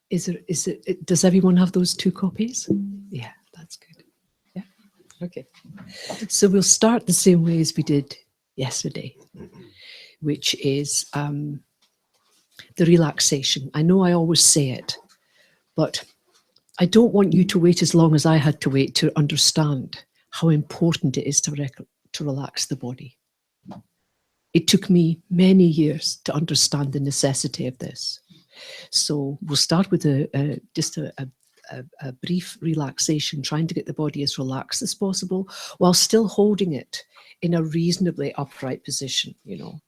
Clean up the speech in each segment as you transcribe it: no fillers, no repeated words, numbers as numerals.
Does everyone have those 2 copies? Yeah, that's good. Yeah, okay. So we'll start the same way as we did yesterday, which is the relaxation. I know I always say it, but I don't want you to wait as long as I had to wait to understand how important it is to relax the body. It took me many years to understand the necessity of this. So we'll start with just a brief relaxation, trying to get the body as relaxed as possible while still holding it in a reasonably upright position, you know.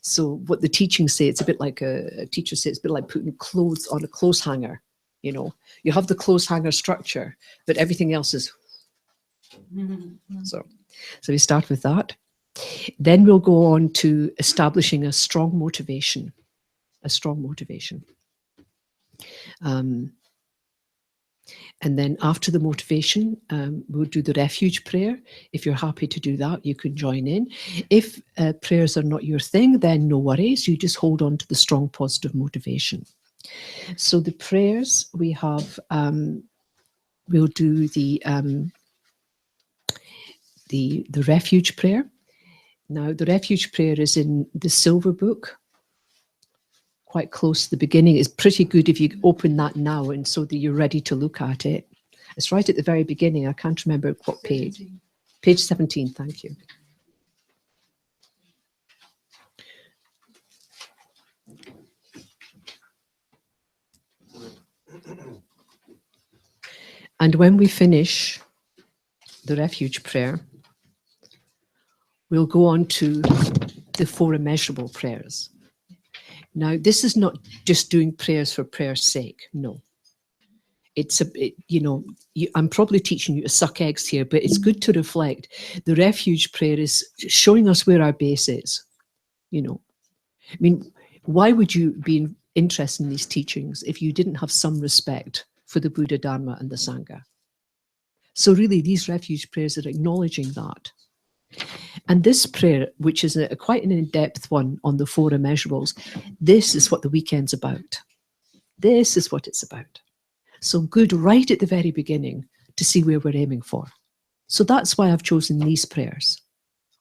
So what the teachings say, it's a bit like a teacher says, it's a bit like putting clothes on a clothes hanger, you know. You have the clothes hanger structure, but everything else is... So we start with that. Then we'll go on to establishing a strong motivation. And then after the motivation, we'll do the refuge prayer. If you're happy to do that, you can join in. If prayers are not your thing, then no worries. You just hold on to the strong positive motivation. So the prayers we have, we'll do the refuge prayer. Now, the refuge prayer is in the Silver Book, quite close to the beginning. It's pretty good if you open that now and so that you're ready to look at it. It's right at the very beginning. I can't remember what page. 17. Page 17, thank you. And when we finish the refuge prayer, we'll go on to the 4 immeasurable prayers. Now, this is not just doing prayers for prayer's sake. No. It's I'm probably teaching you to suck eggs here, but it's good to reflect. The refuge prayer is showing us where our base is. You know, I mean, why would you be interested in these teachings if you didn't have some respect for the Buddha, Dharma, and the Sangha? So really, these refuge prayers are acknowledging that. And this prayer, which is quite an in-depth one on the 4 immeasurables, this is what the weekend's about. This is what it's about. So good right at the very beginning to see where we're aiming for. So that's why I've chosen these prayers.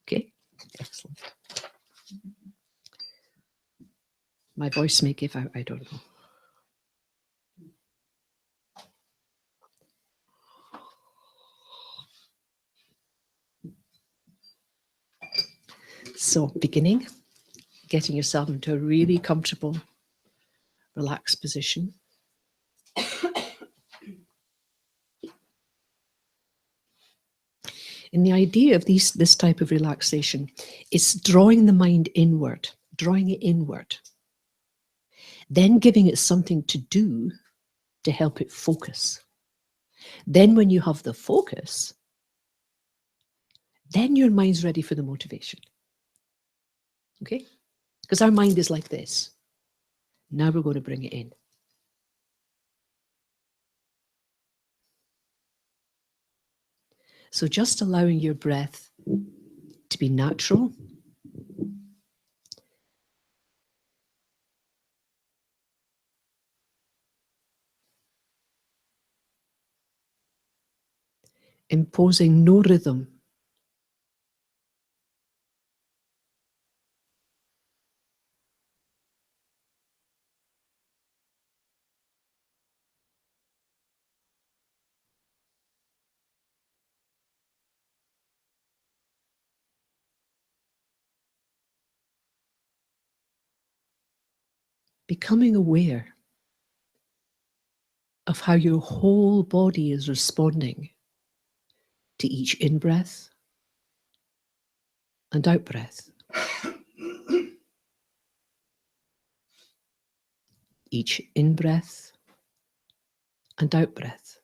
Okay, excellent. My voice may give out, I don't know. So beginning, getting yourself into a really comfortable, relaxed position. And the idea of this type of relaxation is drawing the mind inward, drawing it inward, then giving it something to do to help it focus. Then when you have the focus, then your mind's ready for the motivation. Okay? Because our mind is like this. Now we're going to bring it in. So just allowing your breath to be natural. Imposing no rhythm. Becoming aware of how your whole body is responding to each in-breath and out-breath. Each in-breath and out-breath.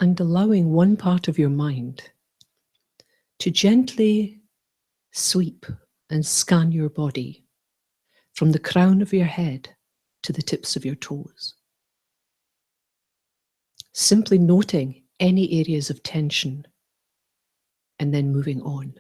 and allowing one part of your mind to gently sweep and scan your body from the crown of your head to the tips of your toes. Simply noting any areas of tension and then moving on.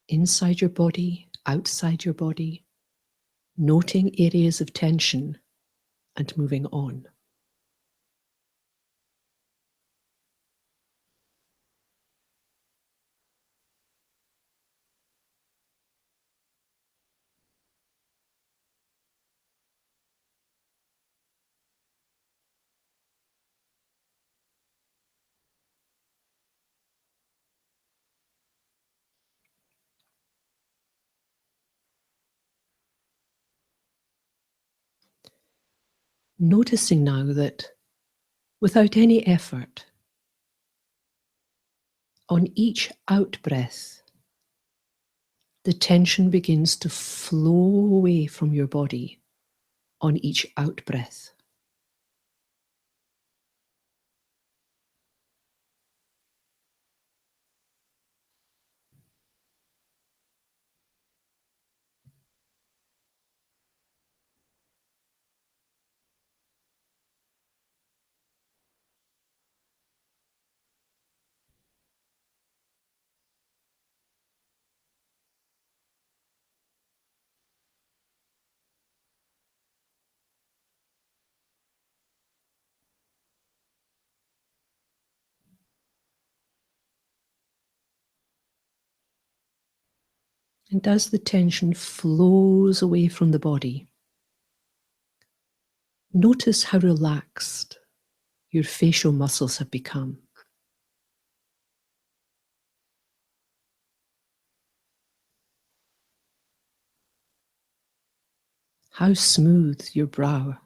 Inside your body, outside your body, noting areas of tension and moving on. Noticing now that without any effort, on each out breath, the tension begins to flow away from your body on each out breath. And as the tension flows away from the body, notice how relaxed your facial muscles have become. How smooth your brow.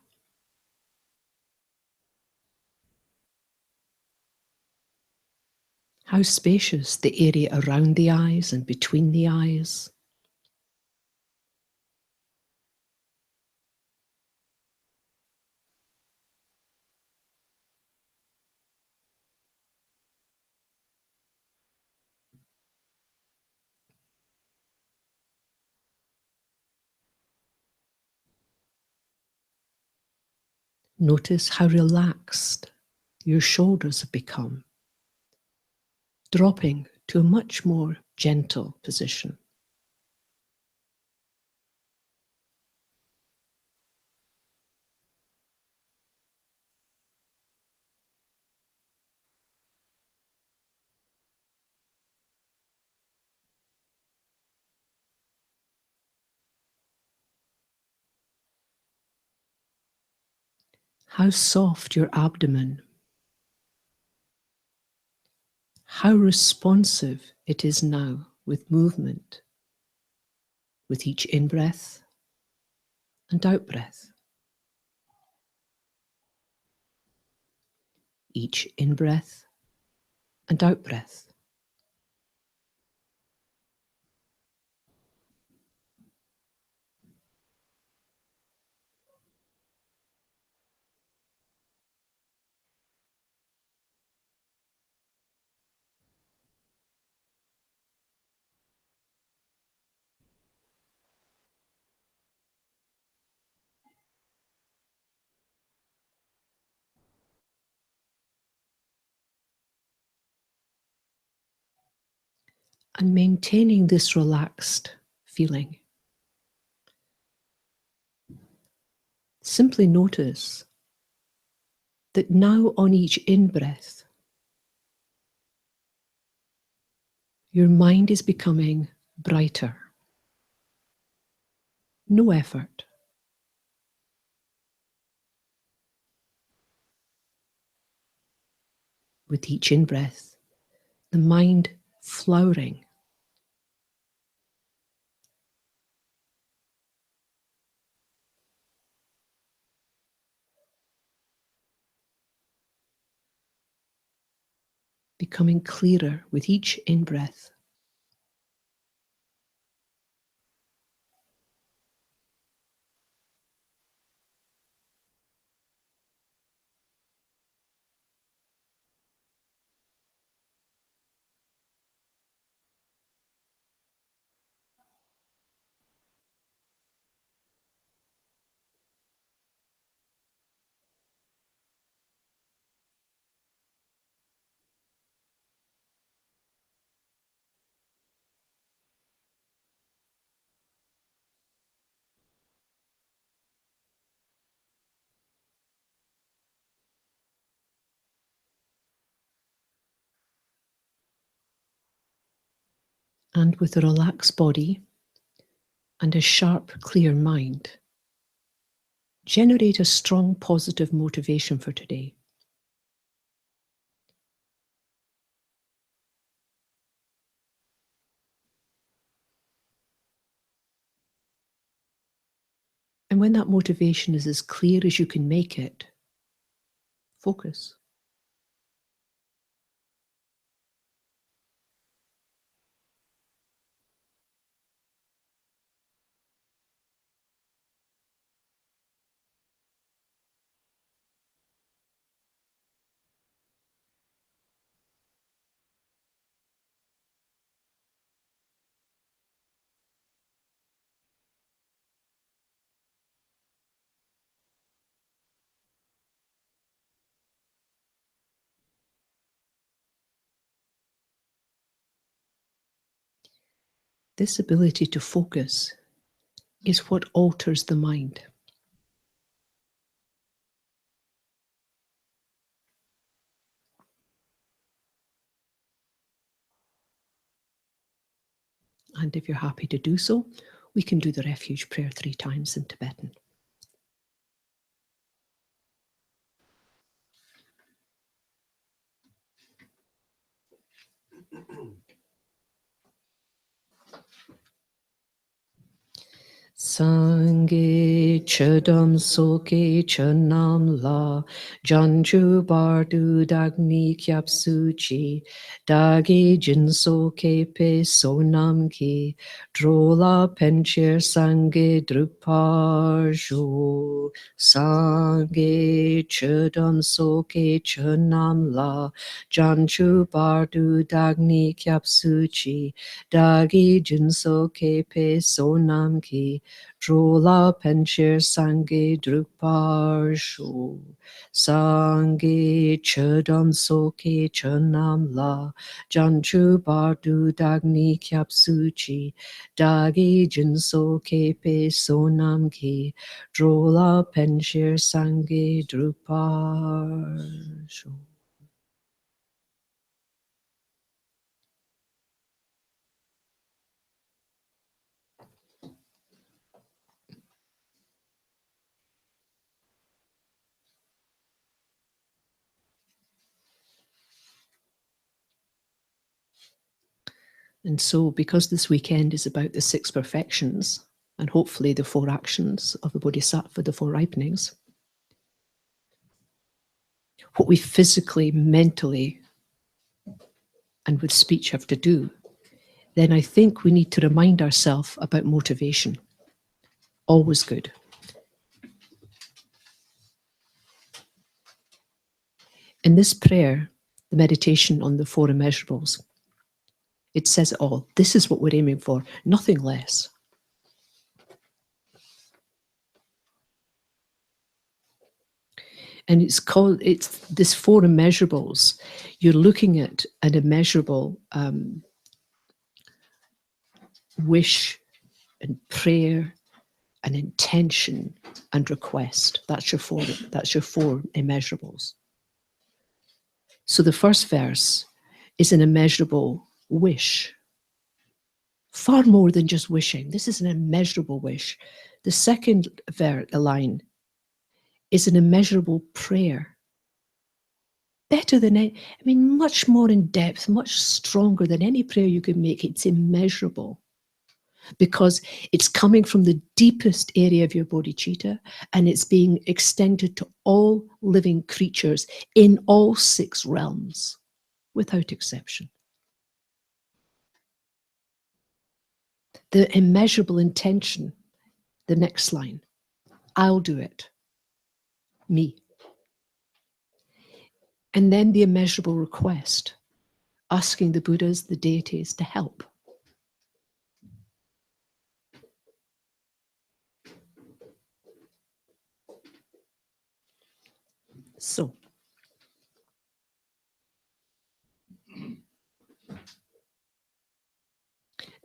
How spacious the area around the eyes and between the eyes. Notice how relaxed your shoulders have become, dropping to a much more gentle position. How soft your abdomen. How responsive it is now with movement, with each in-breath and out-breath. Each in-breath and out-breath. And maintaining this relaxed feeling. Simply notice that now on each in-breath, your mind is becoming brighter. No effort. With each in-breath, the mind flowering. Becoming clearer with each in-breath. And with a relaxed body and a sharp, clear mind, generate a strong, positive motivation for today. And when that motivation is as clear as you can make it, focus. This ability to focus is what alters the mind. And if you're happy to do so, we can do the refuge prayer 3 times in Tibetan. Sangye chedam soke chanam la janju bardu dagni kyap suchi dagi jin soke pe sonam ki drola pencher sangye druparjo sangye chedam soke chanam la janju bardu dagni kyap suchi dagi jin soke pe sonam ki Drola pencher sange druparsho sange chedam soke chanam la janchu bardu dagni kyapsuchi dagi jinsoke pe sonam ki drola pencher sange druparsho. And so, because this weekend is about the 6 perfections and hopefully the 4 actions of the Bodhisattva, the 4 ripenings, what we physically, mentally, and with speech have to do, then I think we need to remind ourselves about motivation. Always good. In this prayer, the meditation on the 4 immeasurables, it says it all. This is what we're aiming for, nothing less. And it's this 4 immeasurables. You're looking at an immeasurable wish and prayer and intention and request. That's your 4 immeasurables. So the first verse is an immeasurable wish. Far more than just wishing. This is an immeasurable wish. The second line is an immeasurable prayer. better than any, I mean, much more in depth, much stronger than any prayer you could make. It's immeasurable because it's coming from the deepest area of your bodhicitta and it's being extended to all living creatures in all 6 realms, without exception. The immeasurable intention, the next line, I'll do it, me. And then the immeasurable request, asking the Buddhas, the deities to help. So,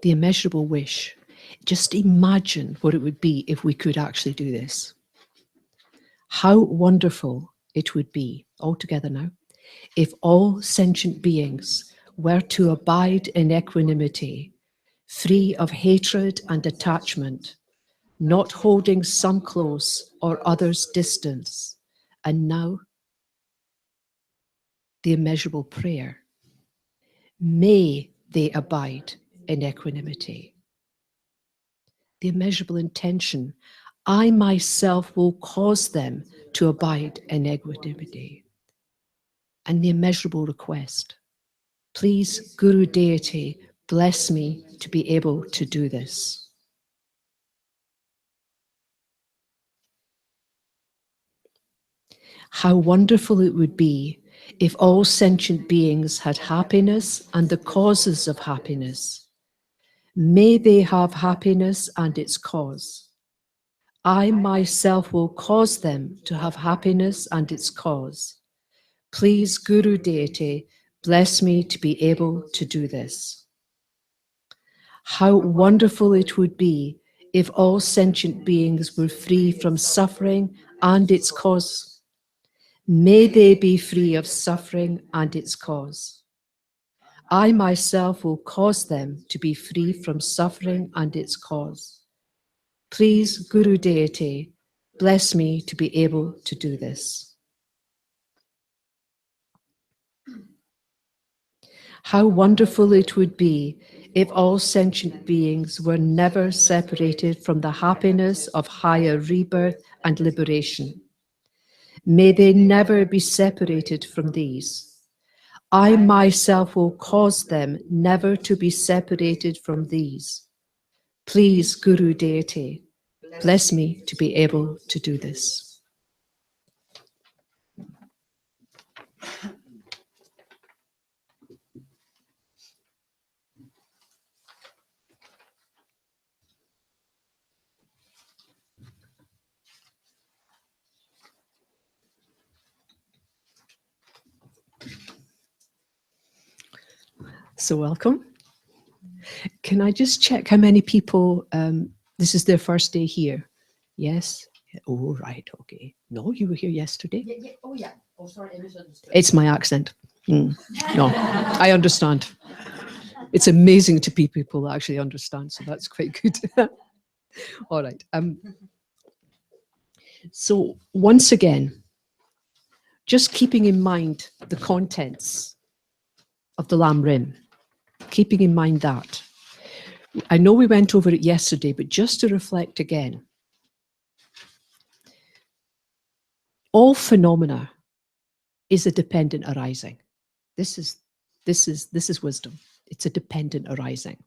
the immeasurable wish. Just imagine what it would be if we could actually do this. How wonderful it would be, all together now, if all sentient beings were to abide in equanimity, free of hatred and attachment, not holding some close or others distance. And now, the immeasurable prayer. May they abide in equanimity. The immeasurable intention, I myself will cause them to abide in equanimity. And the immeasurable request, please, Guru Deity, bless me to be able to do this. How wonderful it would be if all sentient beings had happiness and the causes of happiness. May they have happiness and its cause. I myself will cause them to have happiness and its cause. Please, Guru Deity, bless me to be able to do this. How wonderful it would be if all sentient beings were free from suffering and its cause. May they be free of suffering and its cause. I myself will cause them to be free from suffering and its cause. Please, Guru Deity, bless me to be able to do this. How wonderful it would be if all sentient beings were never separated from the happiness of higher rebirth and liberation. May they never be separated from these. I myself will cause them never to be separated from these. Please, Guru Deity, bless me to be able to do this. So welcome. Can I just check how many people, this is their first day here? Yes? Oh, right, okay. No, you were here yesterday? Yeah. Oh, yeah. Oh, sorry, I misunderstood. It's my accent. No, I understand. It's amazing to be people that actually understand, so that's quite good. All right. So once again, just keeping in mind the contents of the Lam Rim, keeping in mind that. I know we went over it yesterday, but just to reflect again, all phenomena is a dependent arising. This is wisdom. It's a dependent arising.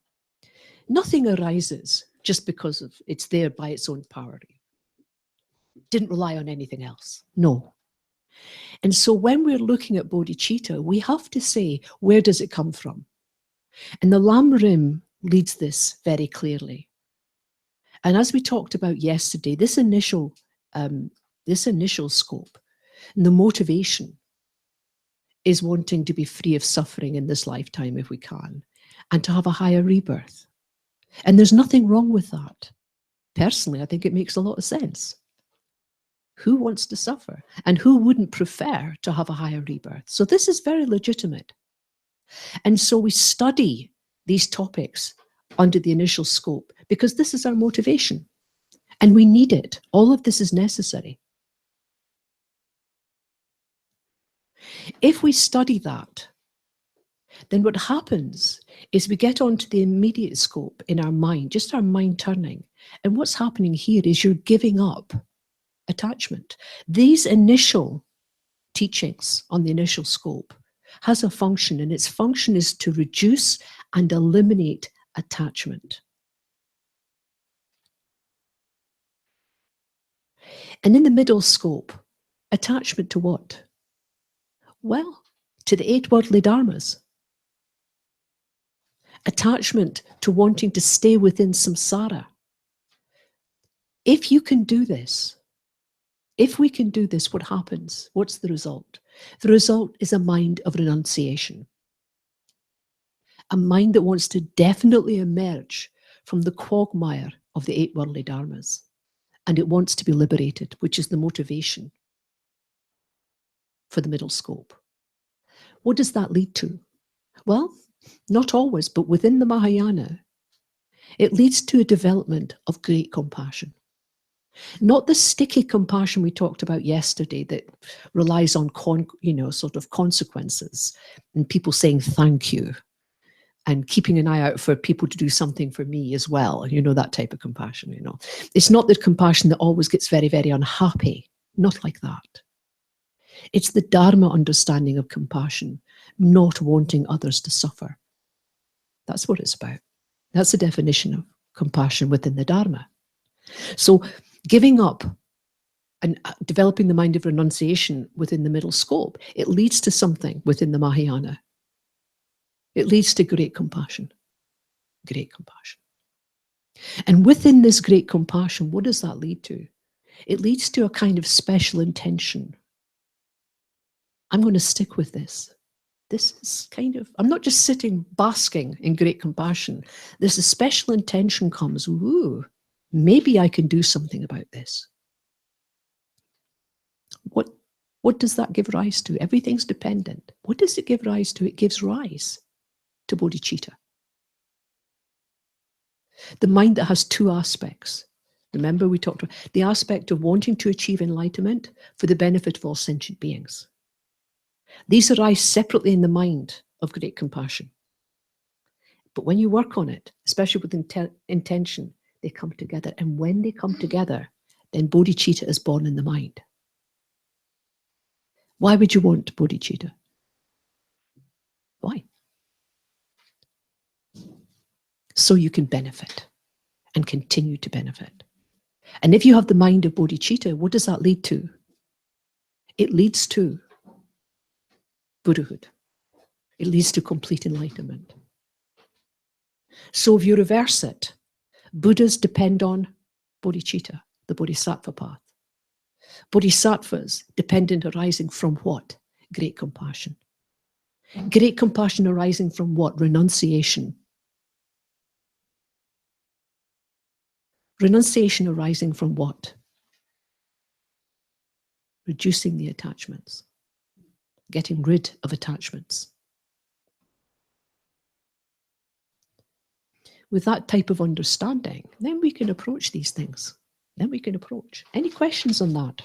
Nothing arises just because of it's there by its own power. Didn't rely on anything else. No. And so when we're looking at bodhicitta, we have to say, where does it come from? And the Lam Rim leads this very clearly. And as we talked about yesterday, this initial scope, and the motivation is wanting to be free of suffering in this lifetime if we can, and to have a higher rebirth. And there's nothing wrong with that. Personally, I think it makes a lot of sense. Who wants to suffer? And who wouldn't prefer to have a higher rebirth? So this is very legitimate. And so we study these topics under the initial scope because this is our motivation. And we need it. All of this is necessary. If we study that, then what happens is we get onto the immediate scope in our mind, just our mind turning. And what's happening here is you're giving up attachment. These initial teachings on the initial scope has a function, and its function is to reduce and eliminate attachment. And in the middle scope, attachment to what? Well, to the 8 worldly dharmas. Attachment to wanting to stay within samsara. If you can do this, if we can do this, what happens? What's the result? The result is a mind of renunciation. A mind that wants to definitely emerge from the quagmire of the 8 worldly dharmas. And it wants to be liberated, which is the motivation for the middle scope. What does that lead to? Well, not always, but within the Mahayana, it leads to a development of great compassion. Not the sticky compassion we talked about yesterday that relies on sort of consequences and people saying thank you and keeping an eye out for people to do something for me as well. That type of compassion, It's not the compassion that always gets very, very unhappy. Not like that. It's the Dharma understanding of compassion, not wanting others to suffer. That's what it's about. That's the definition of compassion within the Dharma. So giving up and developing the mind of renunciation within the middle scope, it leads to something within the Mahayana. It leads to great compassion. Great compassion. And within this great compassion, what does that lead to? It leads to a kind of special intention. I'm going to stick with this. This is I'm not just sitting basking in great compassion. This special intention comes, ooh, maybe I can do something about this. What does that give rise to? Everything's dependent. What does it give rise to? It gives rise to bodhicitta. The mind that has 2 aspects. Remember we talked about the aspect of wanting to achieve enlightenment for the benefit of all sentient beings. These arise separately in the mind of great compassion. But when you work on it, especially with intention, they come together. And when they come together, then bodhicitta is born in the mind. Why would you want bodhicitta? Why? So you can benefit and continue to benefit. And if you have the mind of bodhicitta, what does that lead to? It leads to Buddhahood. It leads to complete enlightenment. So if you reverse it, Buddhas depend on bodhicitta, the bodhisattva path. Bodhisattvas dependent arising from what? Great compassion. Great compassion arising from what? Renunciation. Renunciation arising from what? Reducing the attachments. Getting rid of attachments. With that type of understanding, then we can approach these things. Then we can approach. Any questions on that?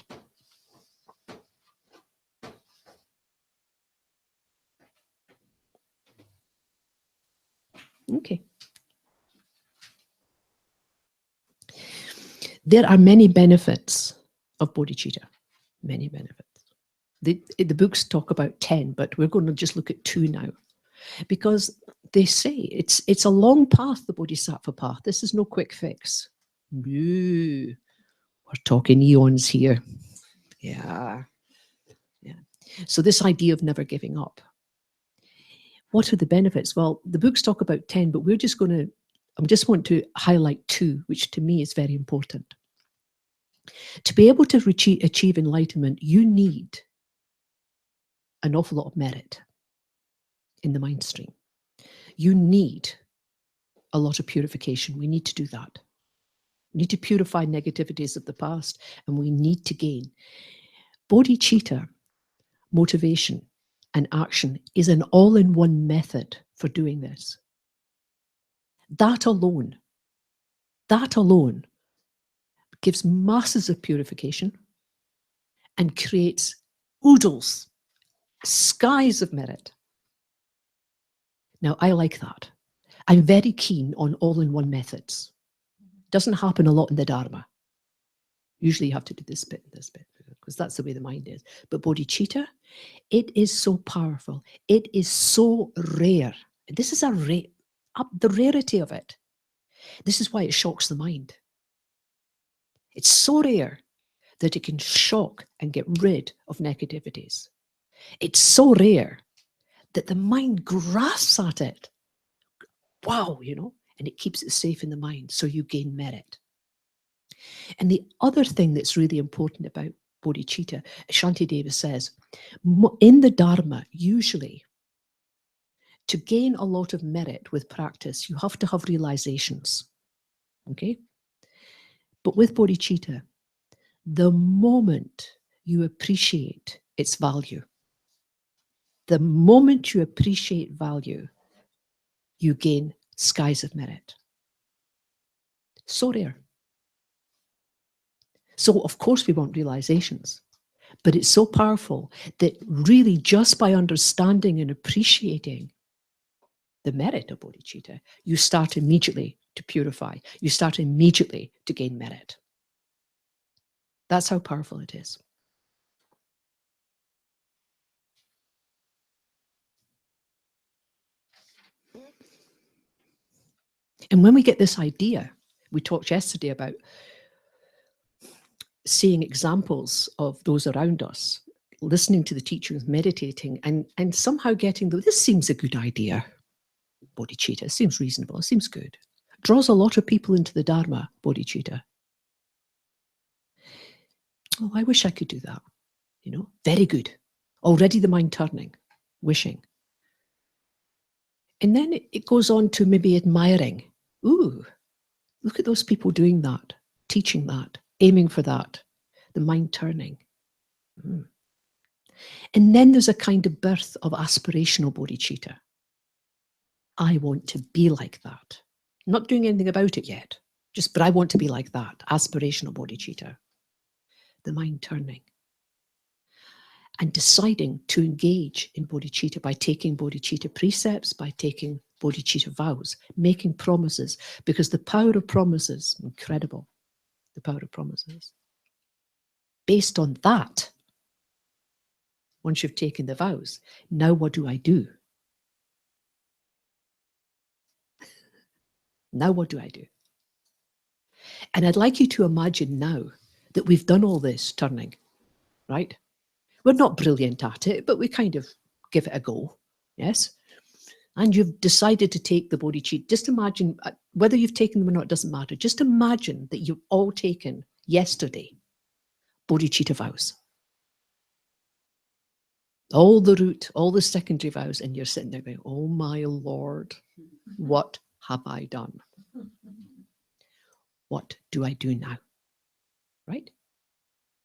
Okay. There are many benefits of bodhicitta. Many benefits. The books talk about 10, but we're going to just look at 2 now. Because they say it's a long path, the bodhisattva path. This is no quick fix. No. We're talking eons here. Yeah. So this idea of never giving up. What are the benefits? Well, the books talk about 10, but I just want to highlight 2, which to me is very important. To be able to achieve enlightenment, you need an awful lot of merit in the mind stream. You need a lot of purification. We need to do that. We need to purify negativities of the past, and we need to gain. Bodhicitta, motivation, and action is an all-in-one method for doing this. That alone gives masses of purification and creates oodles skies of merit. Now, I like that. I'm very keen on all-in-one methods. Doesn't happen a lot in the Dharma. Usually you have to do this bit and this bit, because that's the way the mind is. But bodhicitta, it is so powerful. It is so rare. This is the rarity of it. This is why it shocks the mind. It's so rare that it can shock and get rid of negativities. It's so rare that the mind grasps at it. Wow, and it keeps it safe in the mind, so you gain merit. And the other thing that's really important about bodhicitta, Shantideva says, in the Dharma, usually, to gain a lot of merit with practice, you have to have realizations. Okay? But with bodhicitta, the moment you appreciate its value, the moment you appreciate value, you gain skies of merit. So rare. So, of course, we want realizations, but it's so powerful that really just by understanding and appreciating the merit of bodhicitta, you start immediately to purify. You start immediately to gain merit. That's how powerful it is. And when we get this idea, we talked yesterday about seeing examples of those around us, listening to the teachers, meditating, and somehow getting, this seems a good idea. Bodhicitta seems reasonable, it seems good. Draws a lot of people into the Dharma, bodhicitta. Oh, I wish I could do that. Very good. Already the mind turning, wishing. And then it goes on to maybe admiring. Ooh, look at those people doing that, teaching that, aiming for that, the mind turning. And then there's a kind of birth of aspirational bodhicitta. I want to be like that. I'm not doing anything about it yet, but I want to be like that, aspirational bodhicitta. The mind turning. And deciding to engage in bodhicitta by taking bodhicitta precepts, by taking bodhicitta vows, making promises, because the power of promises, incredible, the power of promises. Based on that, once you've taken the vows, now what do I do? Now what do I do? And I'd like you to imagine now that we've done all this turning, right? We're not brilliant at it, but we kind of give it a go, yes? And you've decided to take the bodhicitta. Just imagine, whether you've taken them or not, doesn't matter. Just imagine that you've all taken yesterday bodhicitta vows. All the root, all the secondary vows, and you're sitting there going, oh my Lord, what have I done? What do I do now? Right?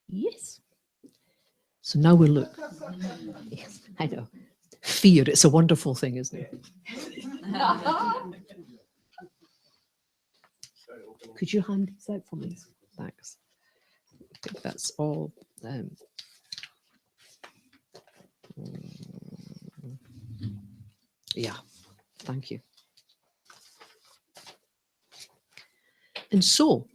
Yes. So now we'll look. Yes, I know. Fear, it's a wonderful thing, isn't it? Could you hand these out for me? Thanks. I think that's all. Yeah, thank you. And so,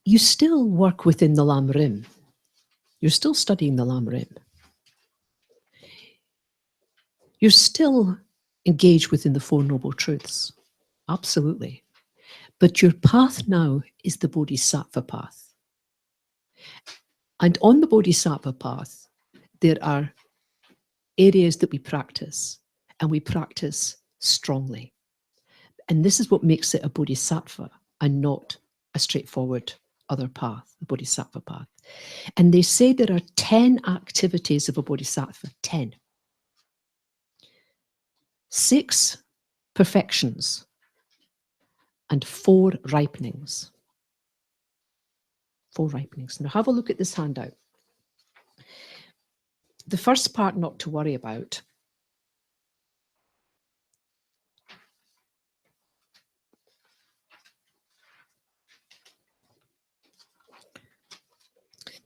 you still work within the Lam Rim. You're still studying the Lam Rim. You're still engaged within the Four Noble Truths. Absolutely. But your path now is the Bodhisattva path. And on the Bodhisattva path, there are areas that we practice, and we practice strongly. And this is what makes it a Bodhisattva and not a straightforward other path, the Bodhisattva path. And they say there are 10 activities of a Bodhisattva, 10. 6 perfections and 4 ripenings. 4 ripenings. Now have a look at this handout. The first part not to worry about.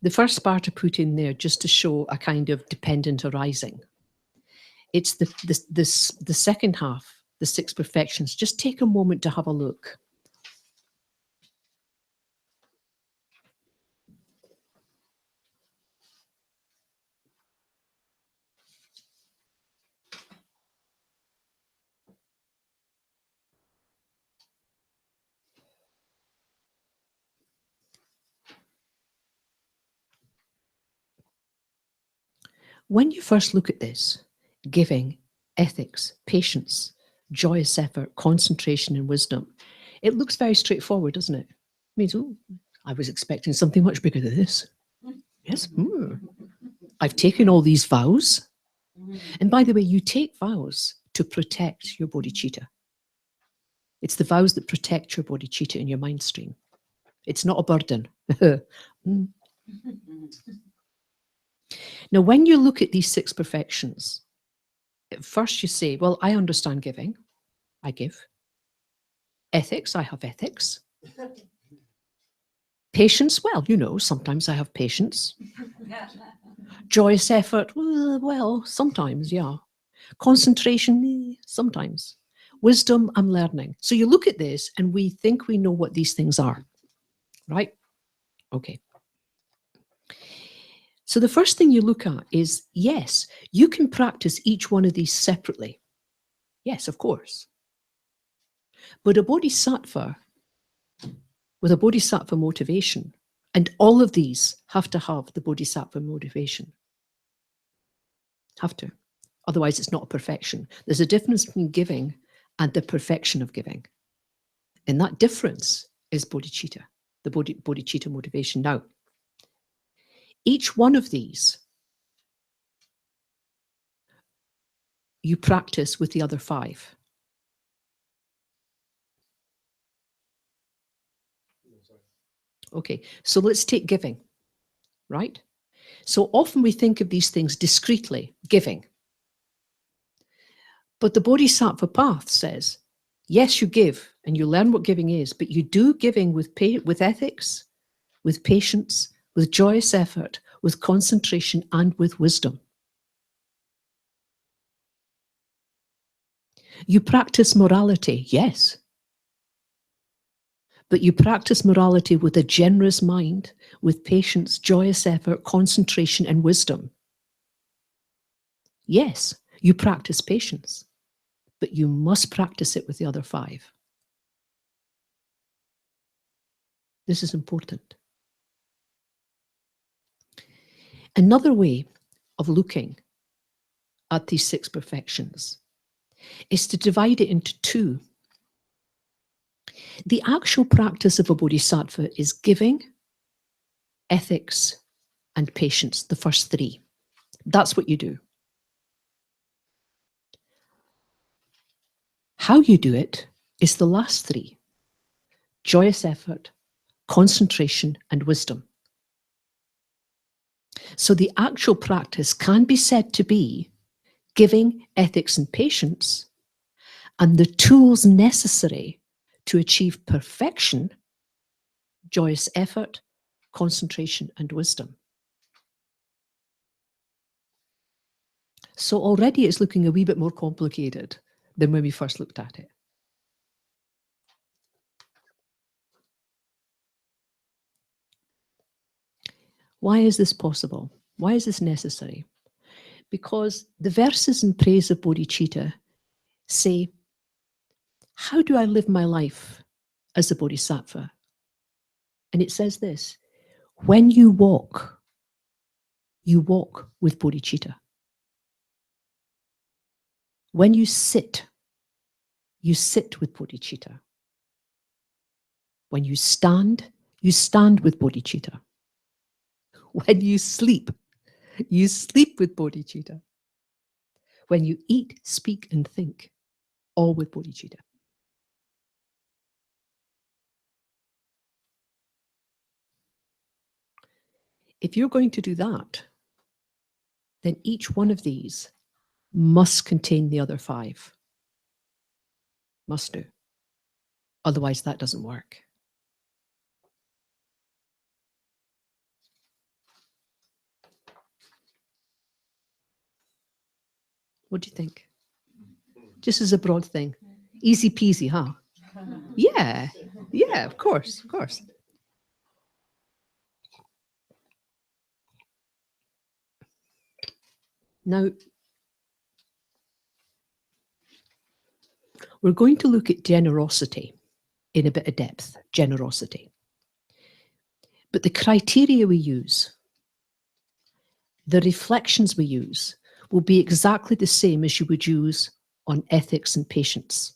the first part I put in there just to show a kind of dependent arising. It's the second half, the 6 perfections. Just take a moment to have a look. When you first look at this, giving, ethics, patience, joyous effort, concentration, and wisdom, it looks very straightforward, doesn't it? It means, oh, I was expecting something much bigger than this. Yes. I've taken all these vows. And by the way, you take vows to protect your bodhicitta. It's the vows that protect your bodhicitta in your mind stream. It's not a burden. Now, when you look at these 6 perfections, at first you say, well, I understand giving. I give. Ethics, I have ethics. Patience, well, you know, sometimes I have patience. Joyous effort, well, sometimes, yeah. Concentration, sometimes. Wisdom, I'm learning. So you look at this and we think we know what these things are, right? Okay. So the first thing you look at is, yes, you can practice each one of these separately. Yes, of course. But a bodhisattva, with a bodhisattva motivation, and all of these have to have the bodhisattva motivation. Have to. Otherwise, it's not a perfection. There's a difference between giving and the perfection of giving. And that difference is bodhicitta, the bodhicitta motivation. Now, each one of these you practice with the other 5. Okay, so let's take giving, right? So often we think of these things discreetly, giving. But the Bodhisattva path says, yes, you give and you learn what giving is, but you do giving with ethics, with patience, with joyous effort, with concentration, and with wisdom. You practice morality, yes. But you practice morality with a generous mind, with patience, joyous effort, concentration, and wisdom. Yes, you practice patience, but you must practice it with the other 5. This is important. Another way of looking at these 6 perfections is to divide it into 2. The actual practice of a bodhisattva is giving, ethics, and patience, the first 3. That's what you do. How you do it is the last 3. Joyous effort, concentration, and wisdom. So the actual practice can be said to be giving, ethics, and patience, and the tools necessary to achieve perfection, joyous effort, concentration, and wisdom. So already it's looking a wee bit more complicated than when we first looked at it. Why is this possible? Why is this necessary? Because the verses in praise of bodhicitta say, how do I live my life as a bodhisattva? And it says this, when you walk with bodhicitta. When you sit with bodhicitta. When you stand with bodhicitta. When you sleep with bodhicitta. When you eat, speak, and think, all with bodhicitta. If you're going to do that, then each one of these must contain the other 5. Must do. Otherwise, that doesn't work. What do you think? Just as a broad thing. Easy peasy, huh? Yeah. Yeah, of course, of course. Now, we're going to look at generosity in a bit of depth, generosity. But the criteria we use, the reflections we use, will be exactly the same as you would use on ethics and patience.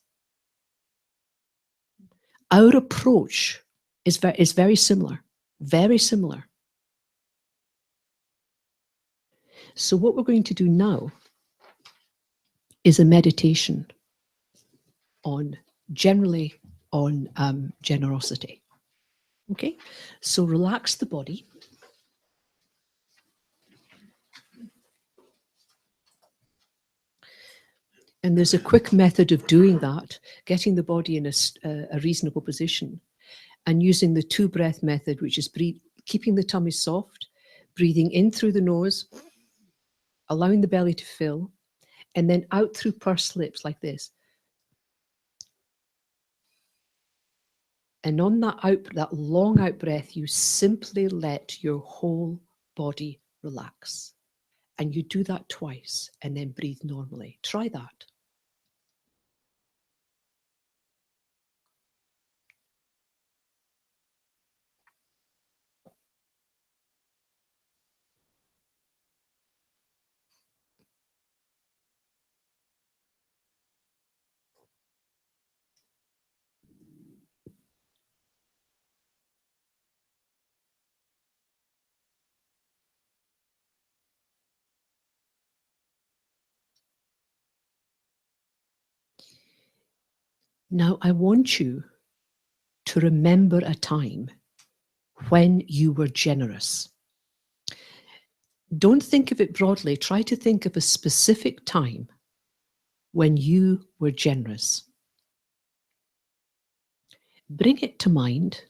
Our approach is very similar, very similar. So what we're going to do now is a meditation generally on generosity. Okay, so relax the body. And there's a quick method of doing that, getting the body in a reasonable position and using the 2-breath method, which is keeping the tummy soft, breathing in through the nose, allowing the belly to fill, and then out through pursed lips like this. And on that long out breath, you simply let your whole body relax. And you do that twice and then breathe normally. Try that. Now, I want you to remember a time when you were generous. Don't think of it broadly. Try to think of a specific time when you were generous. Bring it to mind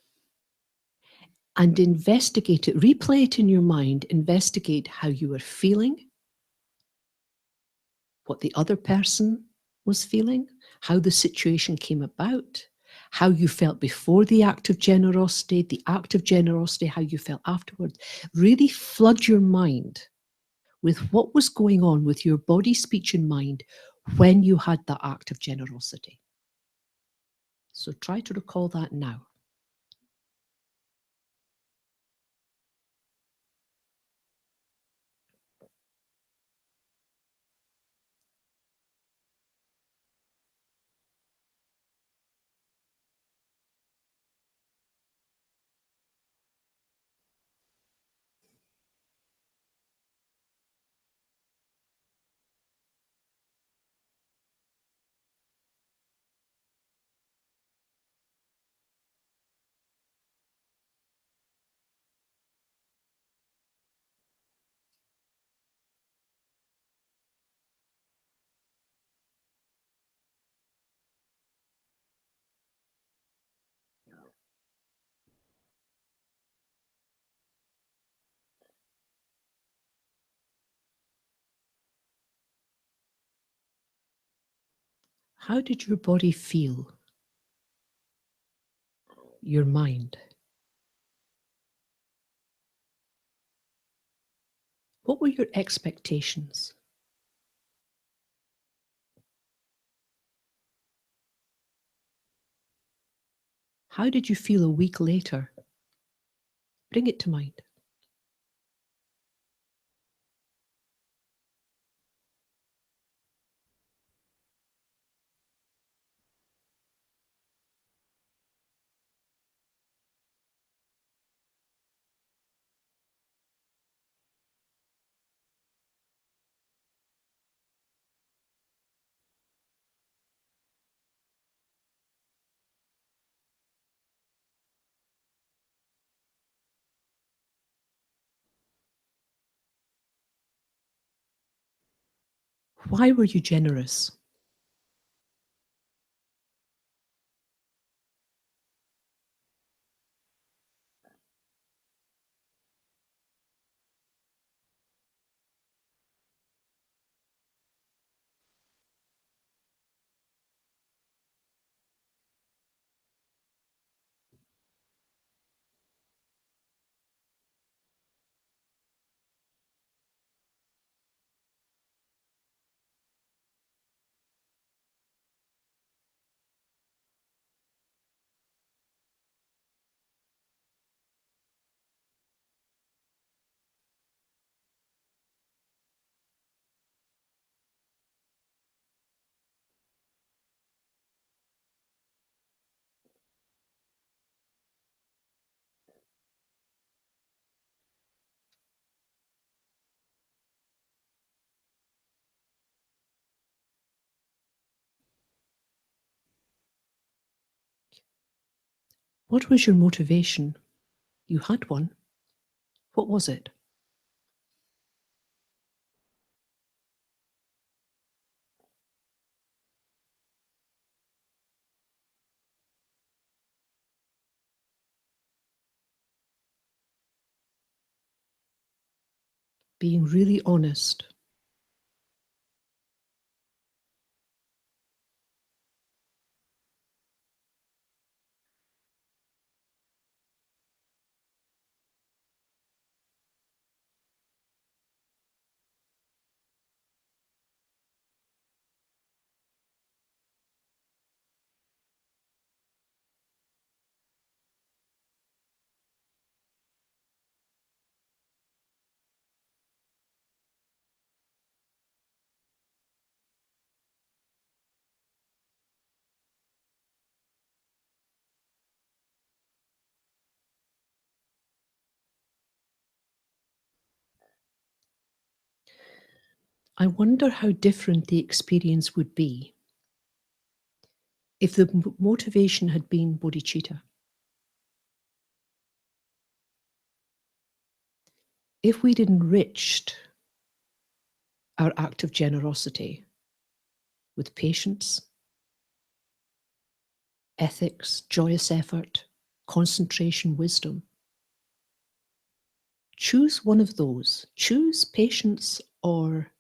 and investigate it. Replay it in your mind. Investigate how you were feeling, what the other person was feeling, how the situation came about, how you felt before the act of generosity, how you felt afterwards. Really flood your mind with what was going on with your body, speech, and mind when you had that act of generosity. So try to recall that now. How did your body feel? Your mind? What were your expectations? How did you feel a week later? Bring it to mind. Why were you generous? What was your motivation? You had one. What was it? Being really honest. I wonder how different the experience would be if the motivation had been bodhicitta. If we'd enriched our act of generosity with patience, ethics, joyous effort, concentration, wisdom, choose one of those. Choose patience or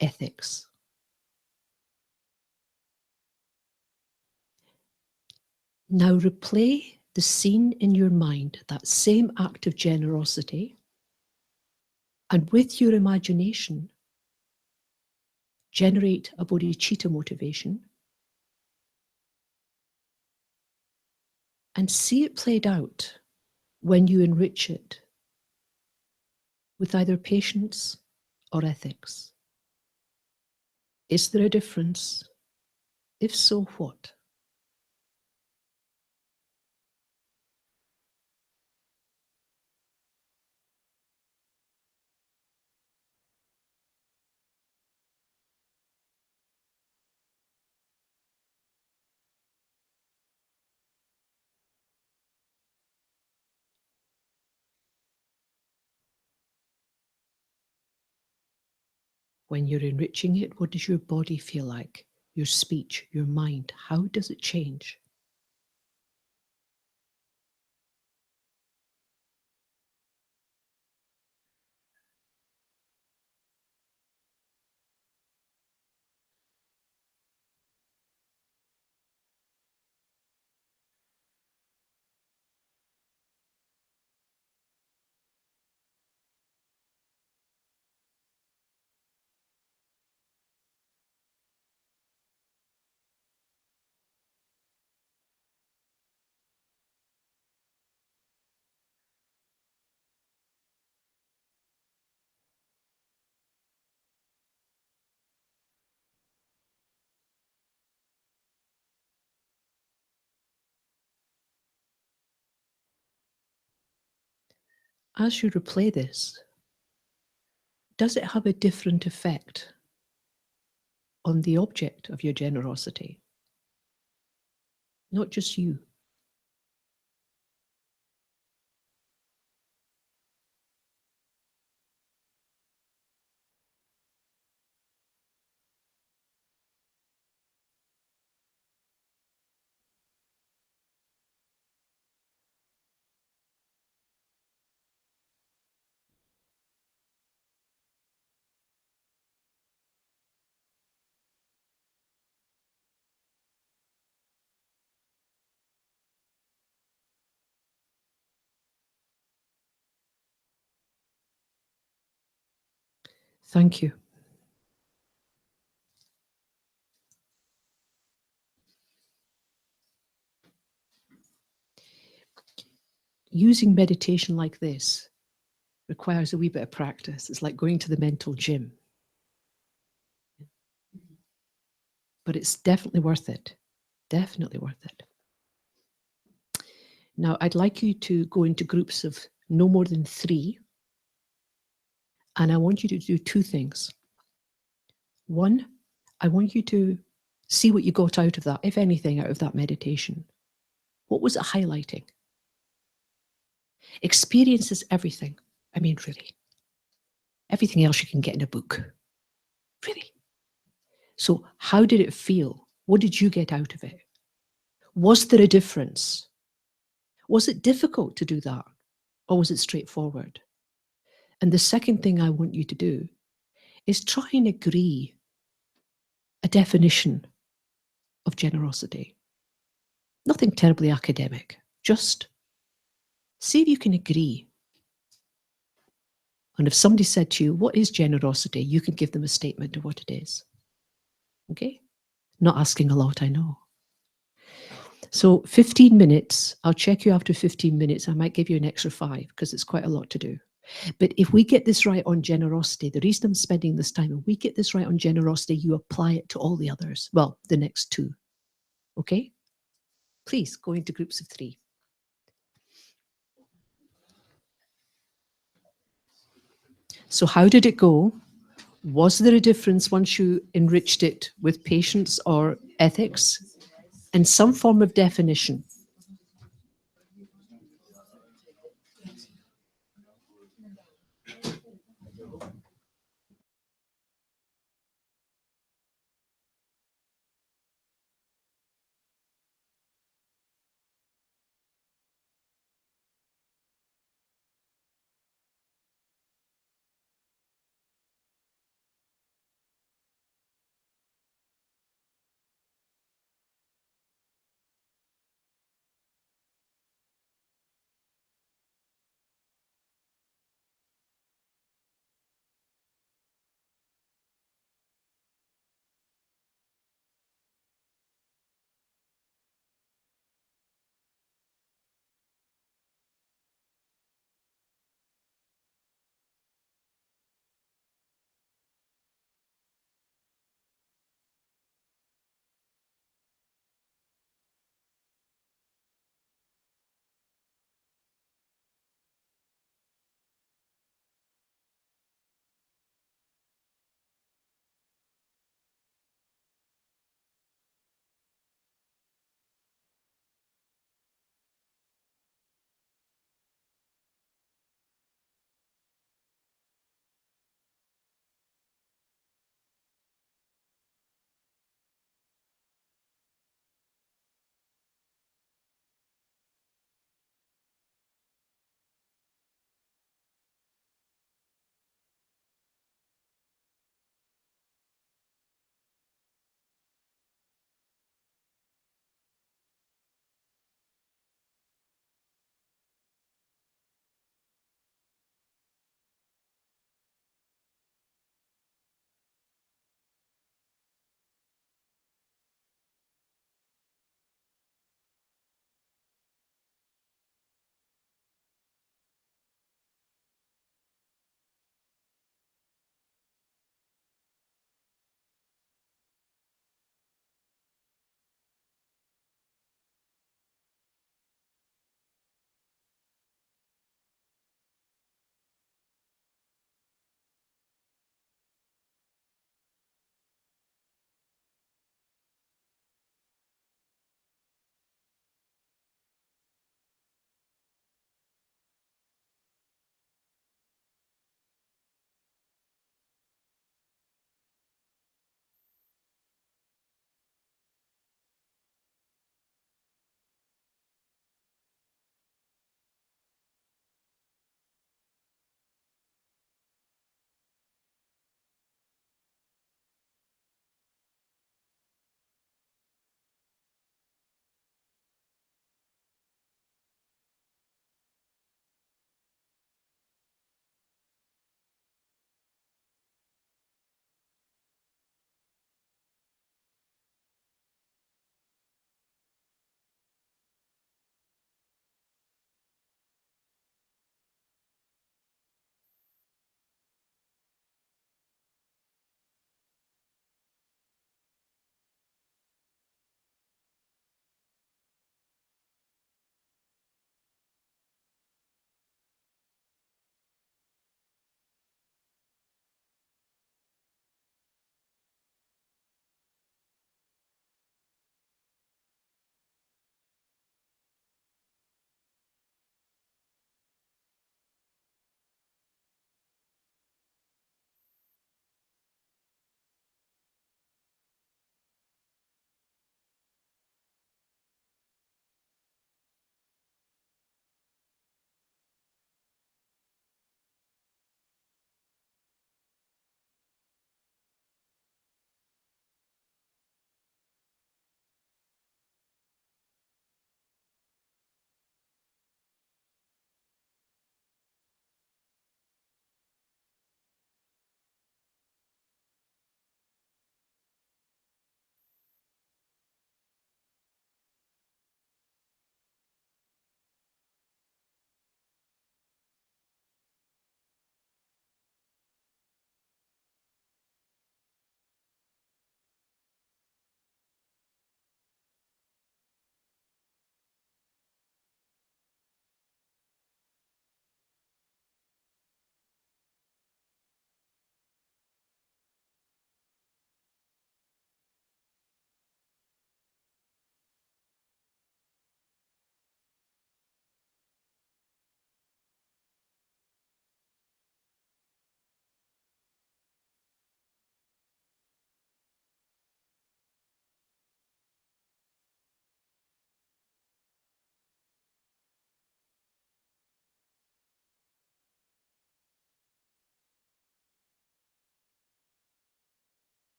ethics. Now replay the scene in your mind, that same act of generosity, and with your imagination, generate a bodhicitta motivation and see it played out when you enrich it with either patience or ethics. Is there a difference? If so, what? When you're enriching it, what does your body feel like? Your speech, your mind, how does it change? As you replay this, does it have a different effect on the object of your generosity? Not just you. Thank you. Using meditation like this requires a wee bit of practice. It's like going to the mental gym. But it's definitely worth it. Definitely worth it. Now, I'd like you to go into groups of no more than 3. And I want you to do 2 things. One, I want you to see what you got out of that, if anything, out of that meditation. What was it highlighting? Experience is everything. I mean, really. Everything else you can get in a book. Really. So, how did it feel? What did you get out of it? Was there a difference? Was it difficult to do that? Or was it straightforward? And the second thing I want you to do is try and agree a definition of generosity. Nothing terribly academic, just see if you can agree. And if somebody said to you, what is generosity? You can give them a statement of what it is. Okay? Not asking a lot, I know. So 15 minutes, I'll check you after 15 minutes. I might give you an extra 5 because it's quite a lot to do. But if we get this right on generosity, the reason I'm spending this time, if we get this right on generosity, you apply it to all the others. Well, the next 2. Okay? Please go into groups of 3. So how did it go? Was there a difference once you enriched it with patience or ethics and some form of definition?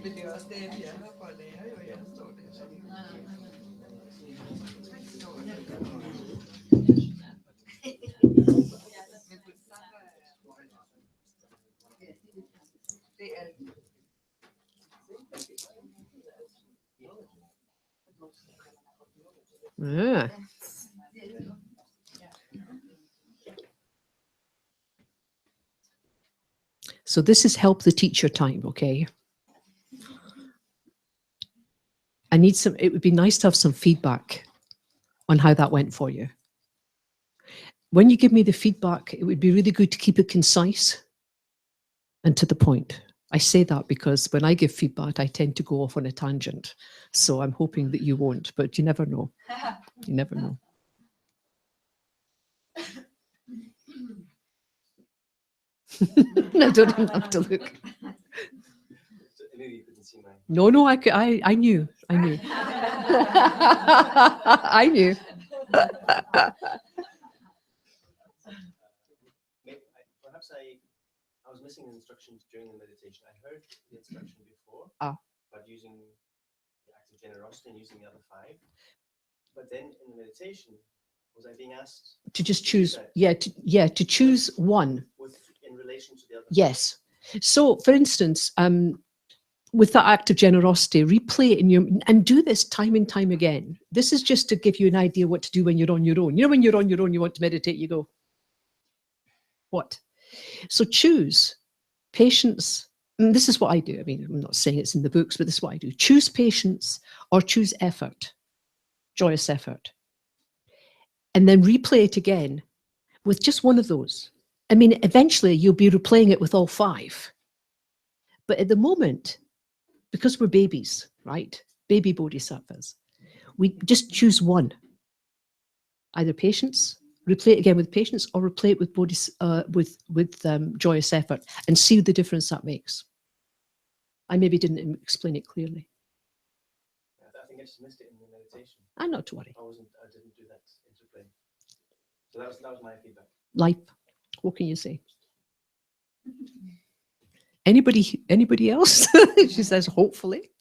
Men det er også det, jeg er her for at lære, jo. Jeg forstår det jo sådan. Det er Ah. So this is help the teacher time, okay? I need some, it would be nice to have some feedback on how that went for you. When you give me the feedback, it would be really good to keep it concise and to the point. I say that because when I give feedback, I tend to go off on a tangent. So I'm hoping that you won't, but you never know. You never know. I don't even have to look. No, I knew. I knew. I knew. Perhaps I was missing instructions during the meditation. I heard the instruction before, but using the act of generosity and using the other 5. But then in the meditation, was I being asked to just choose? To choose one. In relation to the other? Yes. So, for instance, with that act of generosity, replay it in your and do this time and time again. This is just to give you an idea what to do when you're on your own. You know, when you're on your own, you want to meditate, you go, what? So choose patience. And this is what I do. I mean, I'm not saying it's in the books, but this is what I do. Choose patience or choose effort, joyous effort. And then replay it again with just one of those. I mean, eventually you'll be replaying it with all 5. But at the moment, because we're babies, right? Baby bodhisattvas, we just choose one. Either patience, replay it again with patience, or replay it with joyous effort, and see the difference that makes. I maybe didn't explain it clearly. I think I just missed it in the meditation. Not to worry. I didn't do that interplay. So that was my feedback. Life. What can you say? Anybody else? She says, hopefully.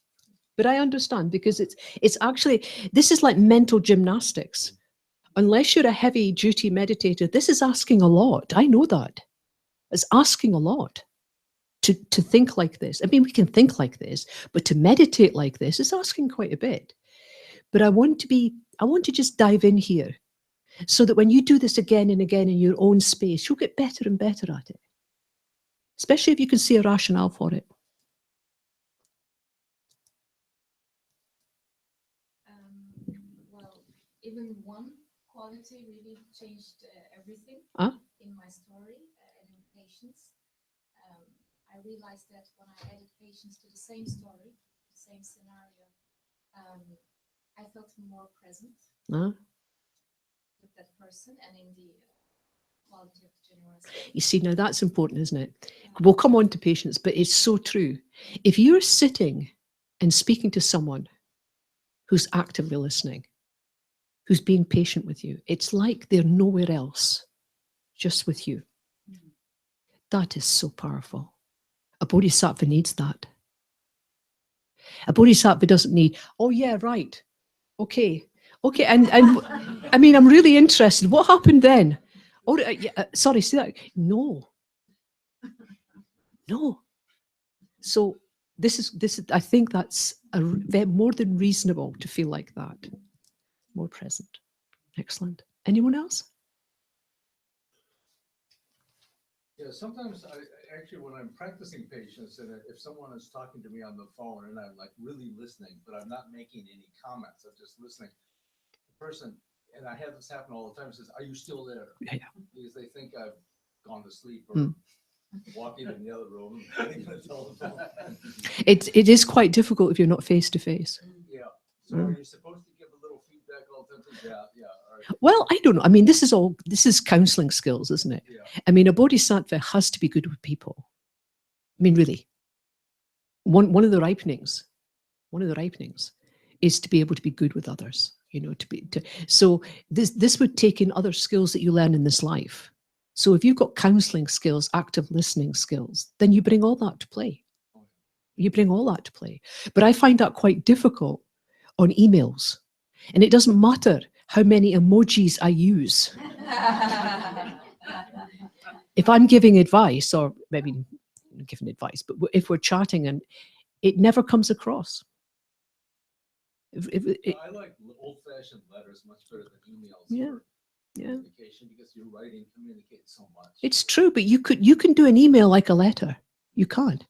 But I understand, because it's actually, this is like mental gymnastics. Unless you're a heavy duty meditator, this is asking a lot. I know that. It's asking a lot to think like this. I mean, we can think like this, but to meditate like this is asking quite a bit. But I want to just dive in here so that when you do this again and again in your own space, you'll get better and better at it. Especially if you can see a rationale for it. Well, even one quality really changed everything in my story and in patience. I realized that when I added patience to the same story, the same scenario, I felt more present with that person and in the quality of generosity. You see, now that's important, isn't it? Yeah. We'll come on to patience, but it's so true. If you're sitting and speaking to someone who's actively listening, who's being patient with you, it's like they're nowhere else, just with you. That is so powerful. A bodhisattva needs that. A bodhisattva doesn't need, oh yeah, right, okay, and I mean, I'm really interested. What happened then? Oh, sorry, see that? No. So this is. I think that's more than reasonable to feel like that. More present. Excellent. Anyone else? Yeah, sometimes actually when I'm practicing patience, and if someone is talking to me on the phone and I'm like really listening, but I'm not making any comments, I'm just listening. The person, and I have this happen all the time, says, "Are you still there?" Yeah. Because they think I've gone to sleep or walking in the other room, getting the telephone. It is quite difficult if you're not face to face. Yeah. So are you supposed to give a little feedback all the time? Yeah. All right. Well, I don't know. I mean, this is counseling skills, isn't it? Yeah. I mean, a bodhisattva has to be good with people. I mean, really. One of the ripenings is to be able to be good with others. You know, so this would take in other skills that you learn in this life. So if you've got counseling skills, active listening skills, then you bring all that to play. You bring all that to play. But I find that quite difficult on emails. And it doesn't matter how many emojis I use. If I'm giving advice, or maybe giving advice, but if we're chatting and it never comes across. I like old-fashioned letters much better than emails. Yeah, for yeah. communication, because you're writing communicates so much. It's true, but you can do an email like a letter. You can't.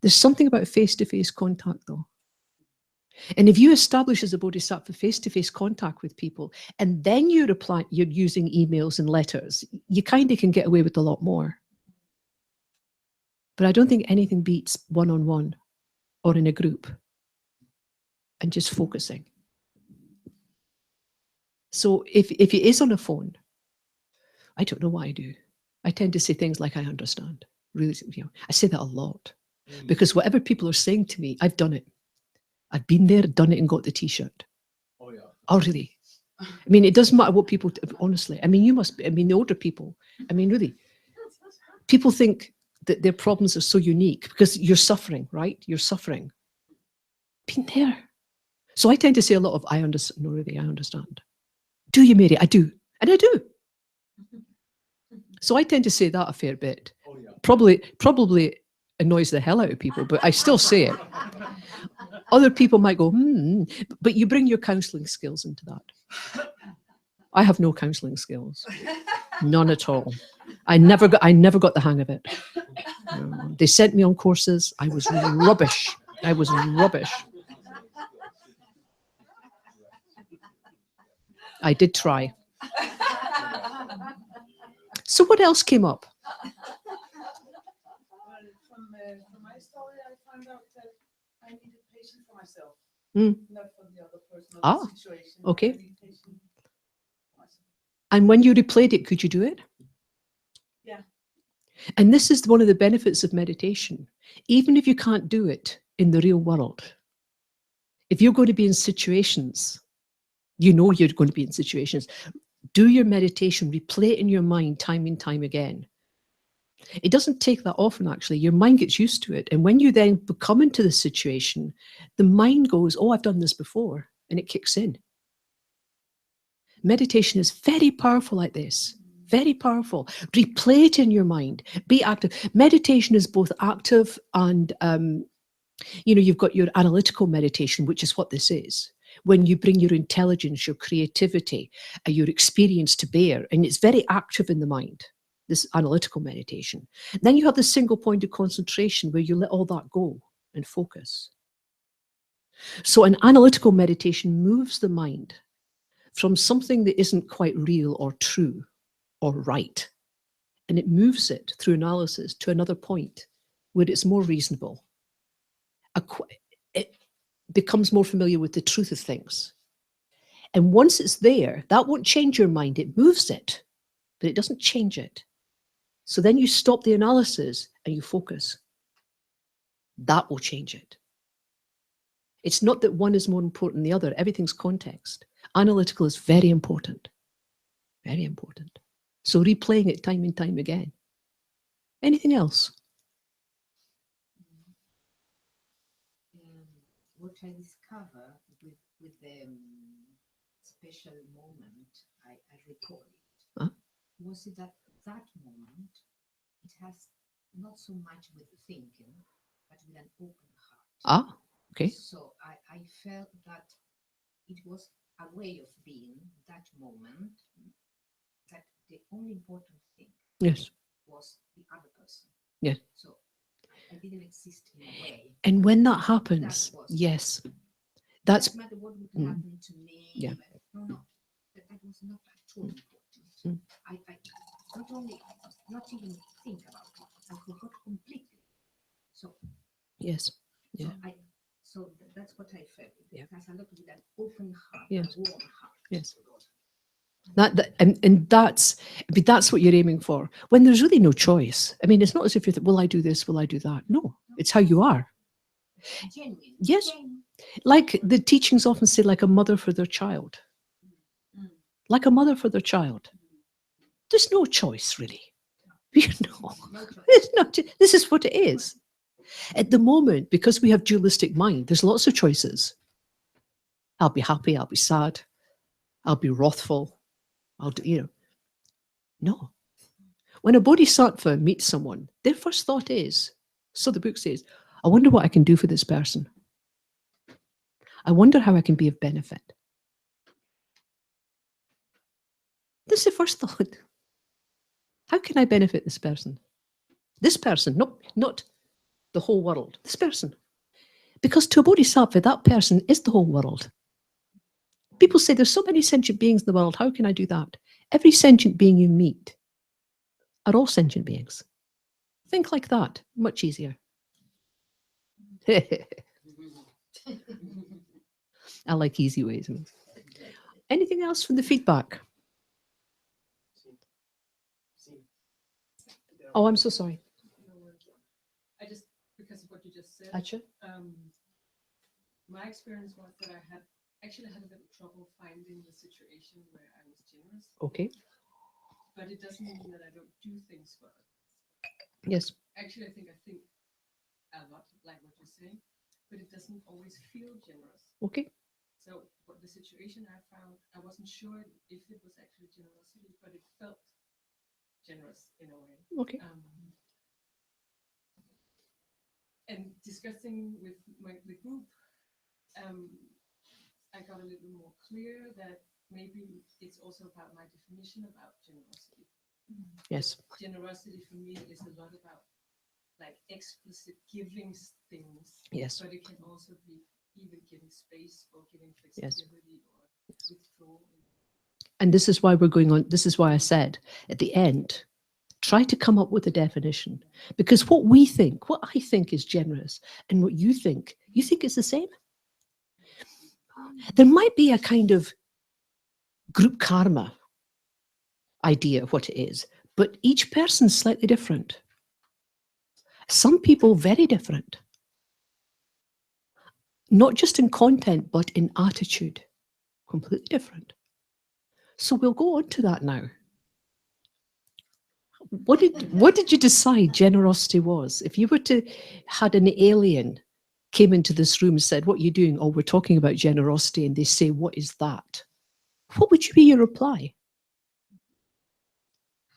There's something about face-to-face contact, though. And if you establish as a bodhisattva face-to-face contact with people, and then you're using emails and letters, you kind of can get away with a lot more. But I don't think anything beats one-on-one or in a group and just focusing. So if it is on a phone, I don't know what I do. I tend to say things like, I understand. Really, I say that a lot. Because whatever people are saying to me, I've done it. I've been there, done it, and got the T-shirt. Oh, yeah. Oh, really? I mean, it doesn't matter what people, honestly. I mean, you must be, I mean, the older people, I mean, really. People think that their problems are so unique because you're suffering, right? You're suffering. Been there. So I tend to say a lot of, I understand. No, really, I understand. Do you, Mary? I do. And I do. So I tend to say that a fair bit. Oh, yeah. Probably annoys the hell out of people, but I still say it. Other people might go, but you bring your counselling skills into that. I have no counselling skills, none at all. I never got the hang of it. They sent me on courses. I was rubbish. I was rubbish. I did try. So what else came up? From my story, I found out that I needed patience for myself, Mm. not for the other person or Ah, the situation. okay. I need patience for myself. And when you replayed it, could you do it? Yeah. And this is one of the benefits of meditation. Even if you can't do it in the real world, if you're going to be in situations, you know you're going to be in situations, do your meditation, replay it in your mind time and time again. It doesn't take that often, actually. Your mind gets used to it. And when you then come into the situation, the mind goes, oh, I've done this before, and it kicks in. Meditation is very powerful like this. Very powerful. Replay it in your mind. Be active. Meditation is both active and, you've got your analytical meditation, which is what this is. When you bring your intelligence, your creativity, your experience to bear, and it's very active in the mind, this analytical meditation. Then you have the single point of concentration where you let all that go and focus. So an analytical meditation moves the mind from something that isn't quite real or true or right, and it moves it through analysis to another point where it's more reasonable. It becomes more familiar with the truth of things. And once it's there, that won't change your mind. It moves it, but it doesn't change it. So then you stop the analysis and you focus. That will change it. It's not that one is more important than the other. Everything's context. Analytical is very important. Very important. So replaying it time and time again. Anything else? What I discover with the special moment I recall it, was it that moment, it has not so much with thinking, but with an open heart. Ah, okay. So I felt that it was a way of being that moment, that the only important thing Yes. was the other person. Yes. So I didn't exist in a way. And when that happens, yes, that's Doesn't matter what would happen to me. Yeah. No, that was not at all important. I not even think about it. I forgot completely. So yes, yeah, so that's what I felt. Yeah. It has a lot with an open heart, Yes. a warm heart. yes. And that's what you're aiming for. When there's really no choice. I mean, it's not as if you're will I do this, will I do that? No, it's how you are. Genuine. Yes. Genuine. Like the teachings often say, like a mother for their child. Like a mother for their child. There's no choice, really. You know, No choice. it's not. This is what it is. At the moment, because we have dualistic mind, there's lots of choices. I'll be happy, I'll be sad, I'll be wrathful, I'll do, you know. No. When a bodhisattva meets someone, their first thought is, so the book says, I wonder what I can do for this person. I wonder how I can be of benefit. This is the first thought. How can I benefit this person? This person, not the whole world, this person. Because to a bodhisattva, that person is the whole world. People say there's so many sentient beings in the world, how can I do that? Every sentient being you meet are all sentient beings. Think like that, much easier. I like easy ways. Anything else from the feedback? Oh, I'm so sorry. I just, because of what you just said, Acha? my experience was that I had actually had a little trouble finding the situation where I was generous. Okay. But it doesn't mean that I don't do things for others. Yes. Actually, I think a lot, like what you're saying, but it doesn't always feel generous. Okay. So what the situation I found, I wasn't sure if it was actually generosity, but it felt generous in a way. Okay. And discussing with the group, I got a little more clear that maybe it's also about my definition about generosity. Yes. Generosity for me is a lot about like explicit giving things. Yes. But it can also be even giving space or giving flexibility or withdrawal. And this is why we're going on. This is why I said at the end, try to come up with a definition. Because what we think, what I think is generous, and what you think it's the same. There might be a kind of group karma idea of what it is, but each person's slightly different. Some people very different. Not just in content, but in attitude. Completely different. So we'll go on to that now. What did you decide generosity was? If you were to had an alien came into this room and said, what are you doing? Oh, we're talking about generosity. And they say, what is that? What would be your reply?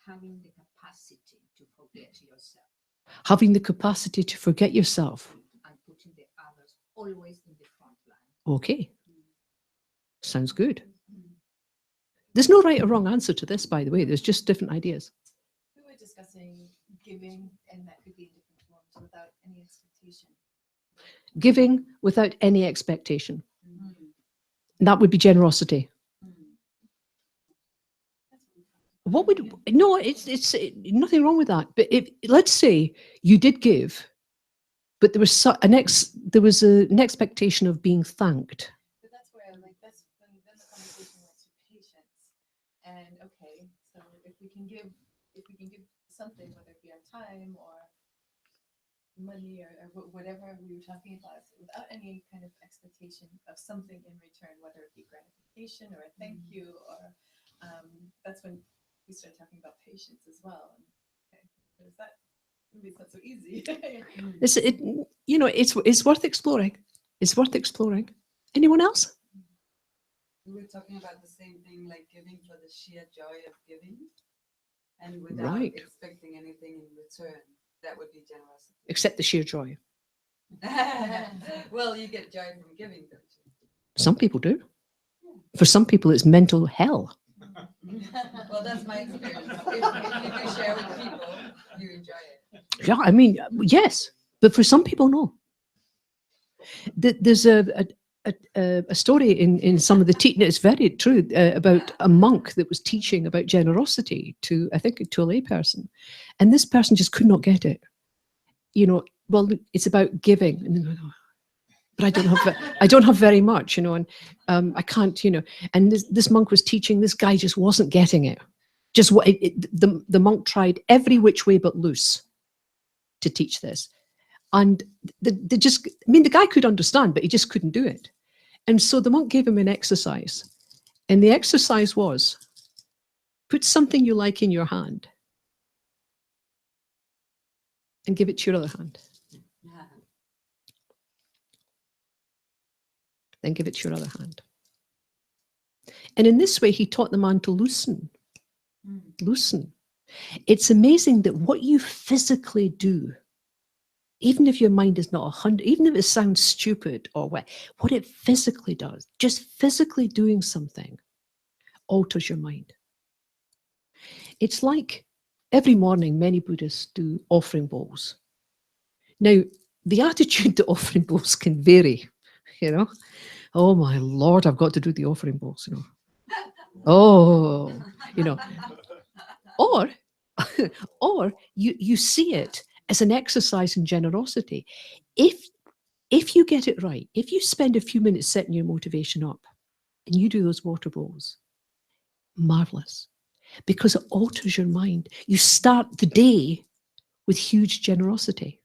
Having the capacity to forget yourself. Having the capacity to forget yourself. And putting the others always in the front line. Okay. Sounds good. There's no right or wrong answer to this, by the way. There's just different ideas. We were discussing giving, and that could be in different forms without any expectation. Giving without any expectation. That would be generosity. What would no? It's nothing wrong with that. But let's say you did give, but there was an expectation of being thanked. But that's where then the conversation went to patience. And okay, so if we can give something, whether it be our time or money or whatever we were talking about, without any kind of expectation of something in return, whether it be gratification or a thank you, or that's when we start talking about patience as well. Okay, is that maybe it's not so easy. It's worth exploring. It's worth exploring. Anyone else? We were talking about the same thing, like giving for the sheer joy of giving, and without expecting anything in return. That would be generosity. Except the sheer joy. Well, you get joy from giving, don't you? Some people do. For some people, it's mental hell. Well, that's my experience. If you can share with people, you enjoy it. Yeah, I mean, yes, but for some people, no. There's a story in some of the teaching. It's very true about a monk that was teaching about generosity to a layperson, and this person just could not get it. Well, it's about giving, but I don't have very much, and I can't, And this monk was teaching. This guy just wasn't getting it. Just what the monk tried every which way but loose to teach this. And the guy could understand, but he just couldn't do it. And so the monk gave him an exercise. And the exercise was, put something you like in your hand and give it to your other hand. Yeah. Then give it to your other hand. And in this way, he taught the man to loosen. Loosen. It's amazing that what you physically do, even if your mind is not 100, even if it sounds stupid or what it physically does, just physically doing something alters your mind. It's like every morning, many Buddhists do offering bowls. Now, the attitude to offering bowls can vary, you know. Oh my Lord, I've got to do the offering bowls, you know. Oh, you know. Or you see it as an exercise in generosity. If you get it right, if you spend a few minutes setting your motivation up and you do those water bowls, marvelous, because it alters your mind. You start the day with huge generosity.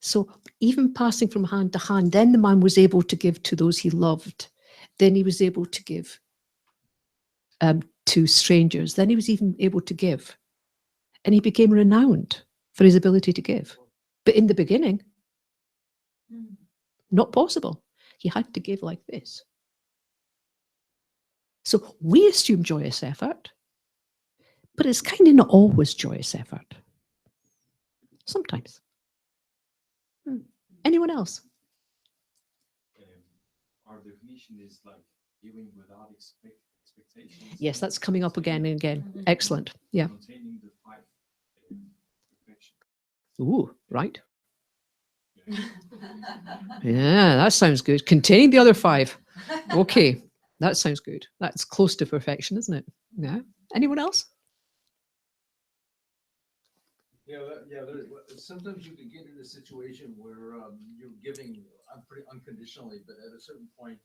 So even passing from hand to hand, then the man was able to give to those he loved. Then he was able to give to strangers. Then he was even able to give. And he became renowned for his ability to give. But in the beginning, not possible. He had to give like this. So we assume joyous effort, but it's kind of not always joyous effort. Sometimes. Anyone else? Our definition is like giving without expectations. Yes, that's coming up again and again. Excellent. Yeah. Containing the 5 perfection. Ooh, right. Yeah, that sounds good. Containing the other 5. Okay, that sounds good. That's close to perfection, isn't it? Yeah. Anyone else? Sometimes you can get in a situation where you're giving pretty unconditionally, but at a certain point,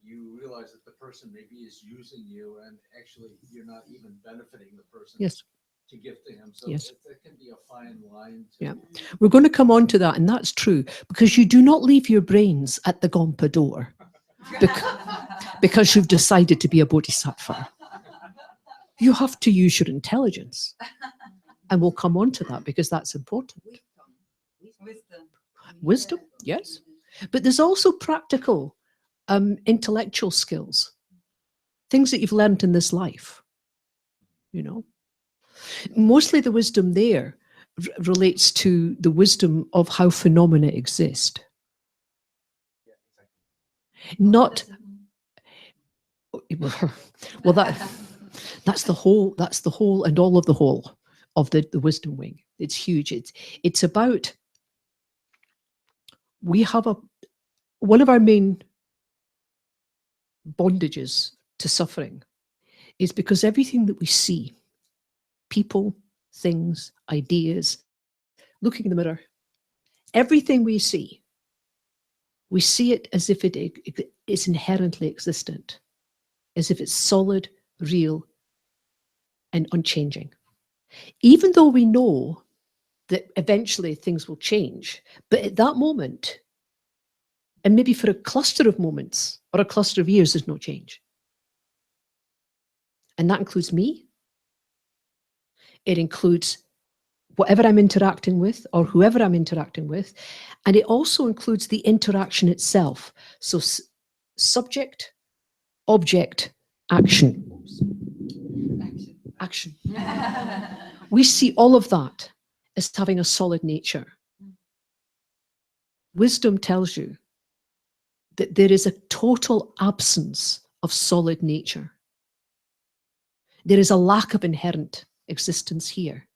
you realize that the person maybe is using you, and actually you're not even benefiting the person. Yes. To give to him. So yes. That can be a fine line. Yeah, we're going to come on to that, and that's true, because you do not leave your brains at the Gompa door because you've decided to be a bodhisattva. You have to use your intelligence, and we'll come on to that because that's important. Wisdom, yes, but there's also practical, intellectual skills, things that you've learned in this life. You know, mostly the wisdom there relates to the wisdom of how phenomena exist. Not well, that's the whole and all of the whole of the wisdom wing. It's huge. It's about, we have one of our main bondages to suffering is because everything that we see, people, things, ideas, looking in the mirror, everything we see it as if it is inherently existent, as if it's solid, real, and unchanging. Even though we know that eventually things will change, but at that moment, and maybe for a cluster of moments or a cluster of years, there's no change. And that includes me. It includes whatever I'm interacting with or whoever I'm interacting with. And it also includes the interaction itself. So subject, object, action. Action. We see all of that as having a solid nature. Wisdom tells you that there is a total absence of solid nature. There is a lack of inherent existence here.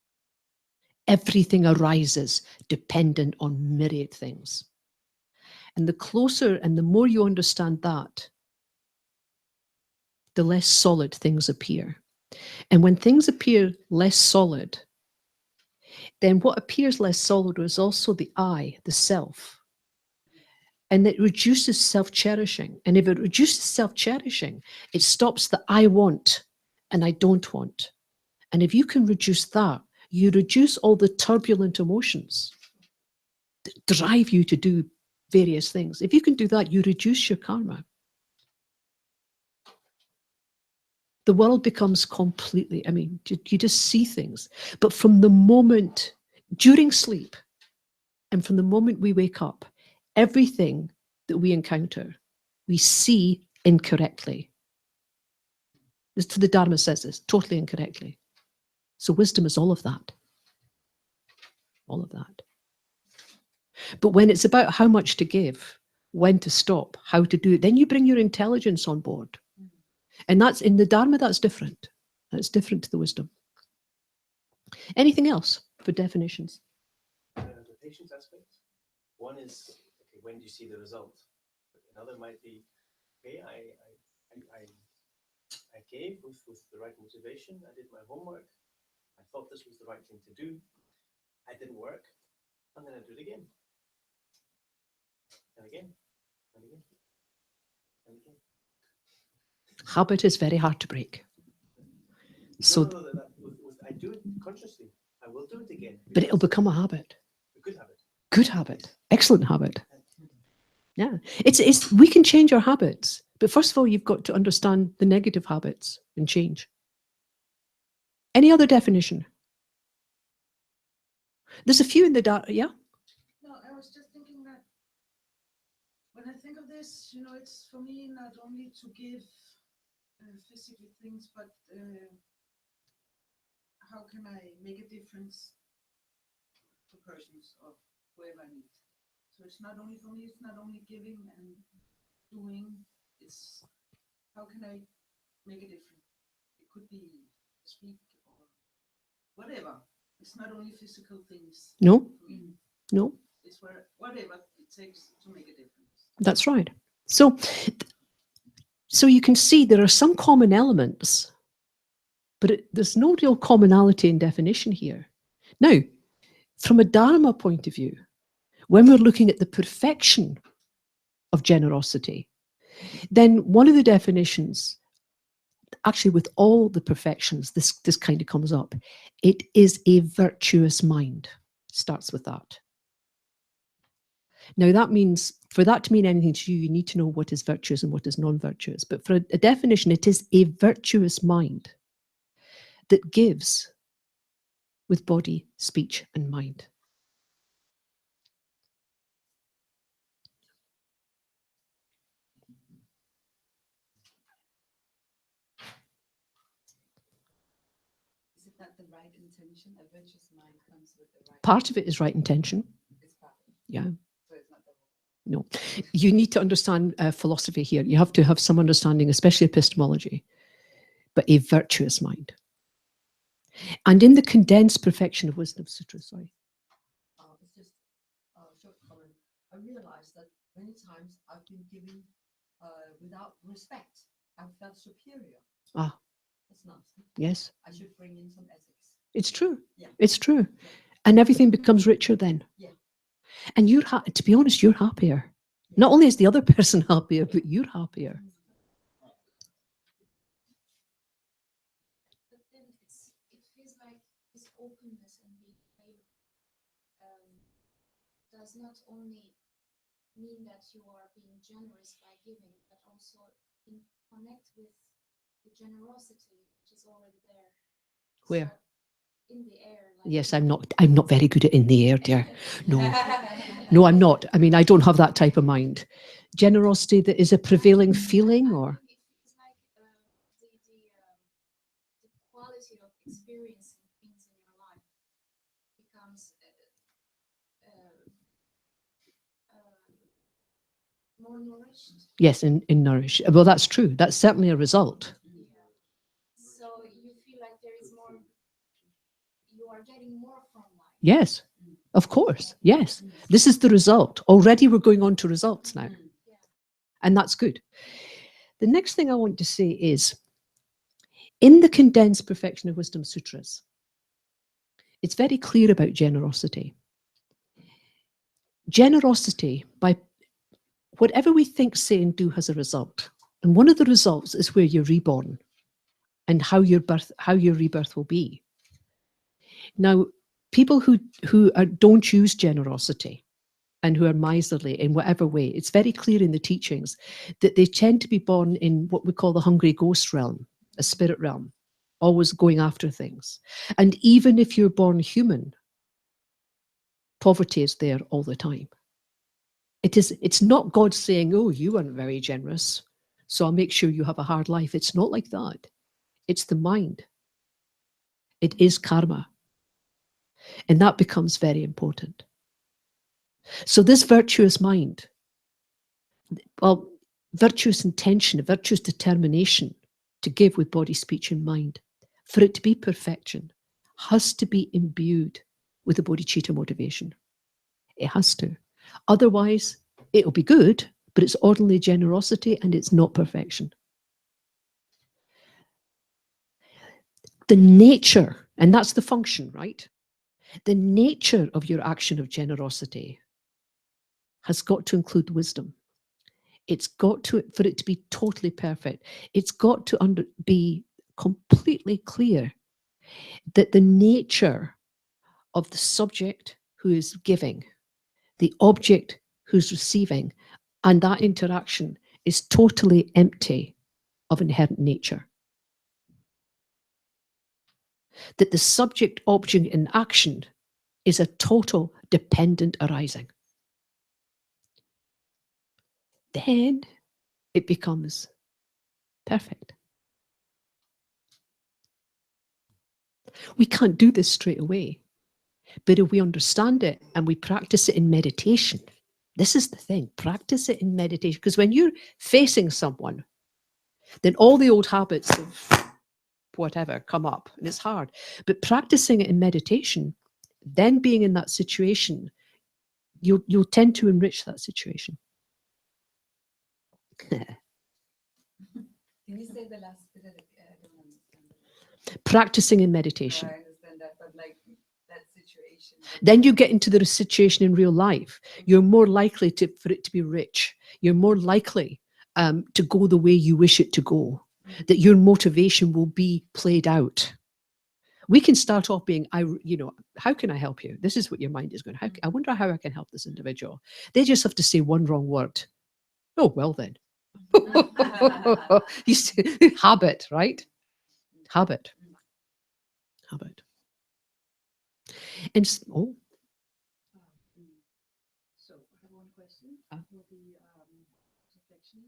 Everything arises dependent on myriad things. And the closer and the more you understand that, the less solid things appear. And when things appear less solid, then what appears less solid is also the I, the self. And it reduces self-cherishing. And if it reduces self-cherishing, it stops the I want and I don't want. And if you can reduce that, you reduce all the turbulent emotions that drive you to do various things. If you can do that, you reduce your karma. The world becomes completely, I mean, you just see things. But from the moment, during sleep, And from the moment we wake up, everything that we encounter, we see incorrectly. The Dharma says this, totally incorrectly. So wisdom is all of that. All of that. But when it's about how much to give, when to stop, how to do it, then you bring your intelligence on board. And that's in the Dharma, that's different. That's different to the wisdom. Anything else for definitions? The patience aspect. One is, okay, when do you see the result? Another might be, okay, I gave with the right motivation. I did my homework. I thought this was the right thing to do. I didn't work. I'm going to do it again. And again. And again. And again. Habit is very hard to break. So, no, I do it consciously. I will do it again. But it'll become a habit. A good habit. Good habit. Excellent habit. Yeah. It's we can change our habits. But first of all, you've got to understand the negative habits and change. Any other definition? There's a few in the data, yeah? No, I was just thinking that when I think of this, it's for me not only to give physical things, but how can I make a difference to persons or whoever I meet? So it's not only for me, it's not only giving and doing, it's how can I make a difference? It could be speak or whatever. It's not only physical things. No, no. It's whatever it takes to make a difference. That's right. So you can see there are some common elements, but there's no real commonality in definition here. Now, from a Dharma point of view, when we're looking at the perfection of generosity, then one of the definitions, actually with all the perfections, this kind of comes up. It is a virtuous mind. Starts with that. Now that means, for that to mean anything to you, you need to know what is virtuous and what is non-virtuous. But for a definition, it is a virtuous mind that gives with body, speech, and mind. Is it not the right intention? A virtuous mind comes with the right. Part of it is right intention. It's part of it. Yeah. So it's not the No, you need to understand philosophy here. You have to have some understanding, especially epistemology, but a virtuous mind. And in the condensed perfection of wisdom sutra, sorry. It's just a short comment. I realized that many times I've been giving without respect. I've felt superior. Ah. That's nasty. Yes. I should bring in some ethics. It's true. Yeah. It's true. Yeah. And everything becomes richer then. Yeah. And to be honest, you're happier. Yeah. Not only is the other person happier, but you're happier. But then it feels like this openness and being able does not only mean that you are being generous by giving, but also connect with the generosity which is already there. Where? So in the air. Like yes, I'm not very good at in the air, dear. No. No, I'm not. I mean, I don't have that type of mind. Generosity that is a prevailing feeling, or? It's like the quality of experiencing things in your life becomes more nourished. Yes, in nourish. Well, that's true. That's certainly a result. Yeah. So you feel like there is more, you are getting more from life. Yes, of course. Yes. This is the result. Already we're going on to results now. Yeah. And that's good. The next thing I want to say is, in the condensed perfection of wisdom sutras, it's very clear about generosity. Generosity, by whatever we think, say, and do, has a result. And one of the results is where you're reborn and how your rebirth will be. Now, people who don't use generosity and who are miserly in whatever way, it's very clear in the teachings that they tend to be born in what we call the hungry ghost realm, a spirit realm, always going after things. And even if you're born human, Poverty is there all the time. It's not God saying, oh, you weren't very generous, so I'll make sure you have a hard life. It's not like that. It's the mind. It is karma. And that becomes very important. So this virtuous mind, well, virtuous intention, virtuous determination to give with body, speech, and mind, for it to be perfection, has to be imbued with the bodhicitta motivation. It has to. Otherwise, it'll be good, but it's ordinary generosity and it's not perfection. The nature, and that's the function, right? The nature of your action of generosity has got to include wisdom. It's got to, for it to be totally perfect, it's got to be completely clear that the nature of the subject who is giving, the object who's receiving, and that interaction is totally empty of inherent nature. That the subject, object, and action is a total dependent arising. Then it becomes perfect. We can't do this straight away, but if we understand it and we practice it in meditation, this is the thing, practice it in meditation, because when you're facing someone, then all the old habits of whatever come up, and it's hard. But practicing it in meditation, then being in that situation, you'll tend to enrich that situation. Can you say the last bit? I don't understand. Practicing in meditation. I understand that, but like that situation. Then you get into the situation in real life. You're more likely for it to be rich. You're more likely to go the way you wish it to go. That your motivation will be played out. We can start off being, how can I help you? This is what your mind is going. I wonder how I can help this individual. They just have to say one wrong word. Oh, well then. You see, habit, right? Habit. And So I have one question for the perfection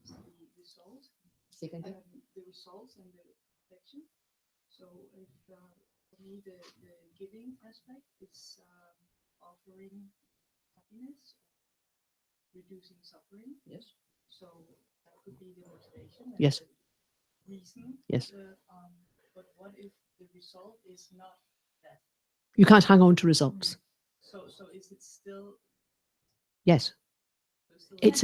versus the result. The results and the perfection. So if for me the giving aspect is offering happiness, reducing suffering. Yes. So that could be the motivation. Yes. The reason. Yes. But what if the result is not that? You can't hang on to results. So is it still? Yes. It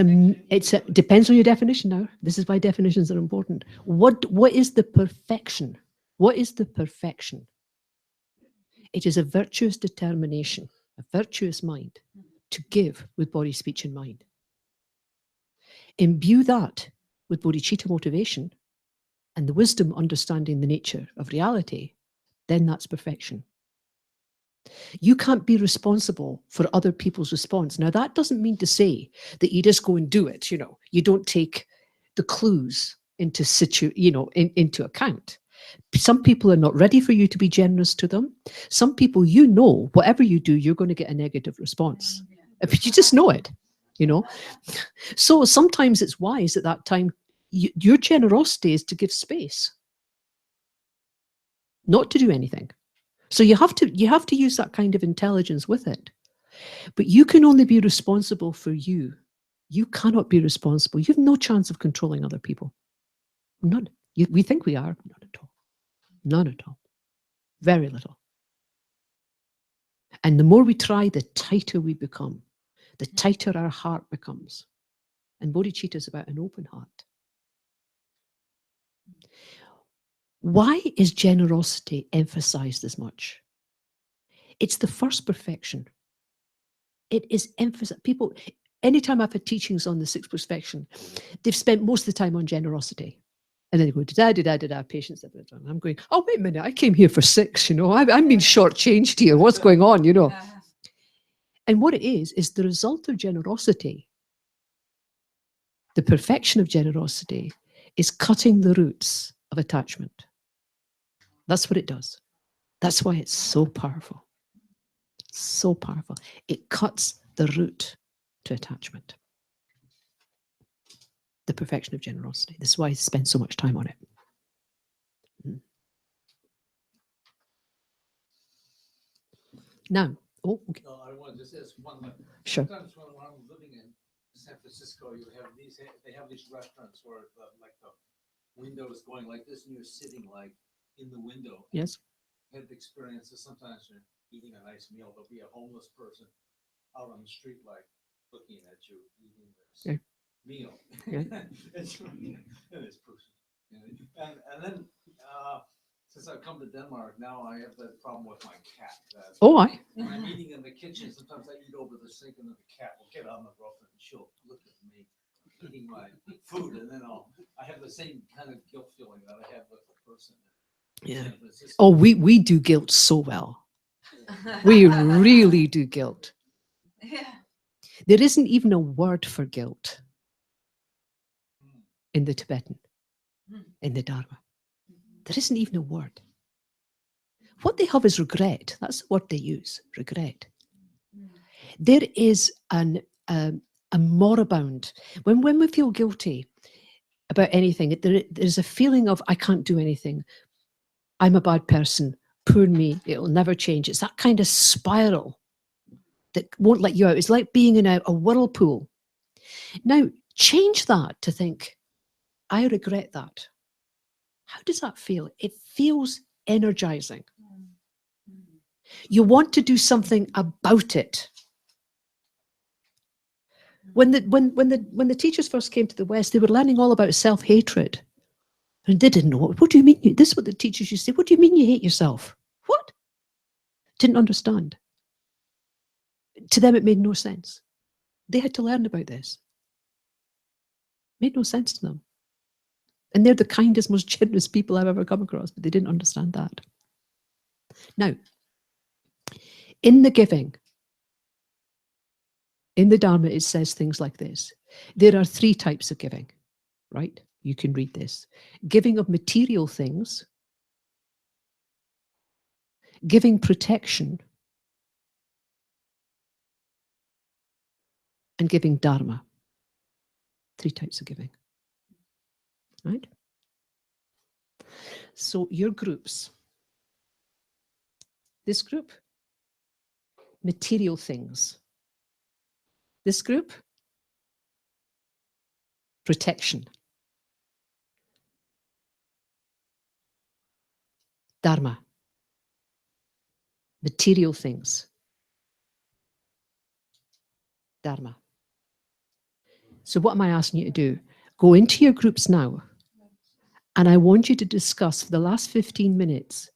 depends on your definition now. This is why definitions are important. What is the perfection? What is the perfection? It is a virtuous determination, a virtuous mind to give with body, speech, and mind. Imbue that with bodhicitta motivation and the wisdom understanding the nature of reality, then that's perfection. You can't be responsible for other people's response. Now, that doesn't mean to say that you just go and do it. You don't take the clues into into account. Some people are not ready for you to be generous to them. Some people, whatever you do, you're going to get a negative response. But you just know it, So sometimes it's wise at that time. Your generosity is to give space, not to do anything. So you have to use that kind of intelligence with it. But you can only be responsible for you. You cannot be responsible. You have no chance of controlling other people. None. We think we are. Not at all. None at all. Very little. And the more we try, the tighter we become. The tighter our heart becomes. And bodhicitta is about an open heart. Why is generosity emphasized as much? It's the first perfection. It is emphasized. People, anytime I've had teachings on the sixth perfection, they've spent most of the time on generosity. And then they go, da-da-da-da-da, patience. And I'm going, oh, wait a minute, I came here for 6, I'm being shortchanged here. What's going on, And what it is the result of generosity. The perfection of generosity is cutting the roots of attachment. That's what it does. That's why it's so powerful. So powerful. It cuts the root to attachment. The perfection of generosity. This is why I spend so much time on it. Now, okay. No, I want to just ask one. Sure. Sometimes when I'm living in San Francisco, you have these. They have these restaurants where like the window is going like this, and you're sitting like in the window. Yes. I have experiences. Sometimes you're eating a nice meal. There'll be a homeless person out on the street, like looking at you eating this meal. Yeah. It's this person, and then. Since I've come to Denmark, now I have that problem with my cat. When I'm eating in the kitchen, sometimes I eat over the sink and then the cat will get on the roof and she'll look at me eating my food. And then I have the same kind of guilt feeling that I have with the person. Yeah. Oh, we do guilt so well. We really do guilt. Yeah. There isn't even a word for guilt in the Tibetan, in the Dharma. There isn't even a word. What they have is regret. That's the word they use, regret. There is a moribund. When we feel guilty about anything, there's a feeling of, I can't do anything. I'm a bad person. Poor me. It'll never change. It's that kind of spiral that won't let you out. It's like being in a whirlpool. Now, change that to think, I regret that. How does that feel? It feels energizing. You want to do something about it. When the teachers first came to the West, they were learning all about self-hatred. And they didn't know, what do you mean? This is what the teachers used to say. What do you mean you hate yourself? What? Didn't understand. To them, it made no sense. They had to learn about this. Made no sense to them. And they're the kindest, most generous people I've ever come across, but they didn't understand that. Now, in the giving, in the Dharma, it says things like this. There are 3 types of giving, right? You can read this. Giving of material things, giving protection, and giving Dharma. 3 types of giving, right? So your groups, this group, material things. This group, protection. Dharma, material things. Dharma. So what am I asking you to do? Go into your groups now, and I want you to discuss for the last 15 minutes,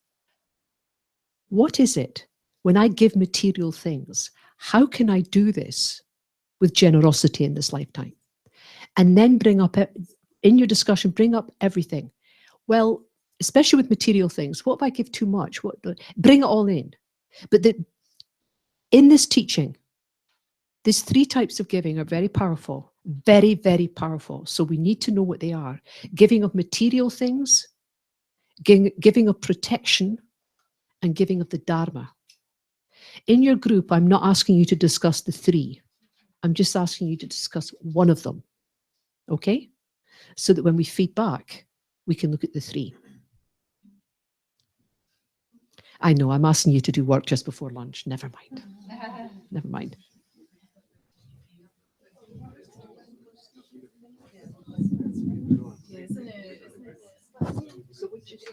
what is it when I give material things? How can I do this with generosity in this lifetime? And then bring up, in your discussion, bring up everything. Well, especially with material things, what if I give too much? Bring it all in. But in this teaching, these 3 types of giving are very powerful, very, very powerful. So we need to know what they are. Giving of material things, giving of protection, and giving of the Dharma. In your group, I'm not asking you to discuss the 3. I'm just asking you to discuss one of them. Okay? So that when we feed back, we can look at the 3. I know, I'm asking you to do work just before lunch. Never mind. Never mind. So which is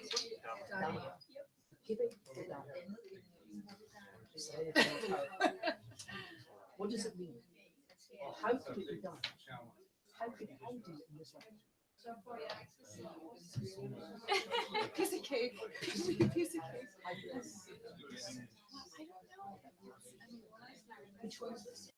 what does it mean? How could it be done? How could I do it in this way? Piece of cake. Piece of cake. I don't know. Which one is this?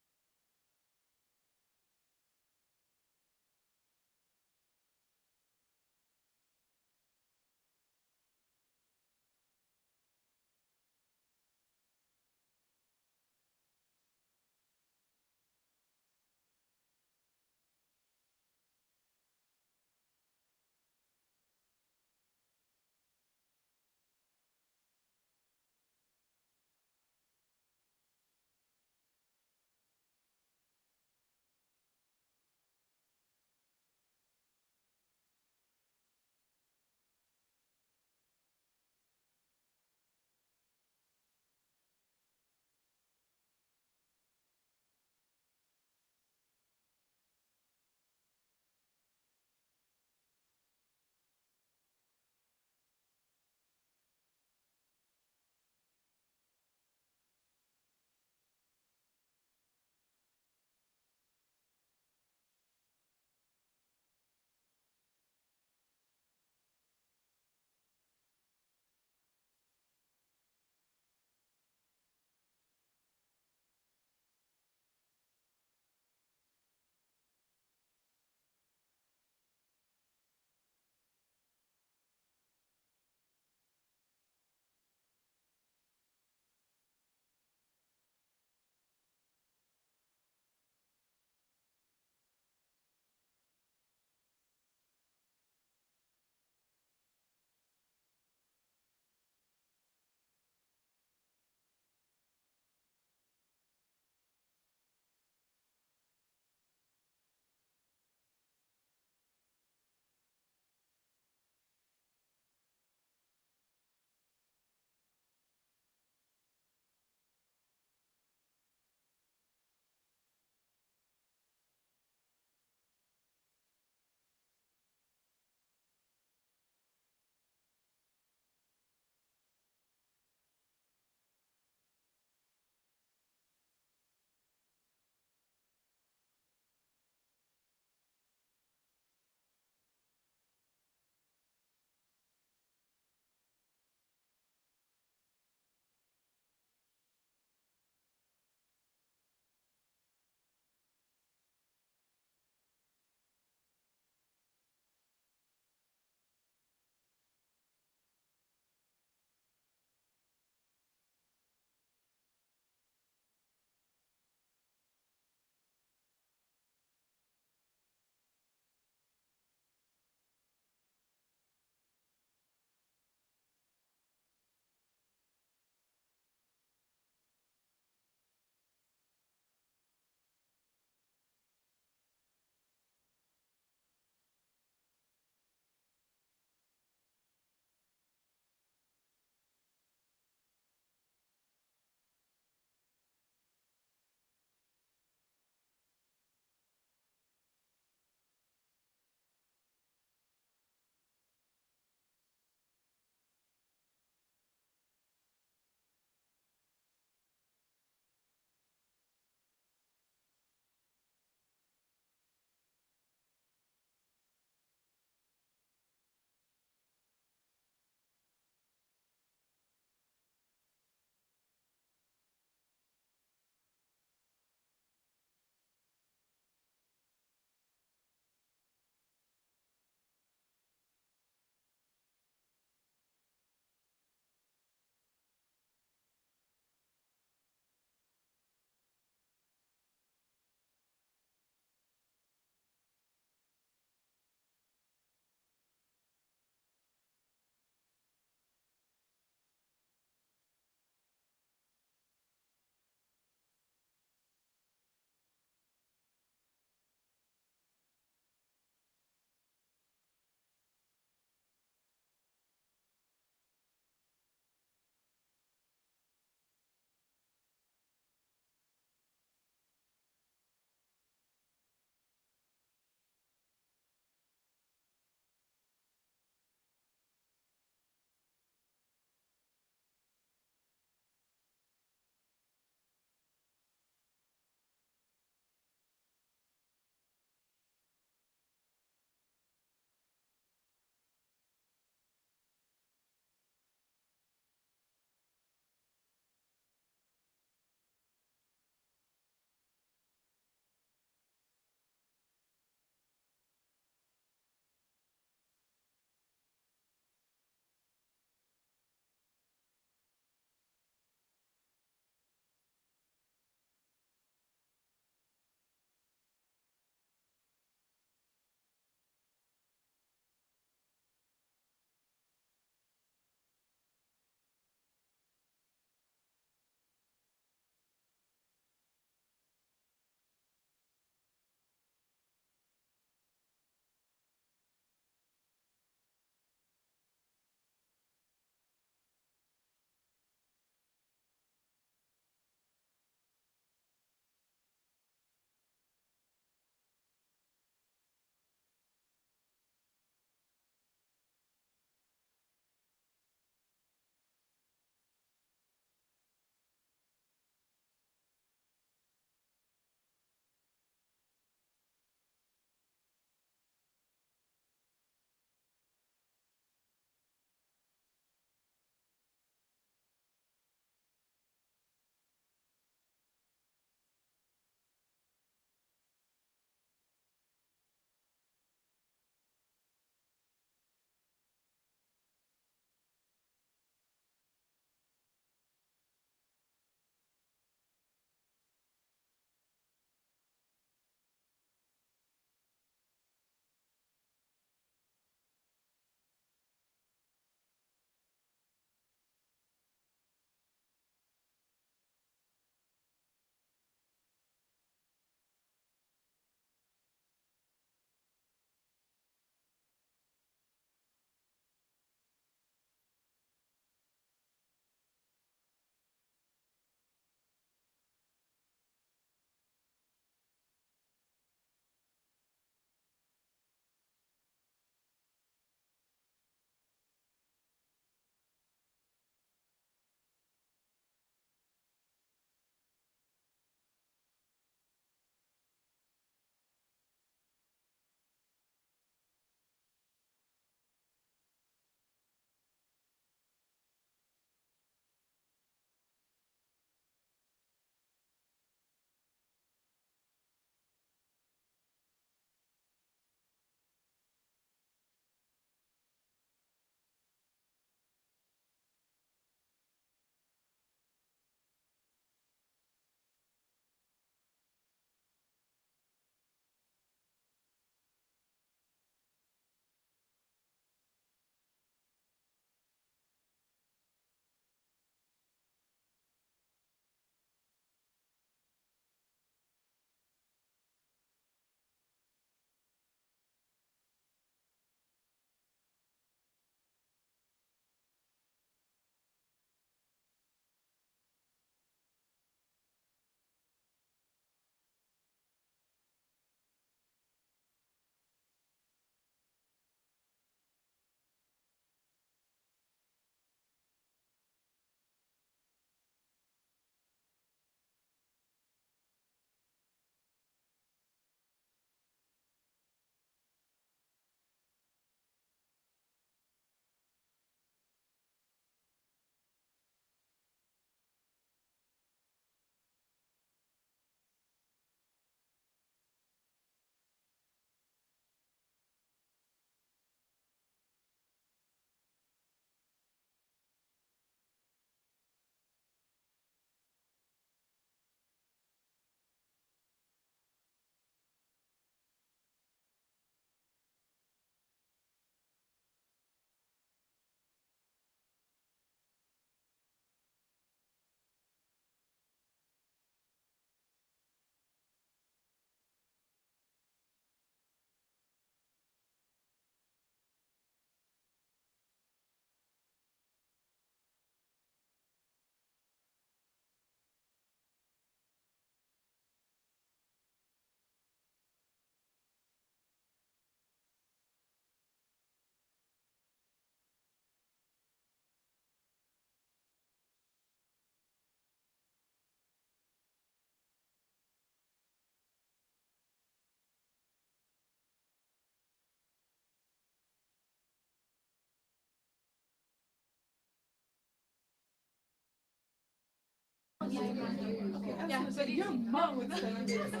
Yeah, but your mom would tell you this. I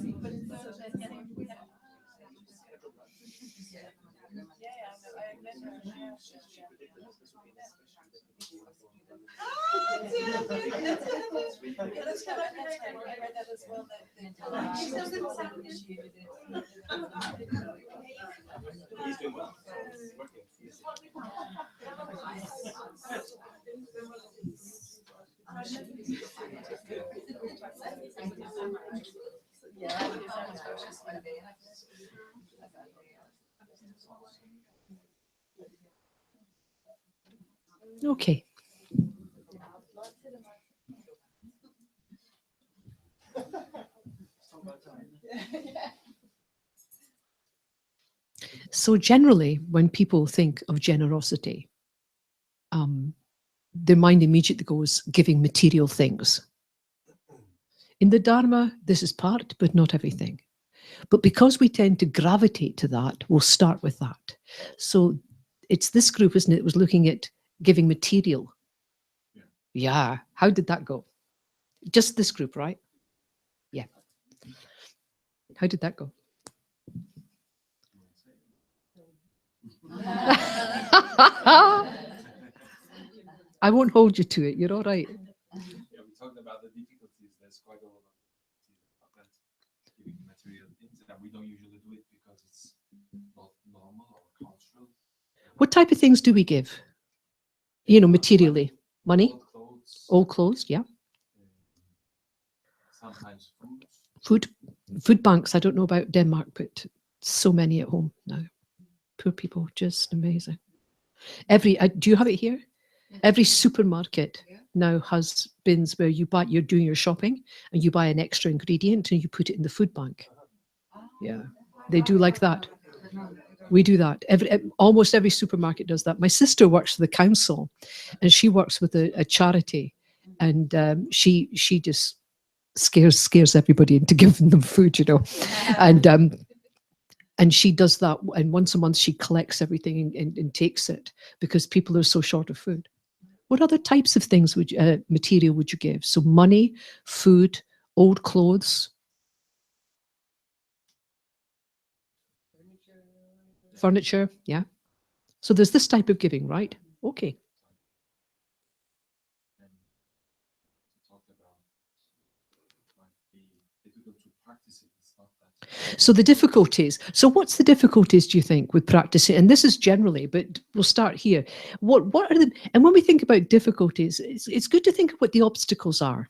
see, but it's so that we have. Yeah, I remember. That's kind of I read that as well. That she doesn't appreciate it. He's doing well. It's working. Okay. So generally, when people think of generosity, their mind immediately goes giving material things. In the Dharma, this is part, but not everything. But because we tend to gravitate to that, we'll start with that. So it's this group, isn't it, was looking at giving material. Yeah. How did that go? Just this group, right? Yeah. How did that go? I won't hold you to it. You're all right. Yeah, we talked about the difficulties. There's quite a lot of that giving material things that we don't usually do it because it's not normal or cultural. What type of things do we give? You know, materially. Money? Old clothes, yeah. Sometimes food. Food banks. I don't know about Denmark, but so many at home now. Poor people, just amazing. Do you have it here? Every supermarket now has bins where you're doing your shopping and you buy an extra ingredient and you put it in the food bank. Yeah, they do like that. We do that. Almost every supermarket does that. My sister works for the council and she works with a charity, and she just scares everybody into giving them food, you know. And she does that, and once a month she collects everything and takes it because people are so short of food. What other types of things material would you give? So money, food, old clothes, furniture, yeah. So there's this type of giving, right? Okay. So the difficulties. So what's the difficulties, do you think, with practicing? And this is generally, but we'll start here. What are the, and when we think about difficulties, it's good to think of what the obstacles are.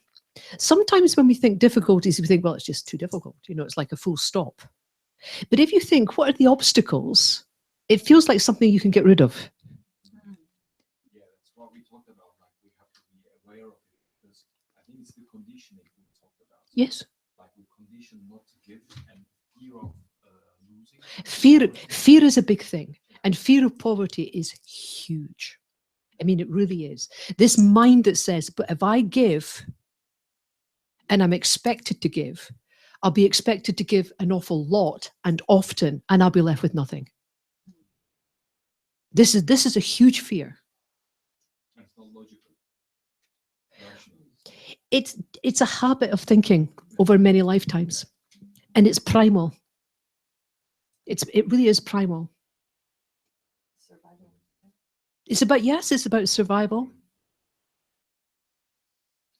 Sometimes when we think difficulties, we think, well, it's just too difficult. You know, it's like a full stop. But if you think, what are the obstacles? It feels like something you can get rid of. Yeah, that's what we talked about. Like we have to be aware of it because I think it's the conditioning we talked about. Yes. Like we condition not to give and fear of losing. Fear is a big thing, and fear of poverty is huge. I mean, it really is. This mind that says, but if I give, and I'm expected to give, I'll be expected to give an awful lot and often, and I'll be left with nothing. This is a huge fear. It's not logical. It's a habit of thinking over many lifetimes, and it's primal. It really is primal. Survival. It's about survival.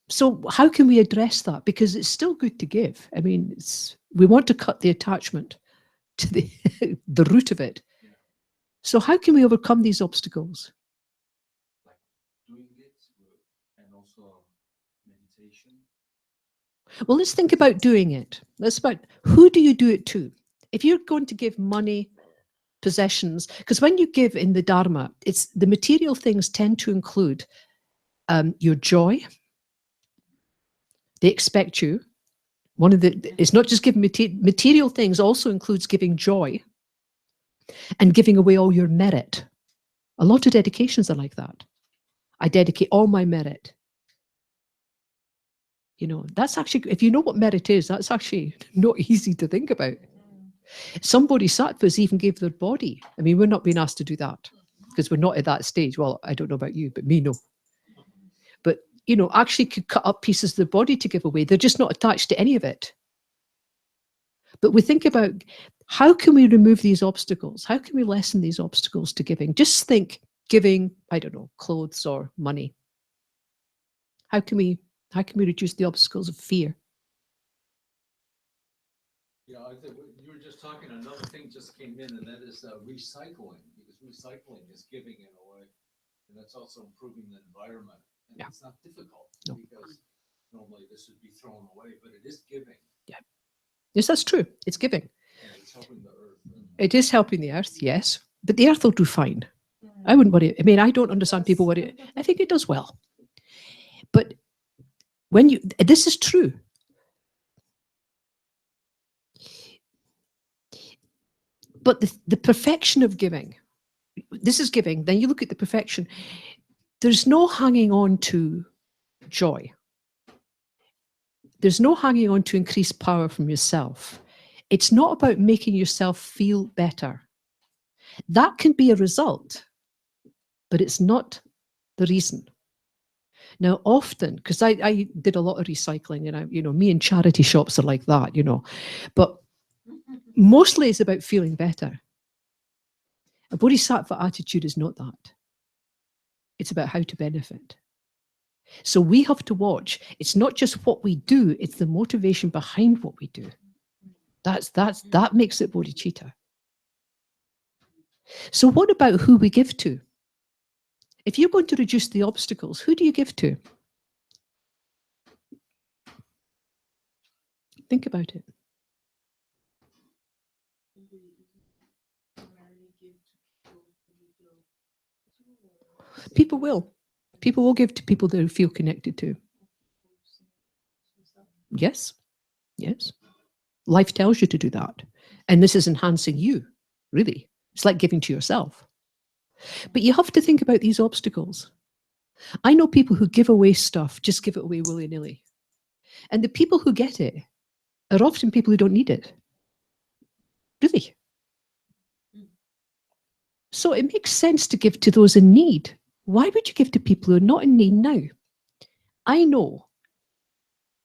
So how can we address that? Because it's still good to give. I mean, we want to cut the attachment to the root of it. Yeah. So how can we overcome these obstacles? Like doing it and also meditation. Well, let's think about doing it. Who do you do it to? If you're going to give money, possessions, because when you give in the Dharma, it's the material things tend to include your joy. They expect you. It's not just giving material things, also includes giving joy and giving away all your merit. A lot of dedications are like that. I dedicate all my merit. You know, that's actually, if you know what merit is, that's actually not easy to think about. Some bodhisattvas even gave their body. I mean, we're not being asked to do that. because we're not at that stage. Well, I don't know about you, but me, no. But, you know, actually could cut up pieces of the body to give away. They're just not attached to any of it. But we think about, how can we remove these obstacles? How can we lessen these obstacles to giving? Just think giving, I don't know, clothes or money. How can we reduce the obstacles of fear? You know, I think you were just talking, another thing just came in, and that is recycling, because recycling is giving in a way, and that's also improving the environment. And Yeah. it's not difficult, No. because normally this would be thrown away, but it is giving. Yeah. Yes, that's true. It's giving. And it's helping the earth. It is helping the earth, yes. But the earth will do fine. I wouldn't worry. I mean, I don't understand people worry. I think it does well. But when you, this is true. But the perfection of giving, this is giving, then you look at the perfection. There's no hanging on to joy. There's no hanging on to increased power from yourself. It's not about making yourself feel better. That can be a result, but it's not the reason. Now, often, because I did a lot of recycling, and you know, me and charity shops are like that, you know, but mostly it's about feeling better. A bodhisattva attitude is not that. It's about how to benefit. So we have to watch. It's not just what we do, it's the motivation behind what we do. That makes it bodhicitta. So what about who we give to? If you're going to reduce the obstacles, who do you give to? Think about it. People will. People will give to people they feel connected to. Yes. Yes. Life tells you to do that. And this is enhancing you, really. It's like giving to yourself. But you have to think about these obstacles. I know people who give away stuff, just give it away willy-nilly. And the people who get it are often people who don't need it. Really. So it makes sense to give to those in need. Why would you give to people who are not in need now? I know.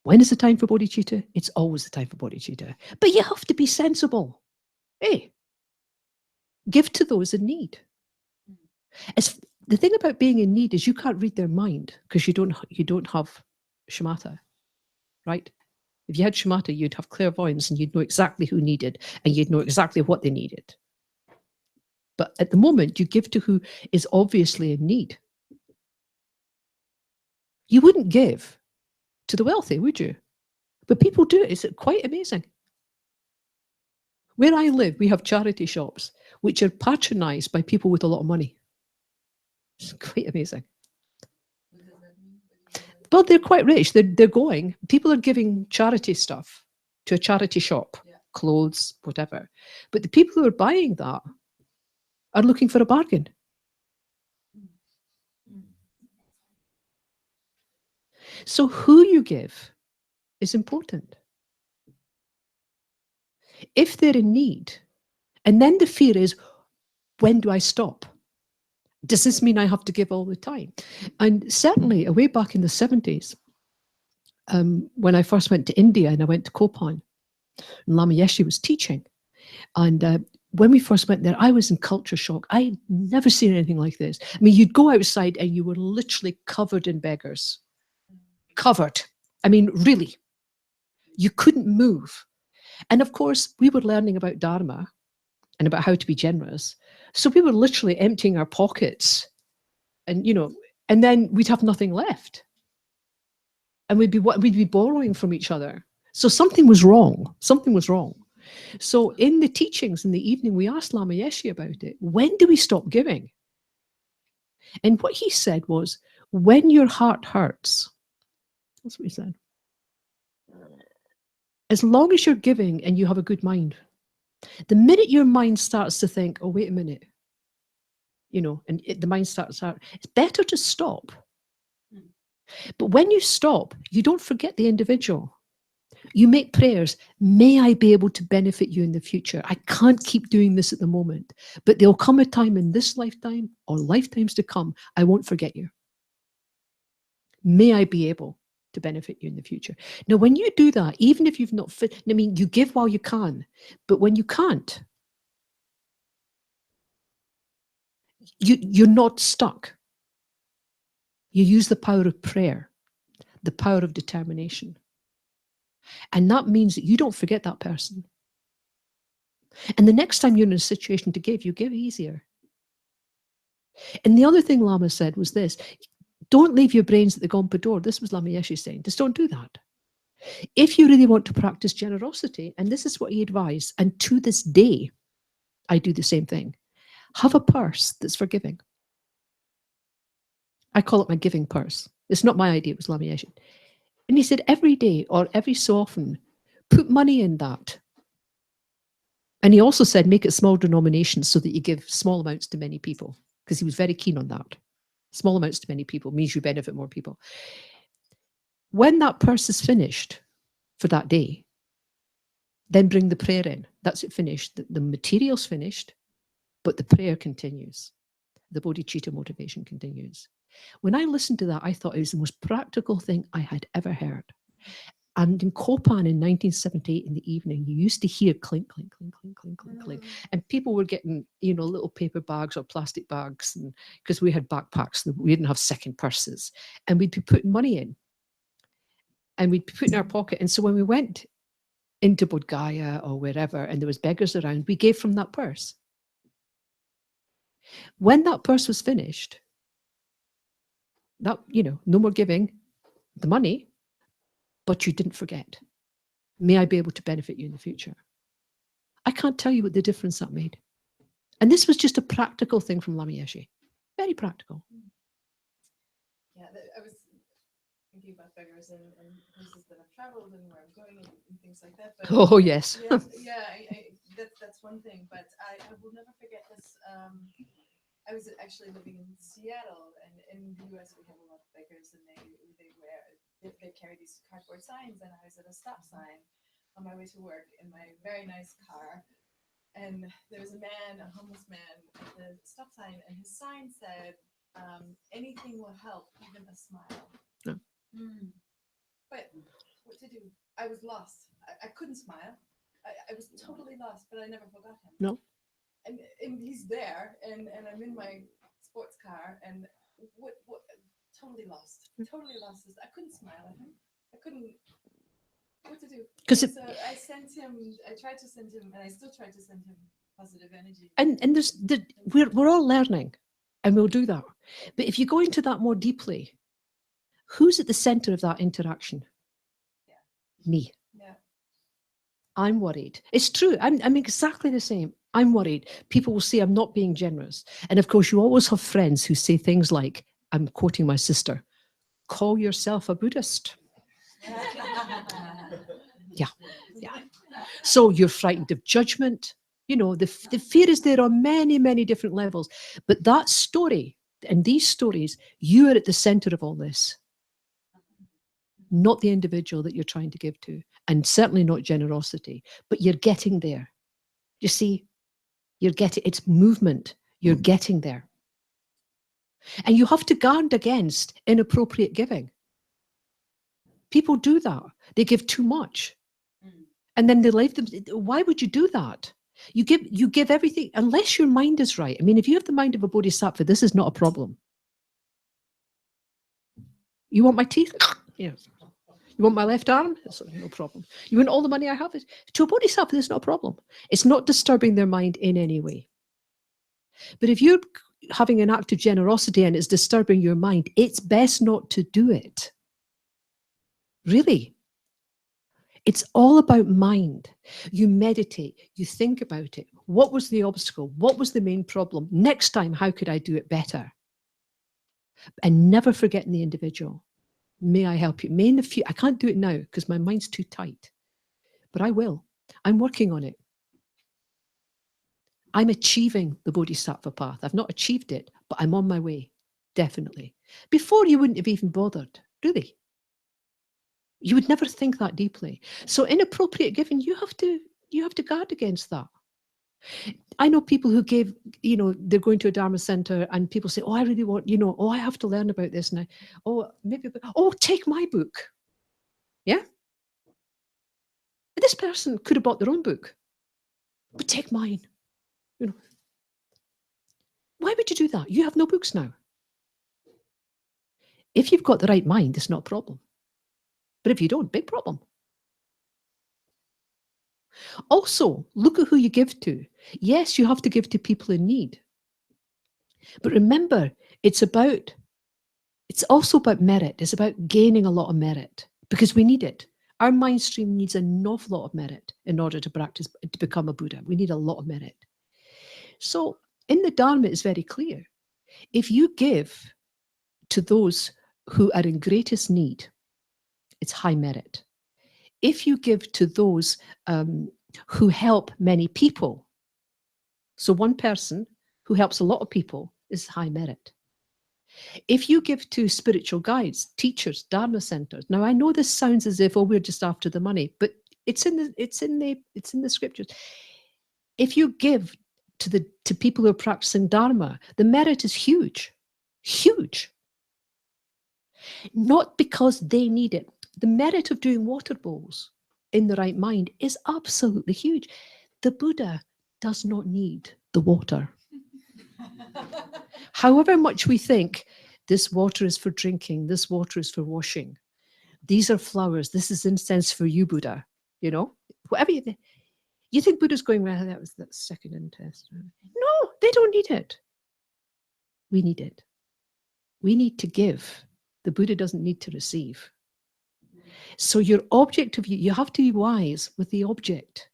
When is the time for bodhicitta? It's always the time for bodhicitta. But you have to be sensible. Hey, give to those in need. The thing about being in need is you can't read their mind because you don't have shamatha, right? If you had shamatha, you'd have clairvoyance and you'd know exactly who needed and you'd know exactly what they needed. But at the moment, you give to who is obviously in need. You wouldn't give to the wealthy, would you? But people do it. It's quite amazing. Where I live, we have charity shops which are patronized by people with a lot of money. It's quite amazing. Well, they're quite rich. They're going. People are giving charity stuff to a charity shop, clothes, whatever. But the people who are buying that are looking for a bargain. So who you give is important. If they're in need, and then the fear is, when do I stop? Does this mean I have to give all the time? And certainly, way back in the 70s, when I first went to India and I went to Kopan, and Lama Yeshe was teaching. And when we first went there, I was in culture shock. I'd never seen anything like this. I mean, you'd go outside and you were literally covered in beggars. Covered. I mean, really. You couldn't move. And of course, we were learning about Dharma and about how to be generous. So we were literally emptying our pockets and, you know, and then we'd have nothing left. And we'd be borrowing from each other. So something was wrong. Something was wrong. So in the teachings in the evening, we asked Lama Yeshe about it. When do we stop giving? And what he said was, when your heart hurts, that's what he said. As long as you're giving and you have a good mind, the minute your mind starts to think, oh, wait a minute, you know, and the mind starts out, it's better to stop. But when you stop, you don't forget the individual. You make prayers, may I be able to benefit you in the future. I can't keep doing this at the moment, but there'll come a time in this lifetime or lifetimes to come, I won't forget you. May I be able to benefit you in the future. Now, when you do that, even if you've not fit, I mean, you give while you can, but when you can't, you're not stuck. You use the power of prayer, the power of determination. And that means that you don't forget that person. And the next time you're in a situation to give, you give easier. And the other thing Lama said was this: don't leave your brains at the Gompa door. This was Lama Yeshe saying, just don't do that. If you really want to practice generosity, and this is what he advised, and to this day, I do the same thing, have a purse that's for giving. I call it my giving purse. It's not my idea, it was Lama Yeshe. And he said, every day or every so often, put money in that. And he also said, make it small denominations so that you give small amounts to many people, because he was very keen on that. Small amounts to many people means you benefit more people. When that purse is finished for that day, then bring the prayer in. That's it finished. The material's finished, but the prayer continues. The bodhicitta motivation continues. When I listened to that, I thought it was the most practical thing I had ever heard. And in Kopan in 1978 in the evening, you used to hear clink, clink, clink, clink, clink, clink, clink. And people were getting, little paper bags or plastic bags, and because we had backpacks, we didn't have second purses. And we'd be putting money in. And we'd put in our pocket. And so when we went into Bodh Gaya or wherever, and there was beggars around, we gave from that purse. When that purse was finished, that, no more giving the money, but you didn't forget. May I be able to benefit you in the future? I can't tell you what the difference that made. And this was just a practical thing from Lama Yeshe. Very practical. Yeah, I was thinking about beggars and places that I've traveled and where I'm going and things like that. But Oh, yes. That's one thing. But I will never forget this. I was actually living in Seattle, and in the US we have a lot of beggars, and they carry these cardboard signs. And I was at a stop sign on my way to work in my very nice car, and there was a homeless man at the stop sign, and his sign said, anything will help, even a smile. Yeah. But what to do? I was lost. I couldn't smile. I was totally lost, but I never forgot him. No. And he's there, and I'm in my sports car, and what totally lost. Totally lost. I couldn't smile at him. I couldn't. What to do? So I sent him. I tried to send him, and I still tried to send him positive energy. And we're all learning, and we'll do that. But if you go into that more deeply, who's at the center of that interaction? Yeah. Me. Yeah. I'm worried. It's true. I'm exactly the same. I'm worried. People will say I'm not being generous. And of course, you always have friends who say things like, I'm quoting my sister, call yourself a Buddhist. Yeah. So you're frightened of judgment. The fear is there on many, many different levels. But that story and these stories, you are at the center of all this. Not the individual that you're trying to give to, and certainly not generosity, but you're getting there. You see, it's movement. You're getting there. And you have to guard against inappropriate giving. People do that. They give too much. And then they leave them. Why would you do that? You give everything, unless your mind is right. I mean, if you have the mind of a bodhisattva, this is not a problem. You want my teeth? Yes. You want my left arm? That's no problem. You want all the money I have? To a bodhisattva, this is not a problem. It's not disturbing their mind in any way. But if you're having an act of generosity and it's disturbing your mind, it's best not to do it. Really. It's all about mind. You meditate, you think about it. What was the obstacle? What was the main problem? Next time, how could I do it better? And never forgetting the individual. May I help you? May in the future. I can't do it now because my mind's too tight, but I will. I'm working on it. I'm achieving the bodhisattva path. I've not achieved it, but I'm on my way, definitely. Before, you wouldn't have even bothered, really. You would never think that deeply. So inappropriate giving, you have to guard against that. I know people who gave, they're going to a Dharma center and people say, oh, I really want, oh, I have to learn about this now. Oh, maybe, oh, take my book. Yeah. This person could have bought their own book, but take mine. Why would you do that? You have no books now. If you've got the right mind, it's not a problem. But if you don't, big problem. Also, look at who you give to. Yes, you have to give to people in need. But remember, it's also about merit. It's about gaining a lot of merit because we need it. Our mind stream needs an awful lot of merit in order to practice, to become a Buddha. We need a lot of merit. So in the Dharma, it's very clear. If you give to those who are in greatest need, it's high merit. If you give to those who help many people, so one person who helps a lot of people is high merit. If you give to spiritual guides, teachers, Dharma centers, now I know this sounds as if, oh, we're just after the money, but it's in the scriptures. If you give to people who are practicing Dharma, the merit is huge, huge. Not because they need it. The merit of doing water bowls in the right mind is absolutely huge. The Buddha does not need the water. However much we think, this water is for drinking, this water is for washing, these are flowers, this is incense for you, Buddha, whatever you think. You think Buddha's going, well, that was that second interest. No, they don't need it. We need it. We need to give. The Buddha doesn't need to receive. So your object of you have to be wise with the object.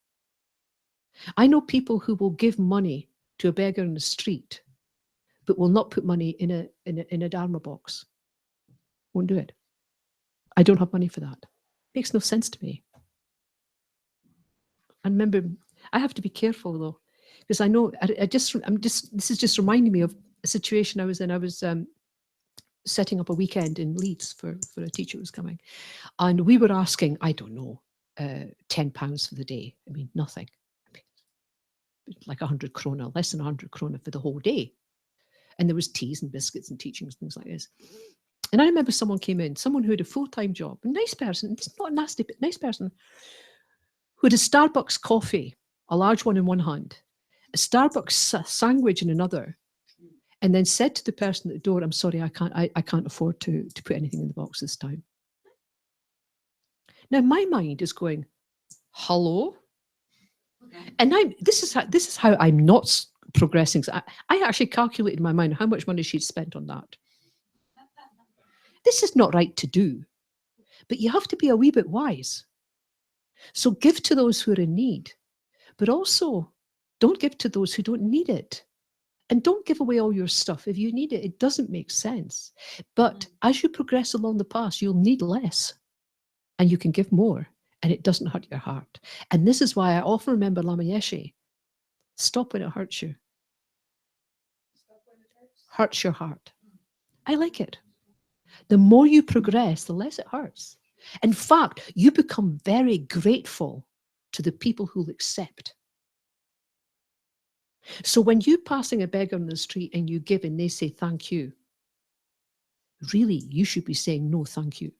I know people who will give money to a beggar in the street, but will not put money in a Dharma box. Won't do it. I don't have money for that. Makes no sense to me. And remember, I have to be careful though, because I know this is just reminding me of a situation I was in. I was setting up a weekend in Leeds for a teacher who was coming, and we were asking, I don't know, £10 for the day. I mean, nothing. I mean, like 100 krona, less than 100 krona for the whole day. And there was teas and biscuits and teachings, things like this. And I remember someone came in, someone who had a full-time job, a nice person, it's not nasty, but nice person, who had a Starbucks coffee, a large one in one hand, a Starbucks sandwich in another, and then said to the person at the door, I'm sorry, I can't afford to put anything in the box this time. Now my mind is going, hello? And this is how I'm not progressing. So I actually calculated in my mind how much money she'd spent on that. This is not right to do, but you have to be a wee bit wise. So give to those who are in need, but also don't give to those who don't need it. And don't give away all your stuff. If you need it, it doesn't make sense. But as you progress along the path, you'll need less and you can give more and it doesn't hurt your heart. And this is why I often remember Lama Yeshe, stop when it hurts you. Hurts your heart. I like it. The more you progress, the less it hurts. In fact, you become very grateful to the people who'll accept. So when you're passing a beggar on the street and you give and they say thank you, really, you should be saying no, thank you.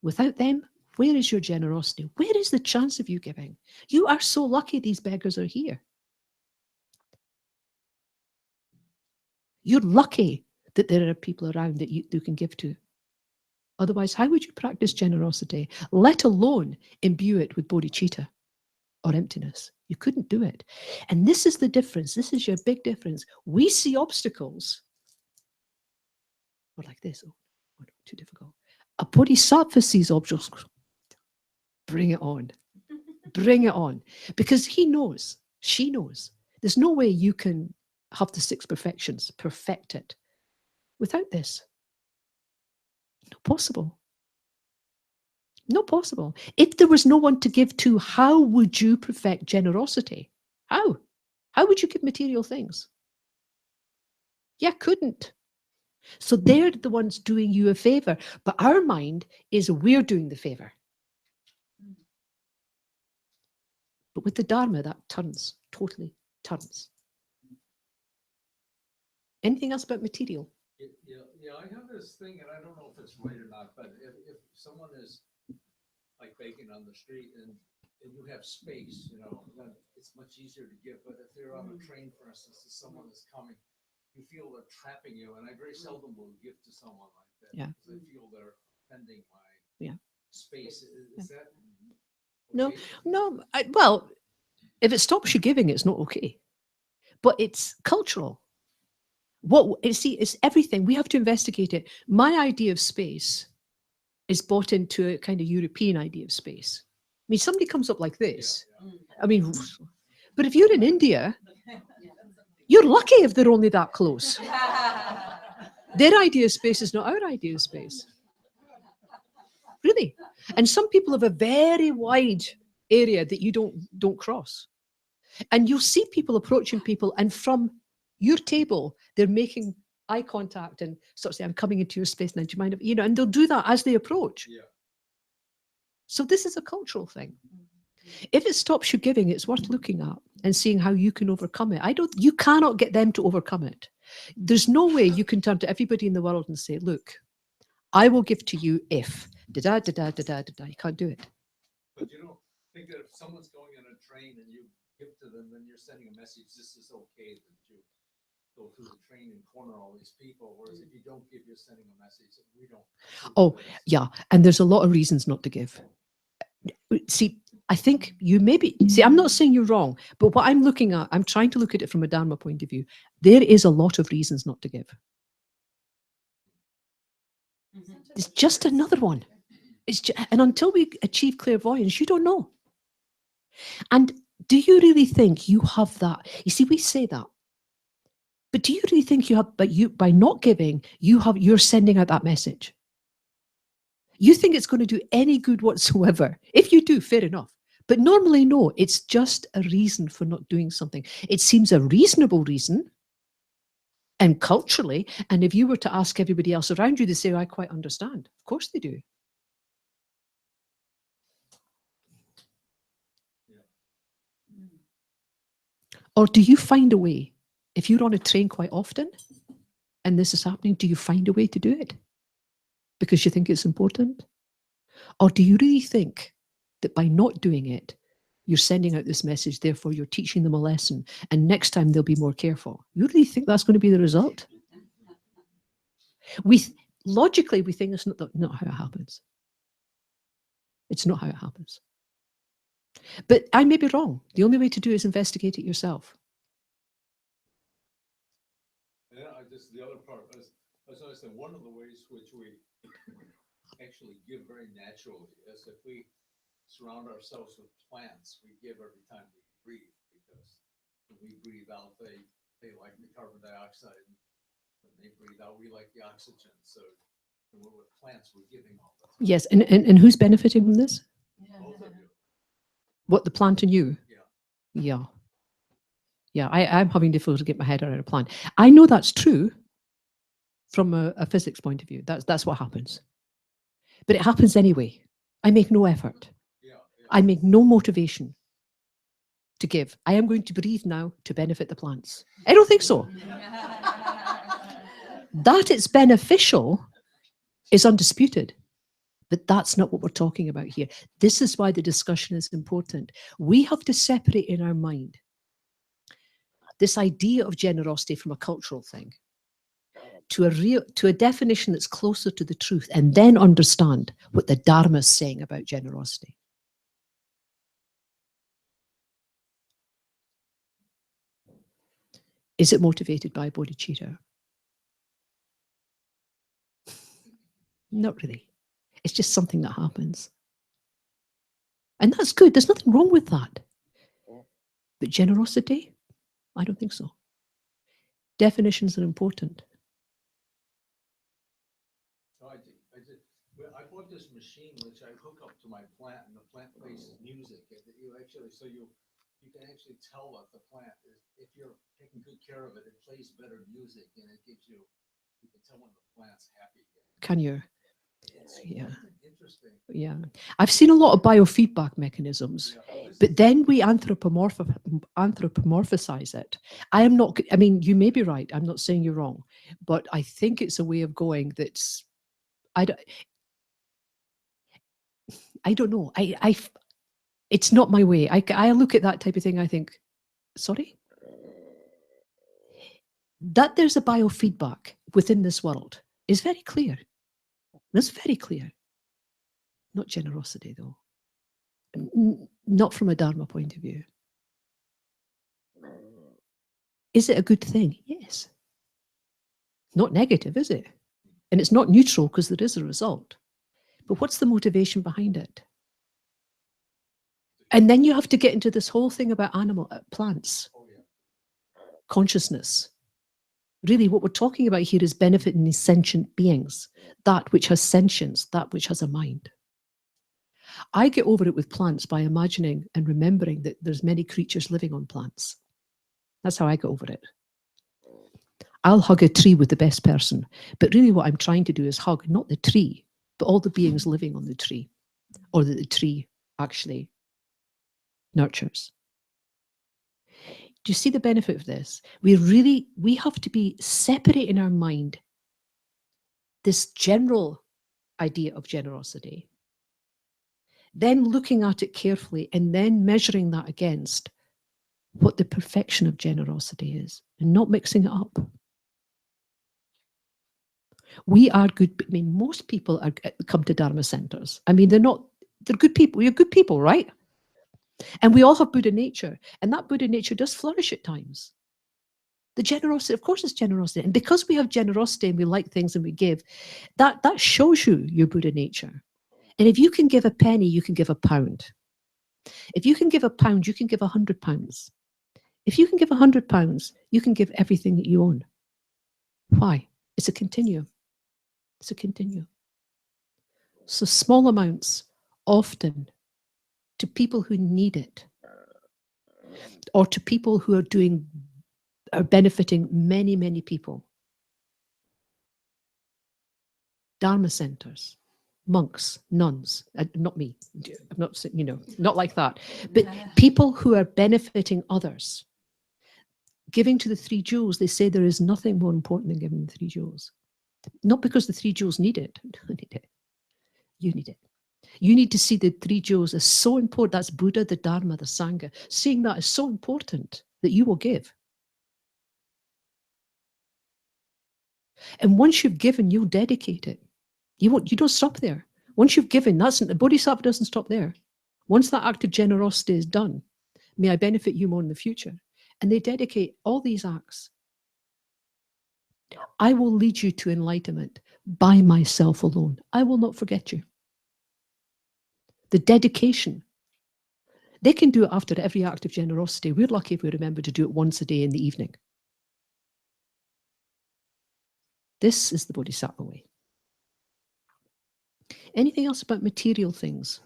Without them, where is your generosity? Where is the chance of you giving? You are so lucky these beggars are here. You're lucky that there are people around that you can give to. Otherwise, how would you practice generosity, let alone imbue it with bodhicitta or emptiness? You couldn't do it. And this is the difference. This is your big difference. We see obstacles. Or like this. Oh, no, too difficult. A bodhisattva sees obstacles. Bring it on. Bring it on. Because he knows, she knows. There's no way you can have the 6 perfections, perfect it, without this. Not possible. Not possible. If there was no one to give to, how would you perfect generosity? How? How would you give material things? Yeah, couldn't. So they're the ones doing you a favor. But our mind is we're doing the favor. But with the Dharma, that turns, totally turns. Anything else about material? Yeah, I have this thing, and I don't know if it's right or not, but if someone is like baking on the street and you have space, then it's much easier to give. But if they're on a train, for instance, and someone is coming, you feel they're trapping you, and I very seldom will give to someone like that. Yeah. Because I feel they're offending my Yeah. space. Is that No, okay? no. Well, if it stops you giving, it's not okay. But it's cultural. It's everything. We have to investigate it. My idea of space is bought into a kind of European idea of space. I mean, somebody comes up like this. I mean, but if you're in India, you're lucky if they're only that close. Their idea of space is not our idea of space. Really. And some people have a very wide area that you don't cross. And you'll see people approaching people, and from your table, they're making eye contact and sort of say, I'm coming into your space now. Do you mind? And they'll do that as they approach. Yeah. So this is a cultural thing. If it stops you giving, it's worth looking at and seeing how you can overcome it. You cannot get them to overcome it. There's no way you can turn to everybody in the world and say, look, I will give to you if da da da da da da da. You can't do it. But you don't think that if someone's going on a train and you give to them, then you're sending a message, this is okay that you go through the train and corner all these people. Whereas if you don't give, you're sending a message that we don't. Oh, yeah. And there's a lot of reasons not to give. See, I think I'm not saying you're wrong, but what I'm looking at, I'm trying to look at it from a Dharma point of view. There is a lot of reasons not to give. It's just another one. And until we achieve clairvoyance, you don't know. And do you really think you have that? You see, we say that. But do you really think you have, by not giving, you're sending out that message? You think it's going to do any good whatsoever? If you do, fair enough. But normally, no, it's just a reason for not doing something. It seems a reasonable reason. And culturally, and if you were to ask everybody else around you, they say, I quite understand. Of course they do. Or do you find a way, if you're on a train quite often and this is happening, do you find a way to do it? Because you think it's important? Or do you really think that by not doing it, you're sending out this message, therefore you're teaching them a lesson, and next time they'll be more careful? You really think that's going to be the result? Logically, we think that's not how it happens. It's not how it happens. But I may be wrong. The only way to do it is investigate it yourself. Yeah, the other part was noticing one of the ways which we actually give very naturally is if we surround ourselves with plants, we give every time we breathe, because when we breathe out, they like the carbon dioxide, and when they breathe out, we like the oxygen. So when we're with plants, we're giving all the time. Yes, and who's benefiting from this? Both of you. What, the plant and you? Yeah. Yeah, I'm having difficulty to get my head around a plant. I know that's true from a physics point of view. That's what happens. But it happens anyway. I make no effort. I make no motivation to give. I am going to breathe now to benefit the plants. I don't think so. That it's beneficial is undisputed. But that's not what we're talking about here. This is why the discussion is important. We have to separate in our mind this idea of generosity from a cultural thing to a definition that's closer to the truth, and then understand what the Dharma is saying about generosity. Is it motivated by bodhicitta? Not really. It's just something that happens. And that's good. There's nothing wrong with that. But generosity? I don't think so. Definitions are important. I bought this machine which I hook up to my plant, and the plant plays music. And you can actually tell what the plant is. If you're taking good care of it, it plays better music, and it gives you You can tell when the plant's happy. Can you? Yeah. Interesting. Yeah. I've seen a lot of biofeedback mechanisms, but then we anthropomorphize it. I mean, you may be right. I'm not saying you're wrong, but I think it's a way of going that's, I don't know. It's not my way. I look at that type of thing. I think, sorry? That there's a biofeedback within this world is very clear. That's very clear. Not generosity, though. Not from a Dharma point of view. Is it a good thing? Yes. Not negative, is it? And it's not neutral because there is a result. But what's the motivation behind it? And then you have to get into this whole thing about plants, consciousness. Really, what we're talking about here is benefiting these sentient beings, that which has sentience, that which has a mind. I get over it with plants by imagining and remembering that there's many creatures living on plants. That's how I get over it. I'll hug a tree with the best person, but really what I'm trying to do is hug not the tree, but all the beings living on the tree, or that the tree actually nurtures. Do you see the benefit of this? We have to be separate in our mind this general idea of generosity, then looking at it carefully and then measuring that against what the perfection of generosity is and not mixing it up. We are good. I mean, most people come to Dharma centers. I mean, they're good people. We're good people, right? And we all have Buddha nature. And that Buddha nature does flourish at times. The generosity, of course, is generosity. And because we have generosity and we like things and we give, that shows you your Buddha nature. And if you can give a penny, you can give a pound. If you can give a pound, you can give 100 pounds. If you can give 100 pounds, you can give everything that you own. Why? It's a continuum. It's a continuum. So small amounts, often to people who need it, or to people who are benefiting many, many people. Dharma centers, monks, nuns, not me, I'm not, not like that, but people who are benefiting others. Giving to the 3 jewels, they say there is nothing more important than giving the 3 jewels. Not because the 3 jewels need it. You need it. You need it. You need to see the 3 jewels as so important. That's Buddha, the Dharma, the Sangha. Seeing that is so important that you will give. And once you've given, you'll dedicate it. You don't stop there. Once you've given, the Bodhisattva doesn't stop there. Once that act of generosity is done, may I benefit you more in the future. And they dedicate all these acts. I will lead you to enlightenment by myself alone. I will not forget you. The dedication. They can do it after every act of generosity. We're lucky if we remember to do it once a day in the evening. This is the Bodhisattva way. Anything else about material things?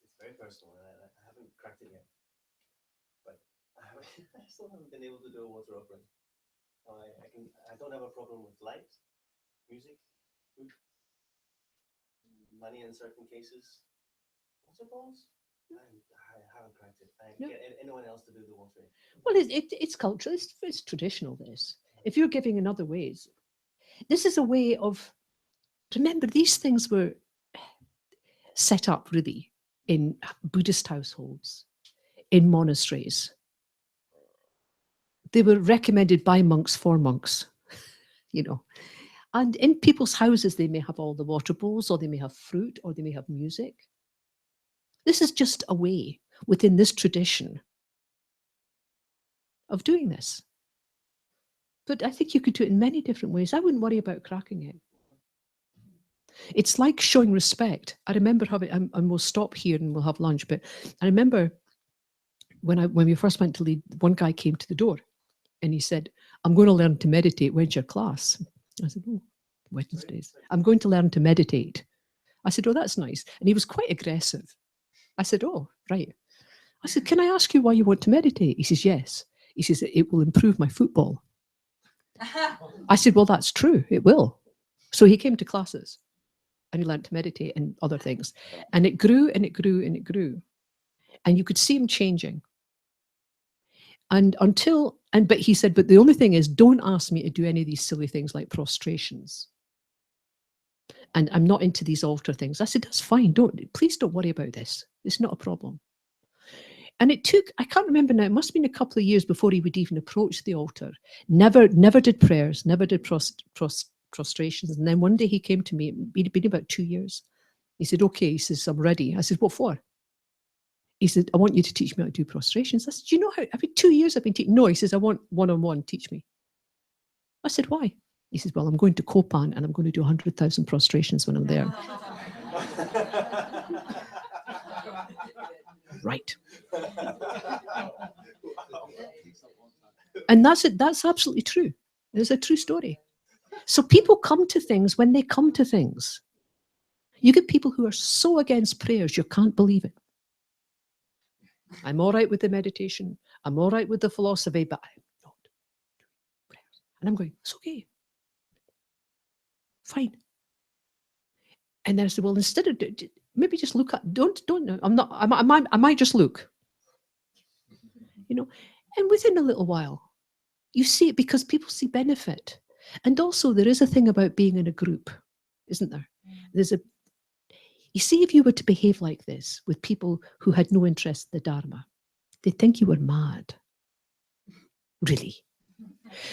It's very personal. I haven't cracked it yet, but I still haven't been able to do a water offering. I don't have a problem with light, music, food, money in certain cases. Water balls? I haven't cracked it. I get anyone else to do the watering. Well, it's cultural. It's traditional. This. If you're giving in other ways, this is a way of. Remember, these things were set up really in Buddhist households, in monasteries. They were recommended by monks for monks, And in people's houses, they may have all the water bowls, or they may have fruit, or they may have music. This is just a way within this tradition of doing this. But I think you could do it in many different ways. I wouldn't worry about cracking it. It's like showing respect. I remember and we'll stop here and we'll have lunch, but I remember when we first went to lead, one guy came to the door and he said, I'm going to learn to meditate. When's your class? I said, oh, Wednesdays. I'm going to learn to meditate. I said, oh, that's nice. And he was quite aggressive. I said, oh, right. I said, can I ask you why you want to meditate? He says, yes. He says, it will improve my football. I said, well, that's true. It will. So he came to classes and he learned to meditate and other things. And it grew and it grew and it grew. And you could see him changing. And but he said, but the only thing is, don't ask me to do any of these silly things like prostrations. And I'm not into these altar things. I said, that's fine. Please don't worry about this. It's not a problem. And it took, I can't remember now, it must have been a couple of years before he would even approach the altar. Never did prayers, never did prostrations. And then one day he came to me, it'd been about 2 years. He said, okay, he says, I'm ready. I said, what for? He said, I want you to teach me how to do prostrations. I said, do you know how, 2 years I've been teaching? No, he says, I want one-on-one, teach me. I said, why? He says, well, I'm going to Copan and I'm going to do 100,000 prostrations when I'm there. Right. And that's it. That's absolutely true. It's a true story. So people come to things when they come to things. You get people who are so against prayers, you can't believe it. I'm all right with the meditation. I'm all right with the philosophy, but I'm not doing prayers. And I'm going, it's okay. Fine. And then I said, well, instead of, maybe just look at, don't, I'm not, I might just look. You know, and within a little while, you see it because people see benefit. And also there is a thing about being in a group, isn't there? You see, if you were to behave like this with people who had no interest in the Dharma, they'd think you were mad. Really.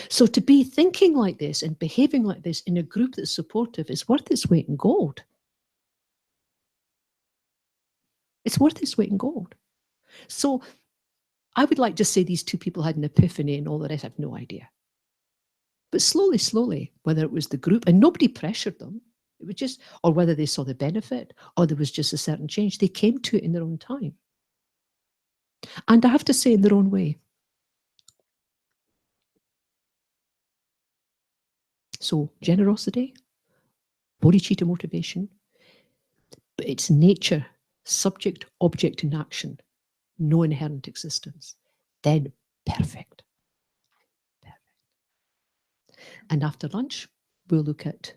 So to be thinking like this and behaving like this in a group that's supportive is worth its weight in gold. It's worth its weight in gold. So I would like to say these two people had an epiphany and all the rest, I have no idea. But slowly, whether it was the group, and nobody pressured them, it was just, or whether they saw the benefit, or there was just a certain change, they came to it in their own time. And I have to say, in their own way. So generosity, bodhicitta motivation, but it's nature, subject, object, and action, no inherent existence. Then perfect. And after lunch, we'll look at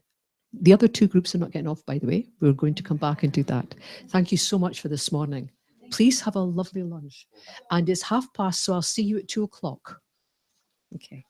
the other two groups are not getting off, by the way. We're going to come back and do that. Thank you so much for this morning. Please have a lovely lunch. And it's past, so I'll see you at 2:00. Okay.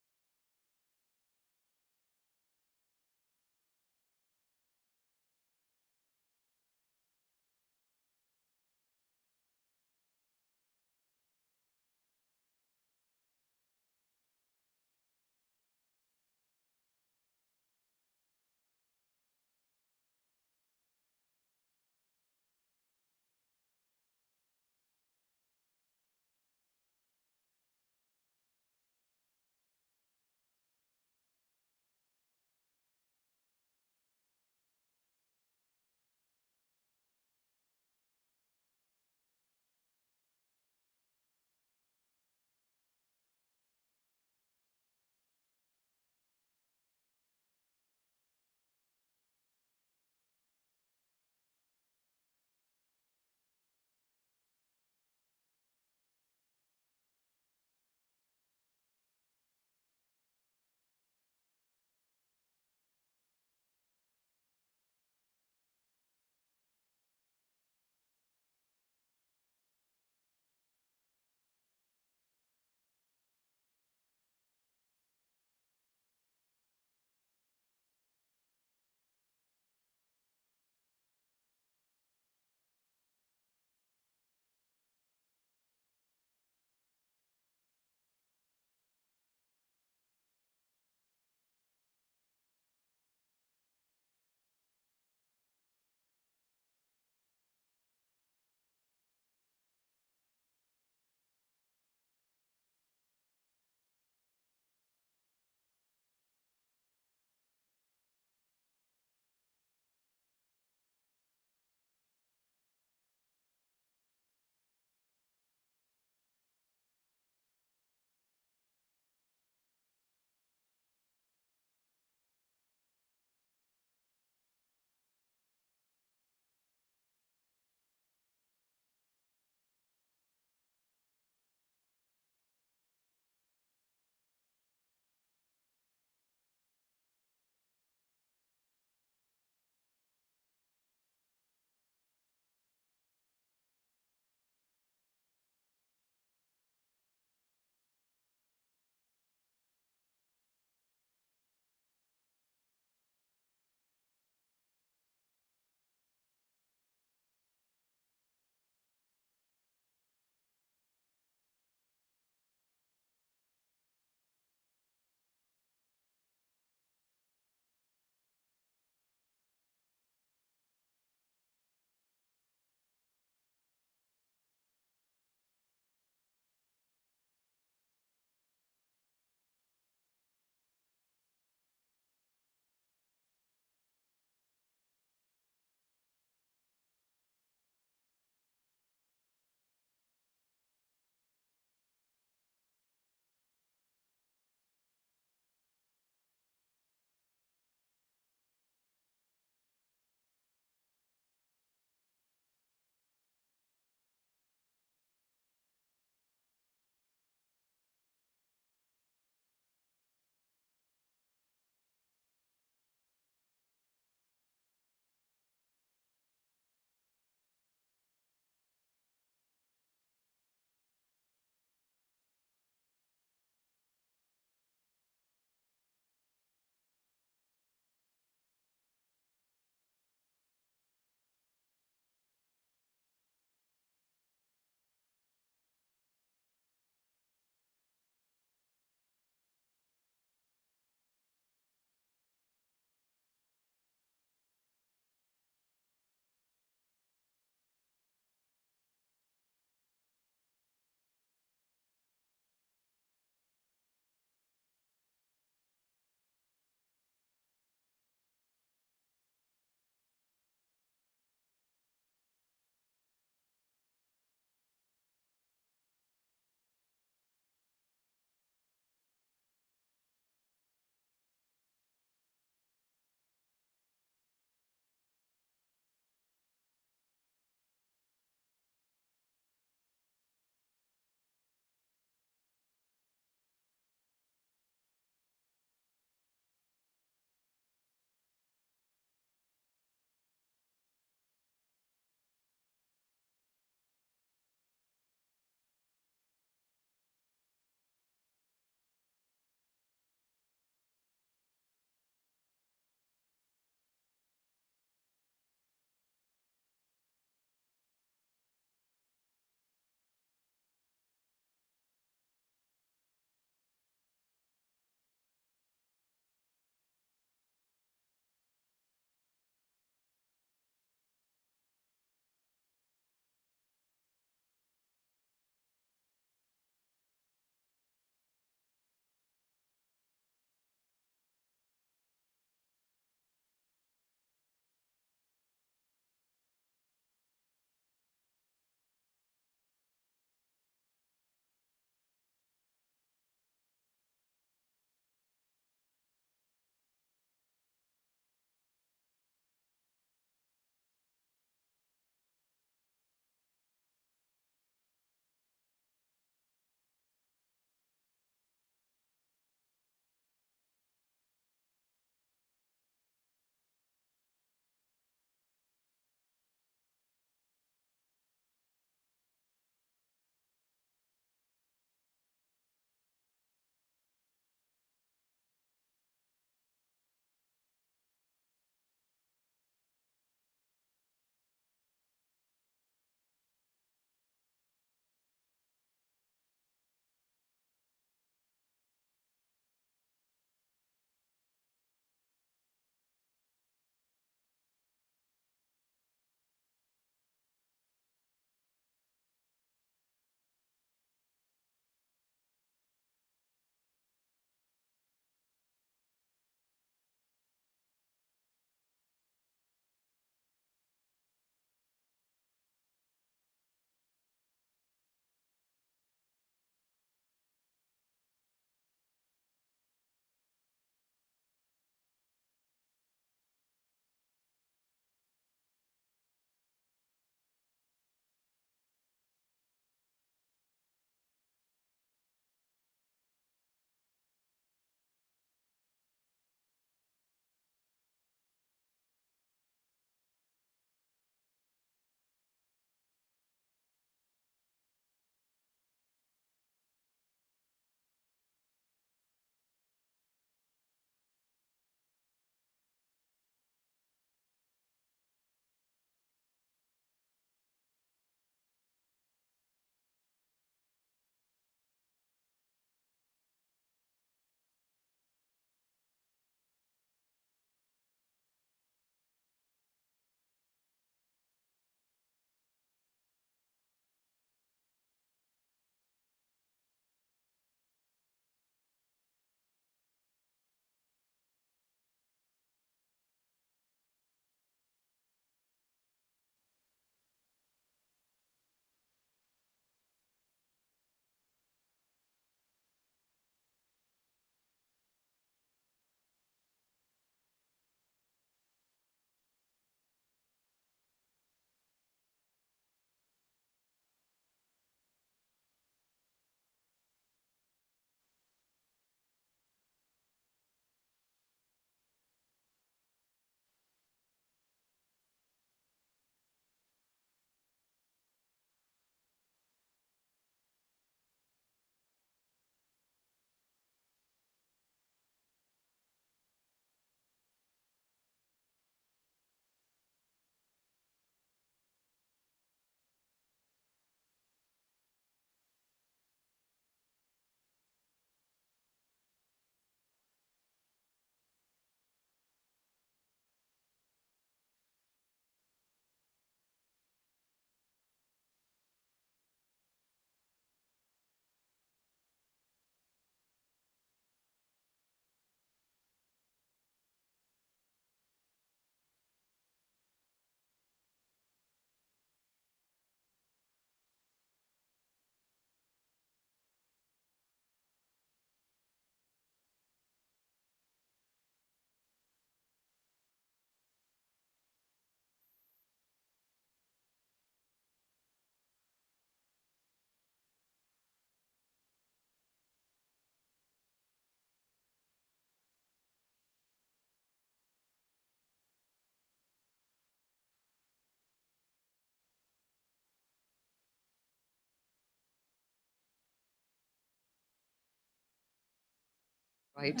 Right.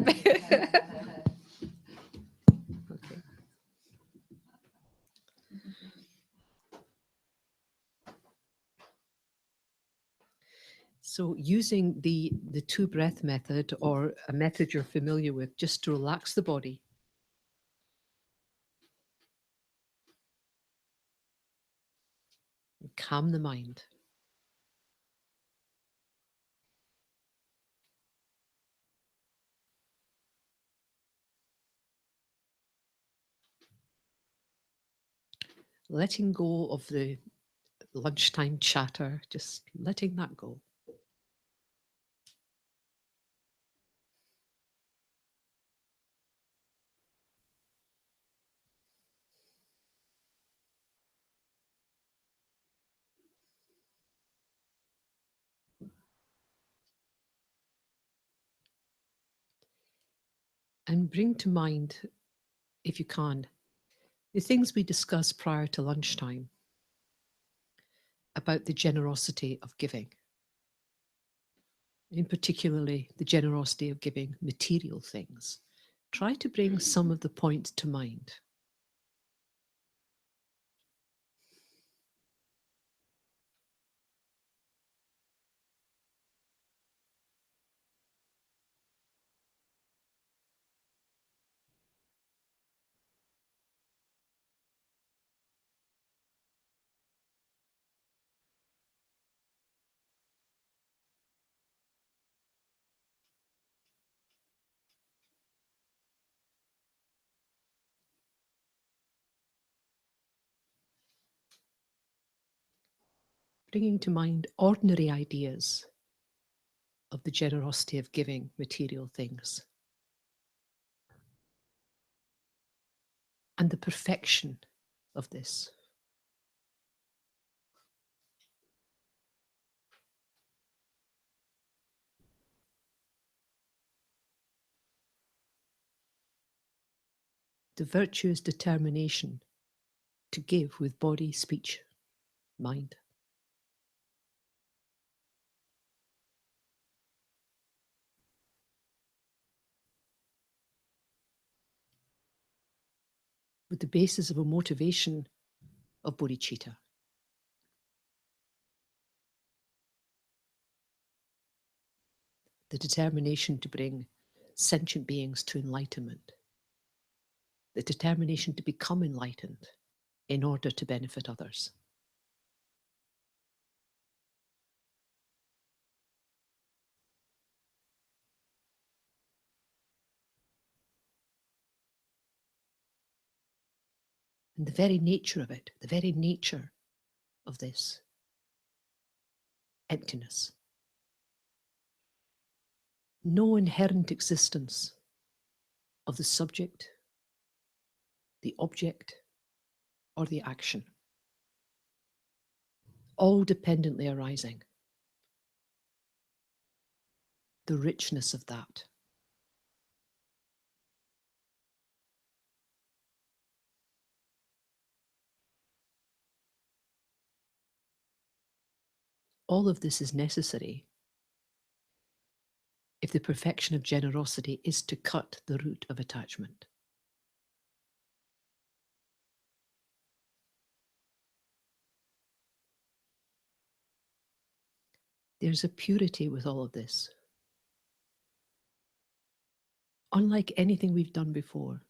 Okay. So using the two breath method, or a method you're familiar with, just to relax the body. And calm the mind. Letting go of the lunchtime chatter, just letting that go. And bring to mind, if you can, the things we discussed prior to lunchtime about the generosity of giving. In particularly, the generosity of giving material things. Try to bring some of the points to mind. Bringing to mind ordinary ideas of the generosity of giving material things and the perfection of this. The virtuous determination to give with body, speech, mind. With the basis of a motivation of bodhicitta. The determination to bring sentient beings to enlightenment. The determination to become enlightened in order to benefit others. And the very nature of it, the very nature of this, emptiness. No inherent existence of the subject, the object, or the action. All dependently arising. The richness of that. All of this is necessary if the perfection of generosity is to cut the root of attachment. There's a purity with all of this. Unlike anything we've done before.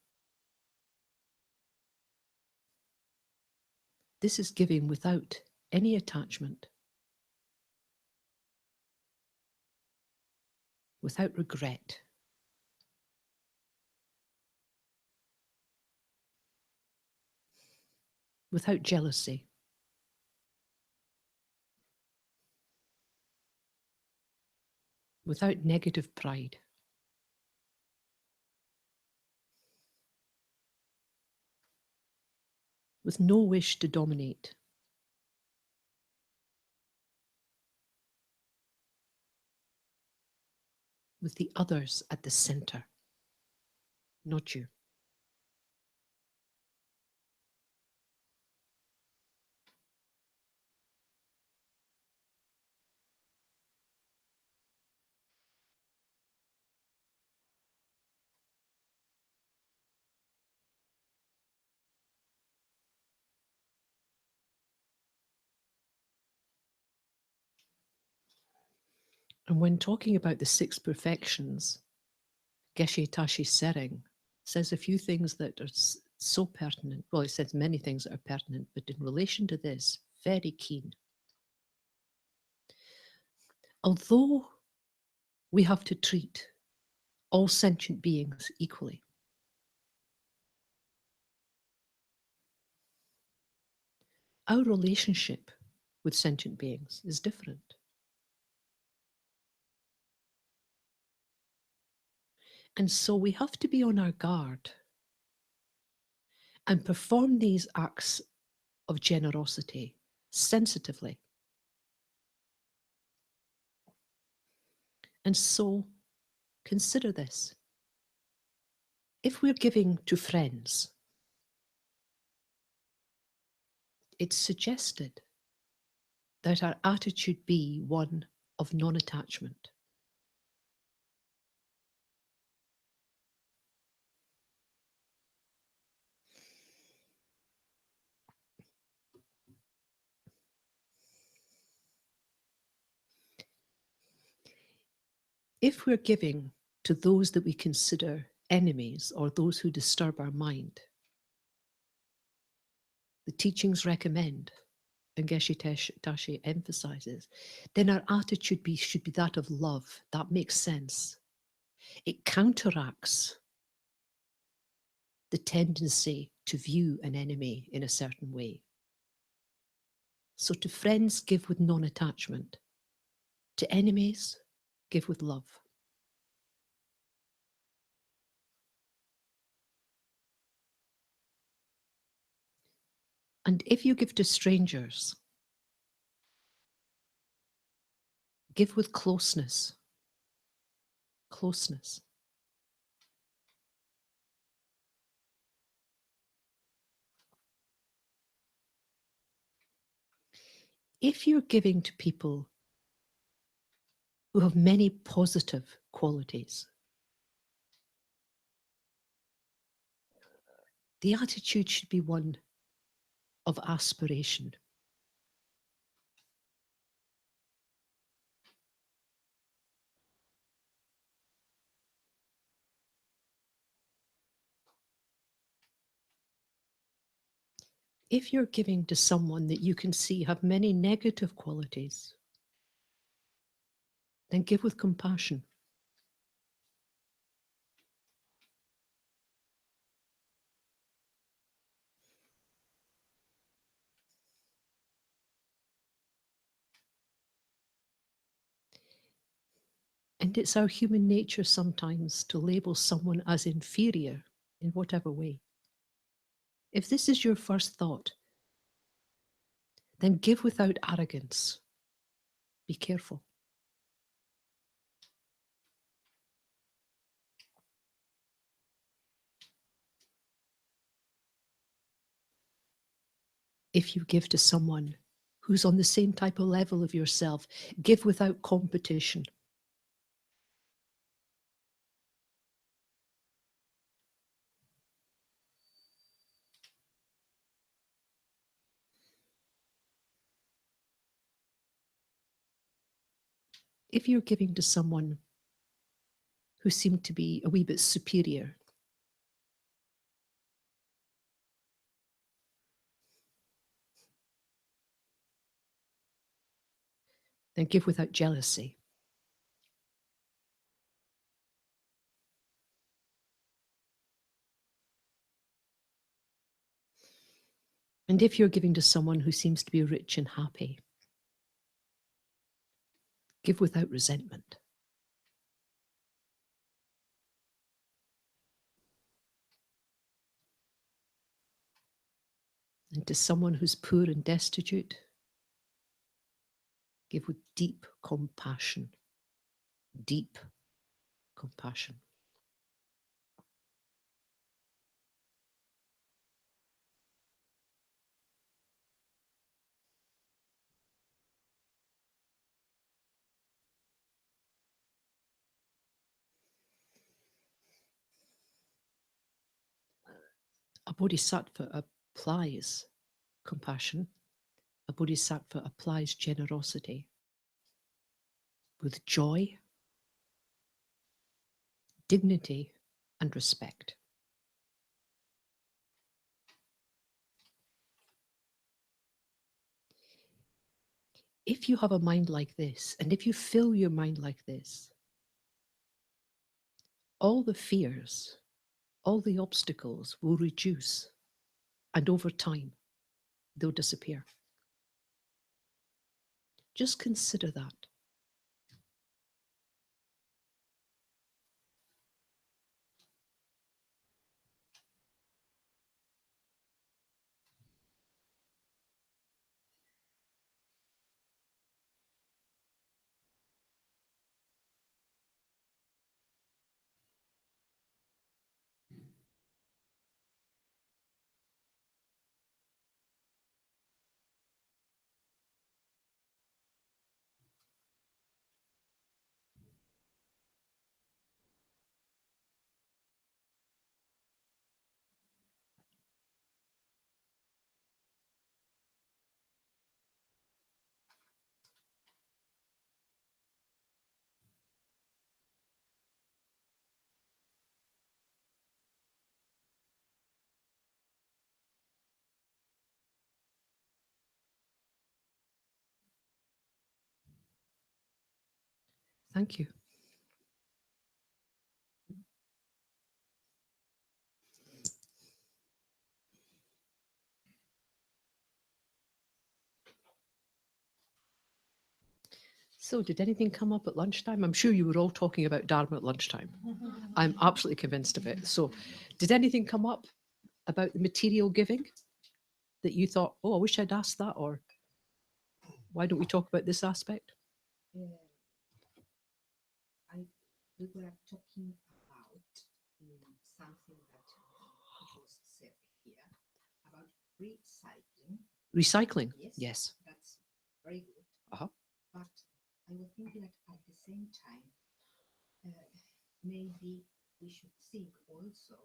This is giving without any attachment, without regret. Without jealousy. Without negative pride. With no wish to dominate. With the others at the center, not you. And when talking about the 6 perfections, Geshe Tashi Sering says a few things that are so pertinent. Well, he says many things that are pertinent, but in relation to this, very keen. Although we have to treat all sentient beings equally, our relationship with sentient beings is different. And so we have to be on our guard and perform these acts of generosity sensitively. And so consider this. If we're giving to friends, it's suggested that our attitude be one of non-attachment. If we're giving to those that we consider enemies or those who disturb our mind, the teachings recommend, and Geshe Tashi emphasizes, then our attitude should be that of love. That makes sense. It counteracts the tendency to view an enemy in a certain way. So to friends, give with non-attachment. To enemies, give with love. And if you give to strangers, give with closeness. Closeness. If you're giving to people who have many positive qualities, the attitude should be one of aspiration. If you're giving to someone that you can see have many negative qualities, then give with compassion. And it's our human nature sometimes to label someone as inferior in whatever way. If this is your first thought, then give without arrogance. Be careful. If you give to someone who's on the same type of level of yourself, give without competition. If you're giving to someone who seemed to be a wee bit superior, then give without jealousy. And if you're giving to someone who seems to be rich and happy, give without resentment. And to someone who's poor and destitute, give with deep compassion. Deep compassion. A bodhisattva applies compassion. A bodhisattva applies generosity. with joy, dignity, and respect. If you have a mind like this, and if you fill your mind like this, all the fears, all the obstacles will reduce, and over time, they'll disappear. Just consider that. Thank you. So did anything come up at lunchtime? I'm sure you were all talking about Dharma at lunchtime. I'm absolutely convinced of it. So did anything come up about the material giving that you thought, oh, I wish I'd asked that, or why don't we talk about this aspect? We were talking about something that was said here about recycling. Recycling? Yes. Yes. That's very good. Uh-huh. But I was thinking that at the same time, maybe we should think also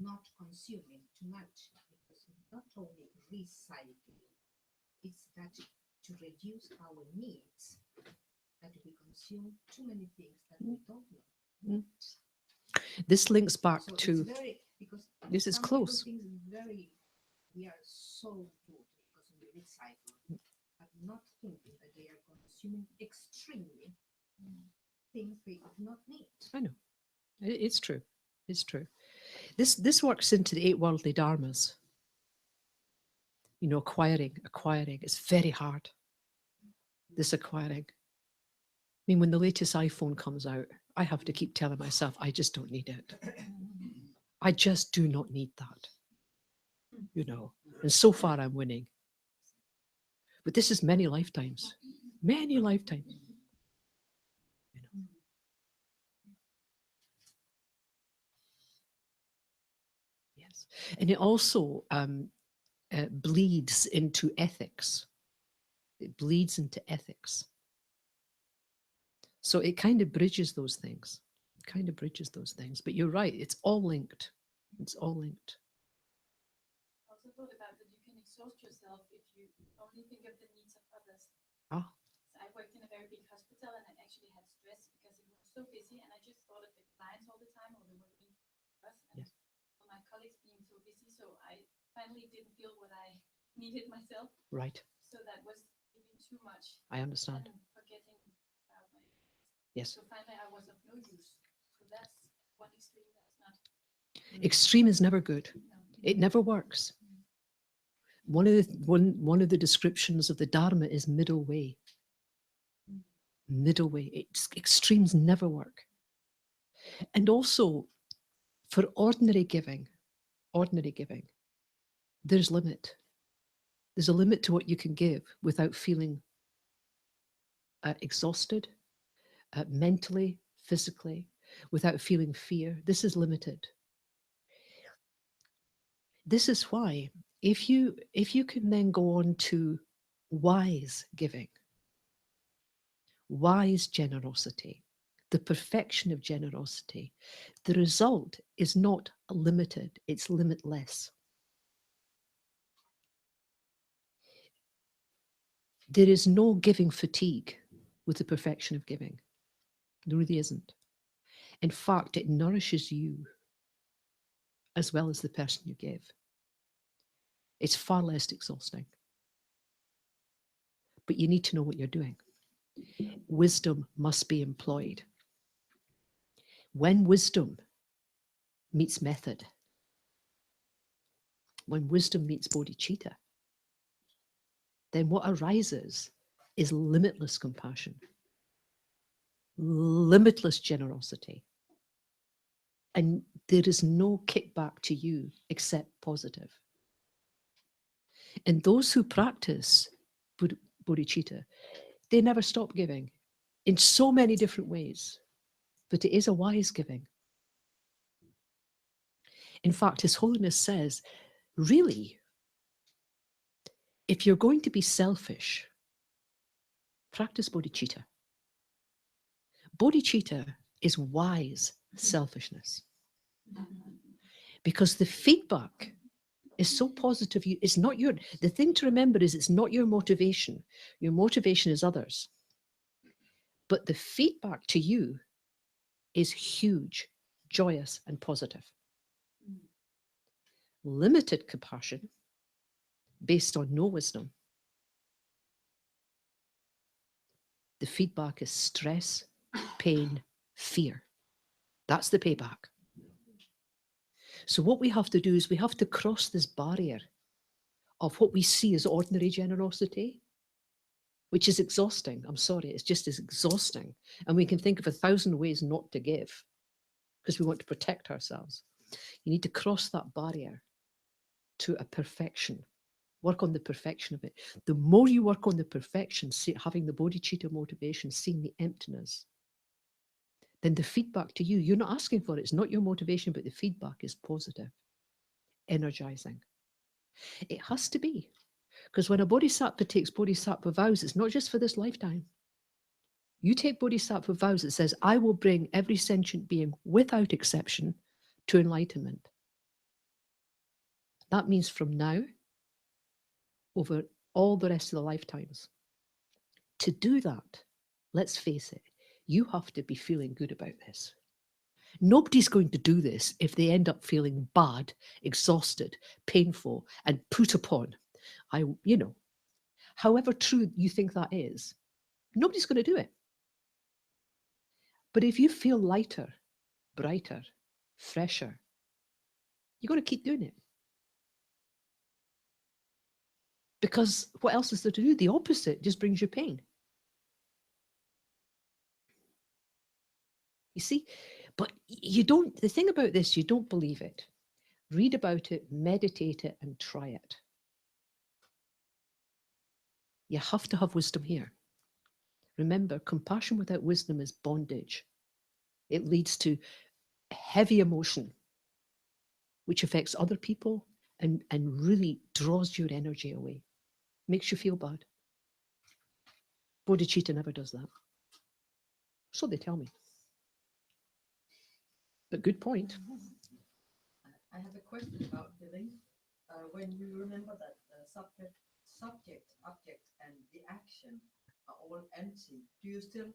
not consuming too much, because not only recycling, it's that to reduce our needs, that we consume too many things that we don't know. This links back So to, it's very, because this is some people close. think we are so good because we recycle, but not thinking that they are consuming extremely things they do not need. I know. It's true. It's true. This works into the 8 worldly dharmas. You know, acquiring. It's very hard. This acquiring. I mean, when the latest iPhone comes out, I have to keep telling myself, I just don't need it. I just do not need that. You know, and so far I'm winning. But this is many lifetimes. Many lifetimes. You know. Yes. And it also bleeds into ethics. It bleeds into ethics. So it kind of bridges those things. But you're right, it's all linked. It's all linked. I also thought about that you can exhaust yourself if you only think of the needs of others. Ah. So I worked in a very big hospital and I actually had stress because it was so busy and I just thought of the clients all the time or the working for us and my colleagues being so busy. So I finally didn't feel what I needed myself. Right. So that was giving too much. I understand. And forgetting about my needs. Yes. So finally I was of no use. So that's one extreme that's not. Extreme is never good. No. It never works. One of the descriptions of the Dharma is middle way. Middle way. Extremes never work. And also, for ordinary giving, there's limit. There's a limit to what you can give without feeling exhausted, mentally, physically, without feeling fear. This is limited. This is why, if you can then go on to wise giving, wise generosity, the perfection of generosity, the result is not limited, it's limitless. There is no giving fatigue. with the perfection of giving. There really isn't. In fact, it nourishes you as well as the person you give. It's far less exhausting. But you need to know what you're doing. Wisdom must be employed. When wisdom meets method, when wisdom meets bodhicitta, then what arises is limitless compassion, limitless generosity. And there is no kickback to you except positive. And those who practice bodhicitta, they never stop giving in so many different ways, but it is a wise giving. In fact, His Holiness says, really, if you're going to be selfish, practice bodhicitta. Bodhicitta is wise selfishness. Because the feedback is so positive. It's not your, the thing to remember is it's not your motivation. Your motivation is others. But the feedback to you is huge, joyous, and positive. Limited compassion based on no wisdom. The feedback is stress, pain, fear. That's the payback. So what we have to do is we have to cross this barrier of what we see as ordinary generosity, which is exhausting. I'm sorry, it's just as exhausting. And we can think of 1,000 ways not to give because we want to protect ourselves. You need to cross that barrier to a perfection. Work on the perfection of it. The more you work on the perfection, having the bodhicitta motivation, seeing the emptiness, then the feedback to you, you're not asking for it. It's not your motivation, but the feedback is positive, energizing. It has to be. Because when a bodhisattva takes bodhisattva vows, it's not just for this lifetime. You take bodhisattva vows, it says, I will bring every sentient being without exception to enlightenment. That means from now, over all the rest of the lifetimes. To do that, let's face it, you have to be feeling good about this. Nobody's going to do this if they end up feeling bad, exhausted, painful, and put upon. However true you think that is, nobody's going to do it. But if you feel lighter, brighter, fresher, you're going to keep doing it. Because what else is there to do? The opposite just brings you pain. You see? But you don't, the thing about this, you don't believe it. Read about it, meditate it, and try it. You have to have wisdom here. Remember, compassion without wisdom is bondage. It leads to heavy emotion, which affects other people and really draws your energy away. Makes you feel bad. Bodhicitta never does that. So they tell me. But good point. I have a question about giving. When you remember that subject, object, and the action are all empty, do you still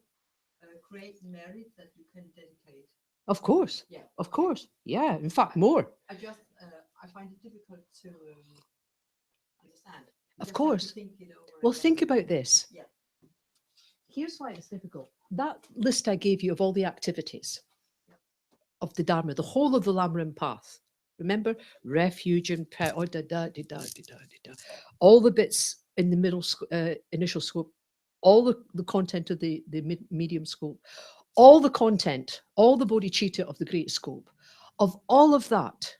create merit that you can dedicate? Of course. Yeah. Of course. Yeah. In fact, more. I find it difficult to understand. Of course. Well, think about this. Yeah. Here's why it's difficult. That list I gave you of all the activities of the Dharma, the whole of the Lamrim path. Remember, refuge and all the bits in the middle initial scope, all the content of the medium scope, all the content, all the bodhicitta of the great scope, of all of that.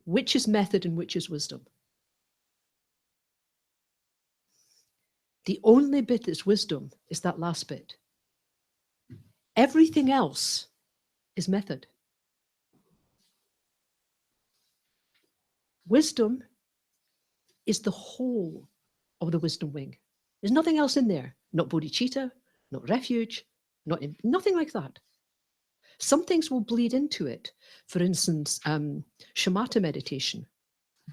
Which is method and which is wisdom? The only bit that's wisdom is that last bit. Everything else is method. Wisdom is the whole of the wisdom wing. There's nothing else in there. Not bodhicitta, not refuge, nothing like that. Some things will bleed into it. For instance, shamatha meditation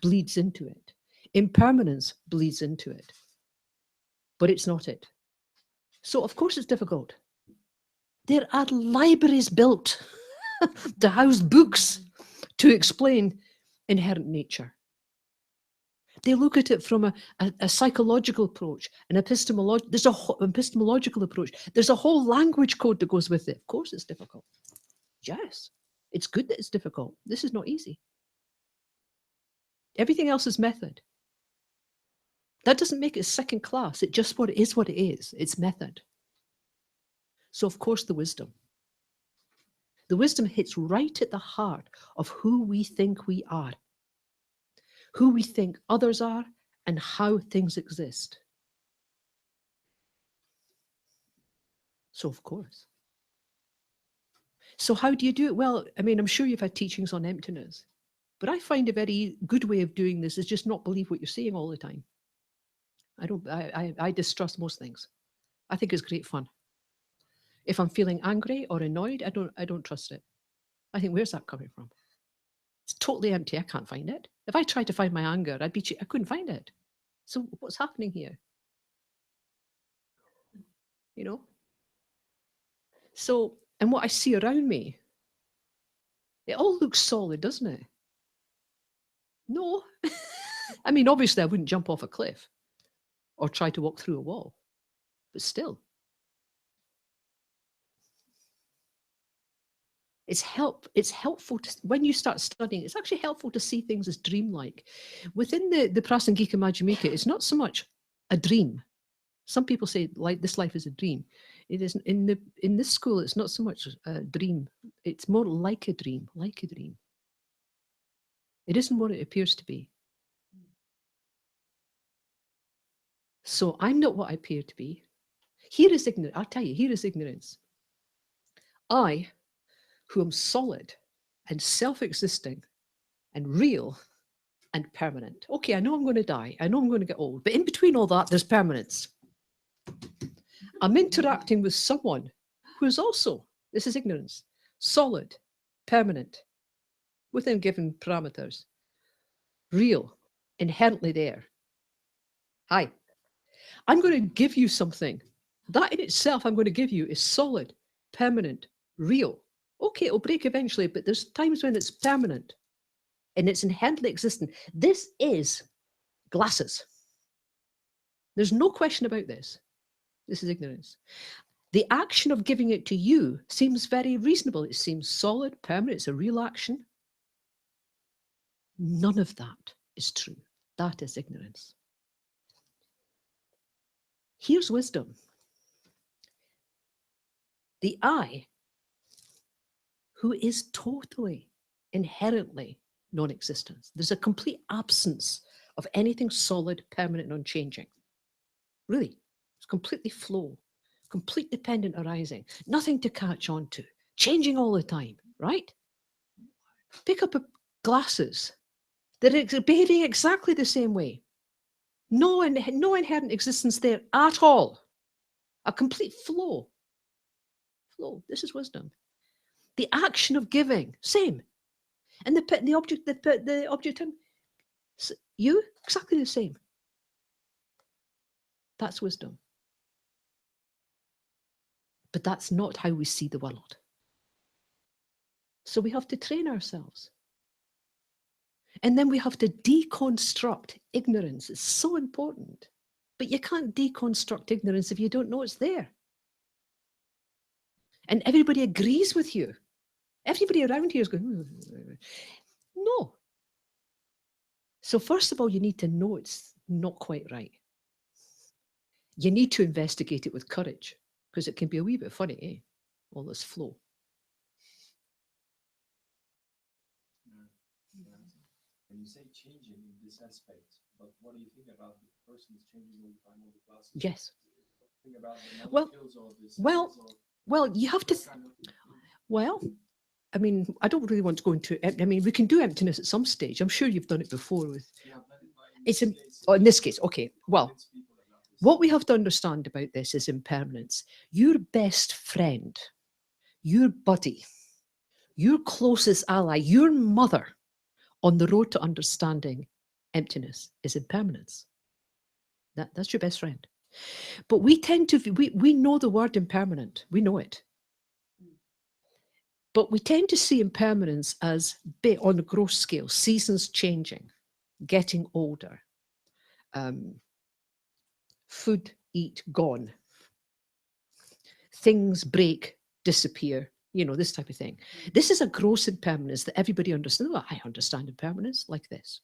bleeds into it. Impermanence bleeds into it, but it's not it. So of course it's difficult. There are libraries built to house books to explain inherent nature. They look at it from a psychological approach, an epistemological approach. There's a whole language code that goes with it. Of course it's difficult. Yes, it's good that it's difficult. This is not easy. Everything else is method. That doesn't make it second class. It just what it is what it is. It's method. So of course the wisdom. The wisdom hits right at the heart of who we think we are, who we think others are, and how things exist. So of course. So how do you do it? Well, I mean, I'm sure you've had teachings on emptiness, but I find a very good way of doing this is just not believe what you're saying all the time. I distrust most things. I think it's great fun. If I'm feeling angry or annoyed, I don't trust it. I think, where's that coming from? It's totally empty. I can't find it. If I tried to find my anger, I couldn't find it. So what's happening here? You know? So, and what I see around me, it all looks solid, doesn't it? No. I mean, obviously I wouldn't jump off a cliff or try to walk through a wall, but still. It's helpful to, when you start studying, it's actually helpful to see things as dreamlike. Within the Prasangika Majjhimika, it's not so much a dream. Some people say like this life is a dream. It isn't. In this school, it's not so much a dream. It's more like a dream, like a dream. It isn't what it appears to be. So I'm not what I appear to be. Here is ignorance. I'll tell you, here is ignorance. I, who am solid and self-existing and real and permanent. Okay, I know I'm going to die. I know I'm going to get old. But in between all that, there's permanence. I'm interacting with someone who is also, this is ignorance, solid, permanent, within given parameters, real, inherently there. Hi. I'm going to give you something. That in itself I'm going to give you is solid, permanent, real. Okay, it'll break eventually, but there's times when it's permanent and it's inherently existent. This is glasses. There's no question about this. This is ignorance. The action of giving it to you seems very reasonable. It seems solid, permanent. It's a real action. None of that is true. That is ignorance. Here's wisdom. The I, who is totally, inherently non-existent. There's a complete absence of anything solid, permanent, and unchanging. Really, it's completely flow, complete dependent arising, nothing to catch on to, changing all the time, right? Pick up glasses. They're behaving exactly the same way. No inherent existence there at all. A complete flow. Flow. This is wisdom. The action of giving, same. And the object in you, exactly the same. That's wisdom. But that's not how we see the world. So we have to train ourselves. And then we have to deconstruct ignorance. It's so important. But you can't deconstruct ignorance if you don't know it's there. And everybody agrees with you. Everybody around here is going, no. So first of all, you need to know it's not quite right. You need to investigate it with courage, because it can be a wee bit funny, eh? All this flow. When you say changing in this aspect, but what do you think about the person is changing all the time, all the classes? Yes. Think about the molecules or this. Well, you have to. Well, I mean, I don't really want to go into. I mean, we can do emptiness at some stage. I'm sure you've done it before with. It's in this case. Okay. Well, what we have to understand about this is impermanence. Your best friend, your buddy, your closest ally, your mother, on the road to understanding emptiness is impermanence. That's your best friend. But we tend to, we know the word impermanent. We know it. But we tend to see impermanence as bit on a gross scale, seasons changing, getting older, food, eat, gone. Things break, disappear, this type of thing. This is a gross impermanence that everybody understands. Well, I understand impermanence like this.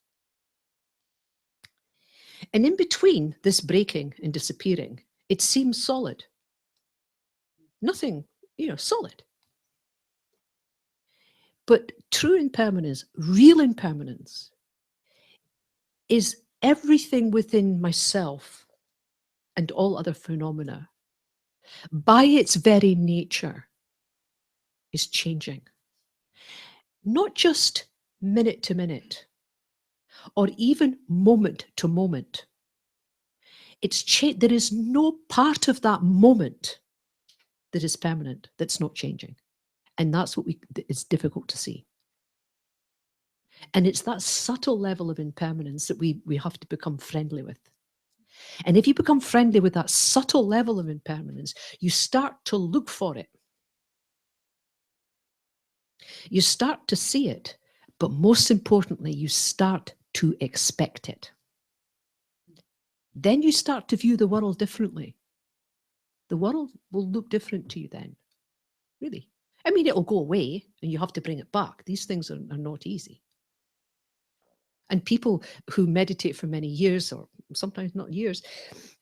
And in between this breaking and disappearing, it seems solid. Nothing, solid. But true impermanence, real impermanence, is everything within myself and all other phenomena, by its very nature, is changing. Not just minute to minute, or even moment to moment. There is no part of that moment that is permanent, that's not changing. And that's what it's difficult to see. And it's that subtle level of impermanence that we have to become friendly with. And if you become friendly with that subtle level of impermanence, you start to look for it. You start to see it, but most importantly, you start to expect it. Then you start to view the world differently. The world will look different to you then, really. I mean, it'll go away and you have to bring it back. These things are not easy. And people who meditate for many years, or sometimes not years,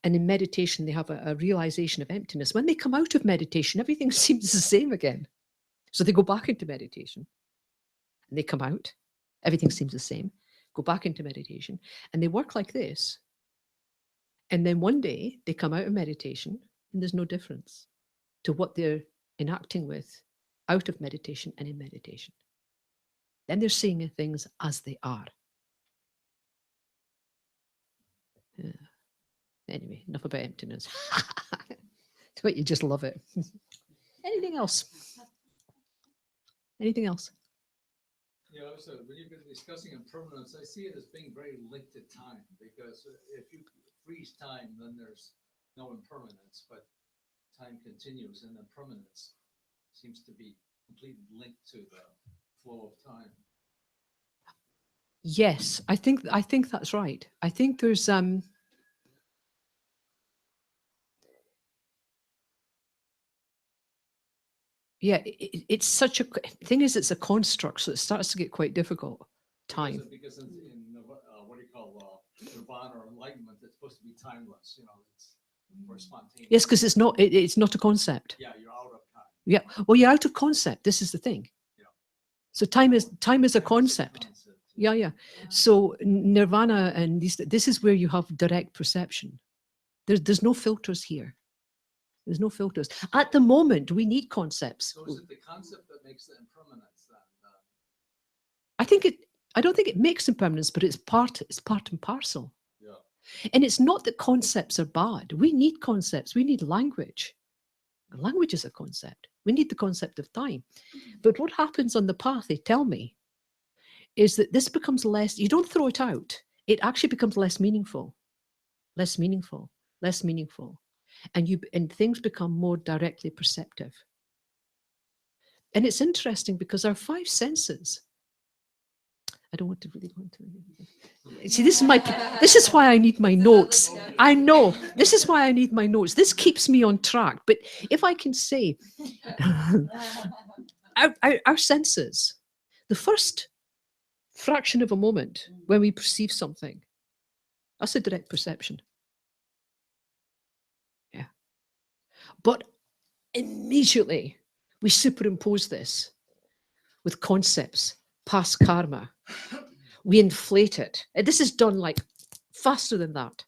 and in meditation they have a realization of emptiness. When they come out of meditation, everything seems the same again. So they go back into meditation and they come out, everything seems the same, go back into meditation, and they work like this. And then one day they come out of meditation and there's no difference to what they're enacting with out of meditation and in meditation. Then they're seeing things as they are. Yeah. Anyway, enough about emptiness. But you just love it. Anything else? Anything else? Yeah, also, when you've been discussing impermanence, I see it as being very linked to time, because if you freeze time, then there's no impermanence, but time continues, and impermanence seems to be completely linked to the flow of time. Yes, I think that's right. I think there's yeah, it's such a thing. Is it's a construct, so it starts to get quite difficult. Time. Because in what do you call nirvana or enlightenment, it's supposed to be timeless. It's more spontaneous. Yes, because it's not. It's not a concept. Yeah, you're out of time. Yeah. Well, you're out of concept. This is the thing. Yeah. So time is a concept. Yeah. So nirvana and this is where you have direct perception. There's no filters here. There's no filters. At the moment, we need concepts. So is it the concept that makes the impermanence then? I don't think it makes impermanence, but it's part and parcel. Yeah. And it's not that concepts are bad. We need concepts. We need language. Language is a concept. We need the concept of time. But what happens on the path, they tell me, is that this becomes less, you don't throw it out. It actually becomes less meaningful. Less meaningful. Less meaningful. And things become more directly perceptive. And it's interesting because our five senses, I don't want to really go into. See, this is why I need my notes. I know this is why I need my notes. This keeps me on track. But if I can say, our senses, the first fraction of a moment when we perceive something, that's a direct perception. Yeah. But immediately we superimpose this with concepts, past karma. We inflate it. And this is done like faster than that.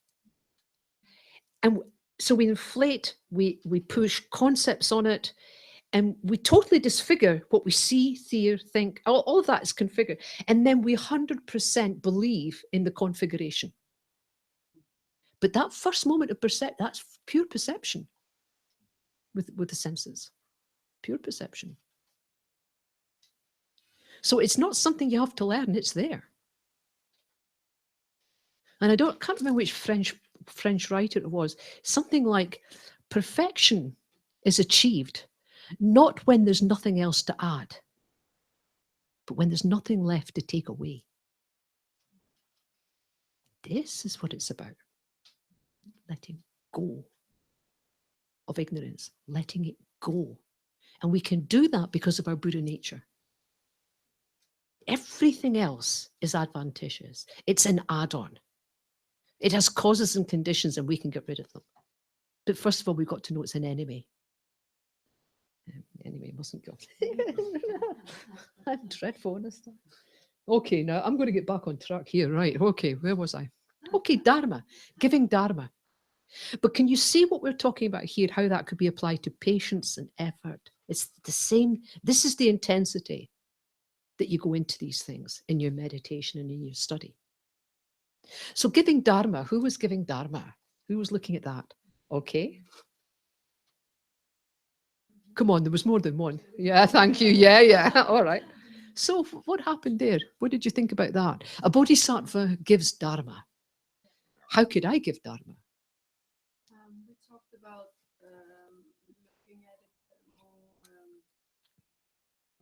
And so we inflate, we push concepts on it, and we totally disfigure what we see, hear, think. All of that is configured. And then we 100% believe in the configuration. But that first moment of perception, that's pure perception with the senses. Pure perception. So it's not something you have to learn, it's there. And I can't remember which French writer it was. Something like perfection is achieved not when there's nothing else to add, but when there's nothing left to take away. This is what it's about. Letting go of ignorance, letting it go. And we can do that because of our Buddha nature. Everything else is advantageous. It's an add-on. It has causes and conditions, and we can get rid of them. But first of all, we've got to know it's an enemy. Enemy mustn't go. I'm dreadful, honest. Okay, now I'm going to get back on track here. Right, okay, where was I? Okay, Dharma, giving Dharma. But can you see what we're talking about here, how that could be applied to patience and effort? It's the same. This is the intensity that you go into these things in your meditation and in your study. So giving Dharma, who was giving Dharma? Who was looking at that? Okay. Come on, there was more than one. Yeah, thank you. Yeah. All right. So what happened there? What did you think about that? A bodhisattva gives Dharma. How could I give Dharma? We talked about looking at it more,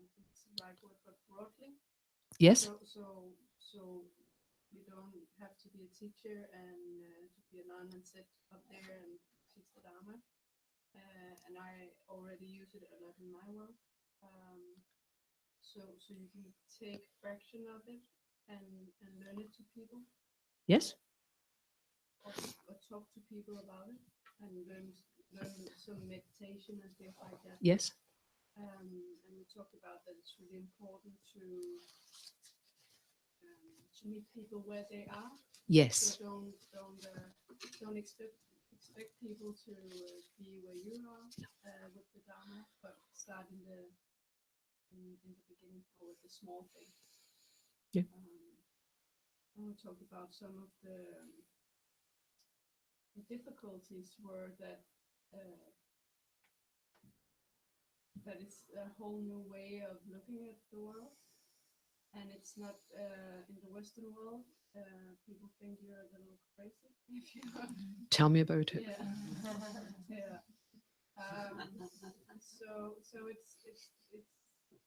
it's the right word, but broadly. Yes. So you don't have to be a teacher and to be a nun and sit up there and teach the Dharma. And I already use it a lot in my work. So you can take fraction of it and learn it to people. Yes. Or talk to people about it and learn some meditation and things like that. Yes. And we talked about that it's really important to meet people where they are. Yes. So don't expect people to be where you are with the Dharma, but start in the beginning or with the small thing. Yeah. And we talked about some of the difficulties were that it's a whole new way of looking at the world, and it's not in the Western world. People think you're a little crazy if you. Tell me about it. Yeah. Yeah. So it's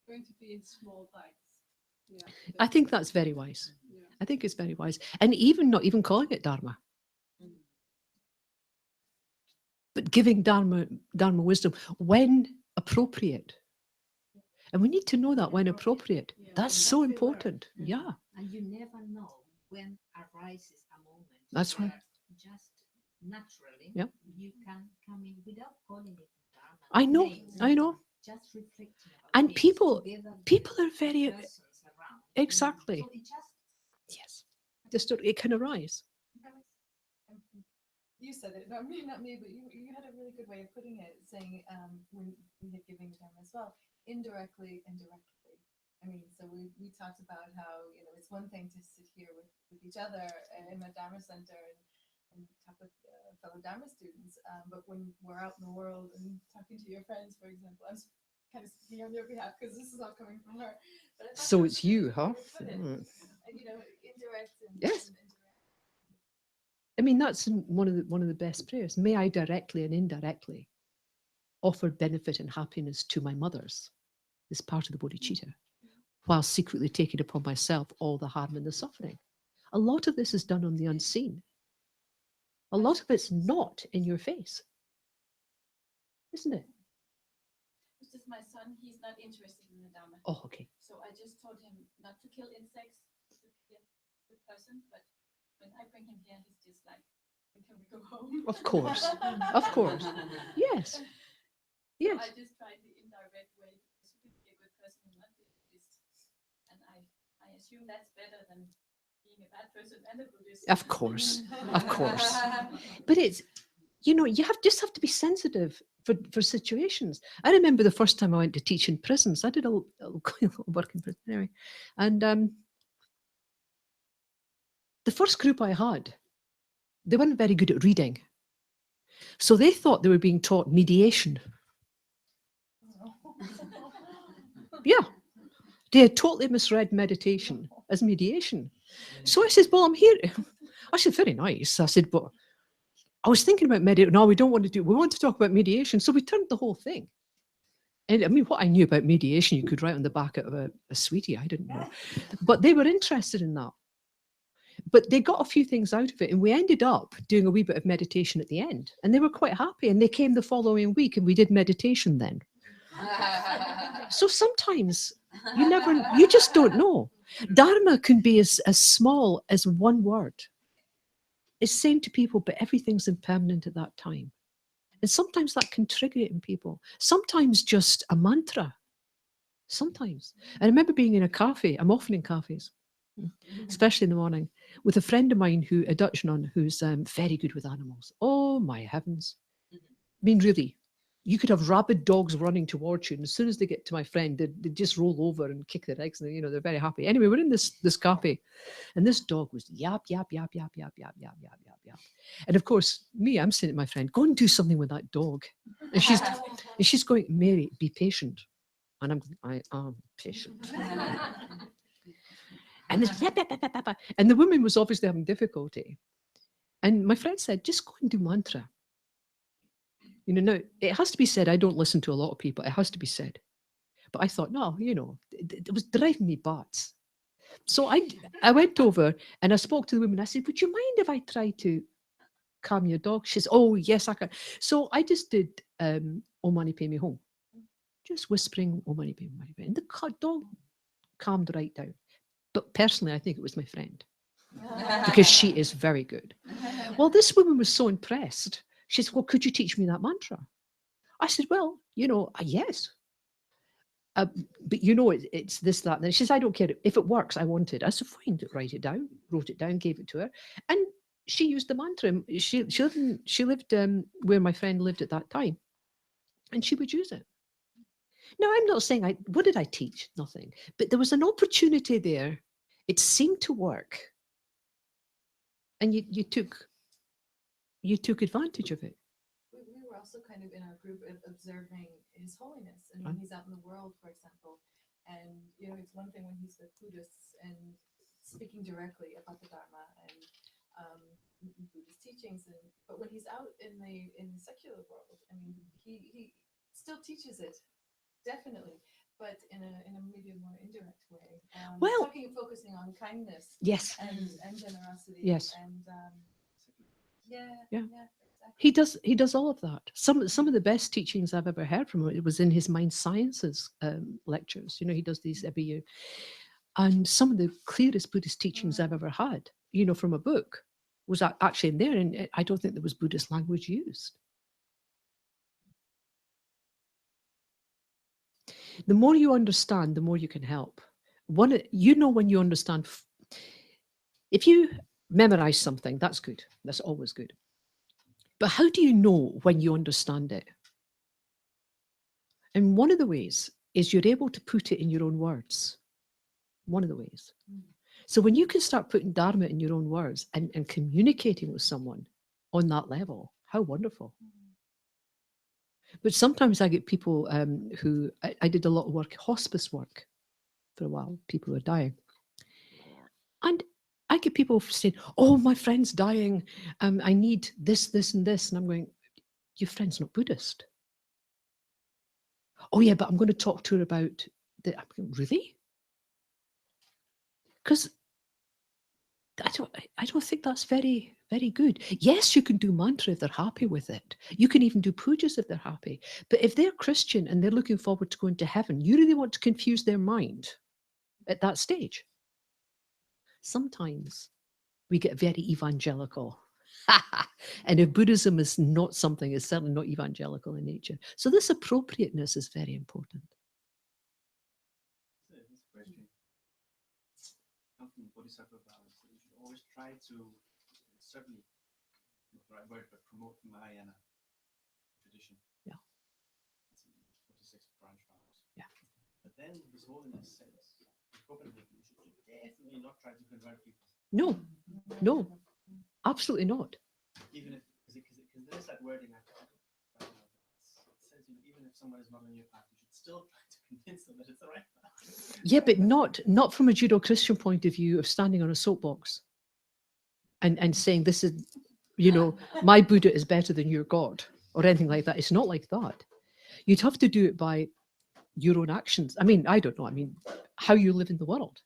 going to be in small bites. Yeah. I think that's very wise. Yeah. I think it's very wise. And even not even calling it Dharma. But giving Dharma wisdom when appropriate. And we need to know that when appropriate. Yeah. That's so important. Yeah. And you never know when arises a moment. That's right. Just naturally, Yep. you can come in without calling it Dharma. I know. Names, I know. Just reflecting about And things people together with are very persons around. exactly. So it just Yes. Just it can arise. You said it, not me, but you had a really good way of putting it, saying when we had giving time as well, indirectly. I mean, so we talked about how, it's one thing to sit here with each other in a Dharma center and talk with fellow Dharma students, but when we're out in the world and talking to your friends, for example, I'm kind of speaking on your behalf because this is all coming from her. But So it's you, huh? Indirect and Yes. and indirect. I mean, that's one of the best prayers. May I directly and indirectly offer benefit and happiness to my mothers, this part of the bodhicitta, while secretly taking upon myself all the harm and the suffering. A lot of this is done on the unseen. A lot of it's not in your face, isn't it? It's just my son, he's not interested in the Dharma. Oh, okay. So I just told him not to kill insects, to kill the person, but when I bring him here, he's just like, when can we go home? Of course. Of course. Yes. Yes. I just tried the indirect way because you can be a good person and not be a Buddhist. And I assume that's better than being a bad person and a Buddhist. Of course. Of course. But it's, you just have to be sensitive for situations. I remember the first time I went to teach in prisons. I did a little work in prison anyway. And the first group I had, they weren't very good at reading. So they thought they were being taught mediation. Yeah. They had totally misread meditation as mediation. So I says, well, I'm here. I said, very nice. I said, but I was thinking about meditation. No, we don't want to do, we want to talk about mediation. So we turned the whole thing. And I mean, what I knew about mediation, you could write on the back of a sweetie, I didn't know. But they were interested in that. But they got a few things out of it. And we ended up doing a wee bit of meditation at the end. And they were quite happy. And they came the following week and we did meditation then. So sometimes you just don't know. Dharma can be as small as one word. It's saying to people, but everything's impermanent at that time. And sometimes that can trigger it in people. Sometimes just a mantra. Sometimes. I remember being in a cafe. I'm often in cafes, especially in the morning, with a friend of mine, a Dutch nun, who's very good with animals. Oh my heavens. I mean, really, you could have rabid dogs running towards you. And as soon as they get to my friend, they just roll over and kick their legs. And, they're very happy. Anyway, we're in this cafe. And this dog was yap, yap, yap, yap, yap, yap, yap, yap, yap, yap. And of course, I'm saying to my friend, go and do something with that dog. And she's going, Mary, be patient. And I am patient. And this, yap, yap, yap, yap, yap. And the woman was obviously having difficulty. And my friend said, just go and do mantra. Now it has to be said, I don't listen to a lot of people. It has to be said. But I thought, no, it was driving me bats. So I went over and I spoke to the woman. I said, would you mind if I try to calm your dog? She says, oh, yes, I can. So I just did Om Mani Padme Hum. Just whispering Om Mani Padme Hum. And the dog calmed right down. But personally, I think it was my friend. Because she is very good. Well, this woman was so impressed. She said, well, could you teach me that mantra? I said, well, yes. But it's this, that. And she says, I don't care. If it works, I want it. I said, fine, write it down, wrote it down, gave it to her. And she used the mantra. She lived where my friend lived at that time. And she would use it. Now, I'm not saying, what did I teach? Nothing. But there was an opportunity there. It seemed to work. And you took advantage of it. We were also kind of in our group observing His Holiness, and when he's out in the world, for example, and it's one thing when he's with Buddhists and speaking directly about the Dharma and Buddhist teachings, but when he's out in the secular world, I mean, he still teaches it, definitely, but in a maybe a more indirect way. Focusing on kindness, yes, and generosity, yes, and yeah. Exactly. He does all of that. Some of the best teachings I've ever heard from him, it was in his mind sciences lectures. He does these every year, and some of the clearest Buddhist teachings I've ever had, from a book, was actually in there, and I don't think there was Buddhist language used. The more you understand, the more you can help. When you understand, if you memorize something, that's good. That's always good. But how do you know when you understand it? And one of the ways is you're able to put it in your own words. One of the ways. So when you can start putting Dharma in your own words and communicating with someone on that level, how wonderful. But sometimes I get people who, I did a lot of work, hospice work for a while, people who are dying. And I get people saying, oh, my friend's dying, I need this, this, and this. And I'm going, your friend's not Buddhist. Oh, yeah, but I'm going to talk to her about the, I'm going, really? Because I don't think that's very, very good. Yes, you can do mantra if they're happy with it. You can even do pujas if they're happy. But if they're Christian and they're looking forward to going to heaven, you really want to confuse their mind at that stage. Sometimes we get very evangelical. And if Buddhism is not something, it's certainly not evangelical in nature. So this appropriateness is very important. This question comes from Bodhisattva vows. So you should always try to, certainly, not the right word, but promote the Mahayana tradition. Yeah. 46 branch vows. Yeah. But then His Holiness says, you should definitely not try to convert people. No, absolutely not. Even if, because there's that wording it says, even if someone is not on your path, you should still try to convince them that it's the right path. Yeah, but not from a Judeo-Christian point of view of standing on a soapbox and saying this is, you know, my Buddha is better than your God or anything like that. It's not like that. You'd have to do it by your own actions. I mean, I don't know. I mean, how you live in the world.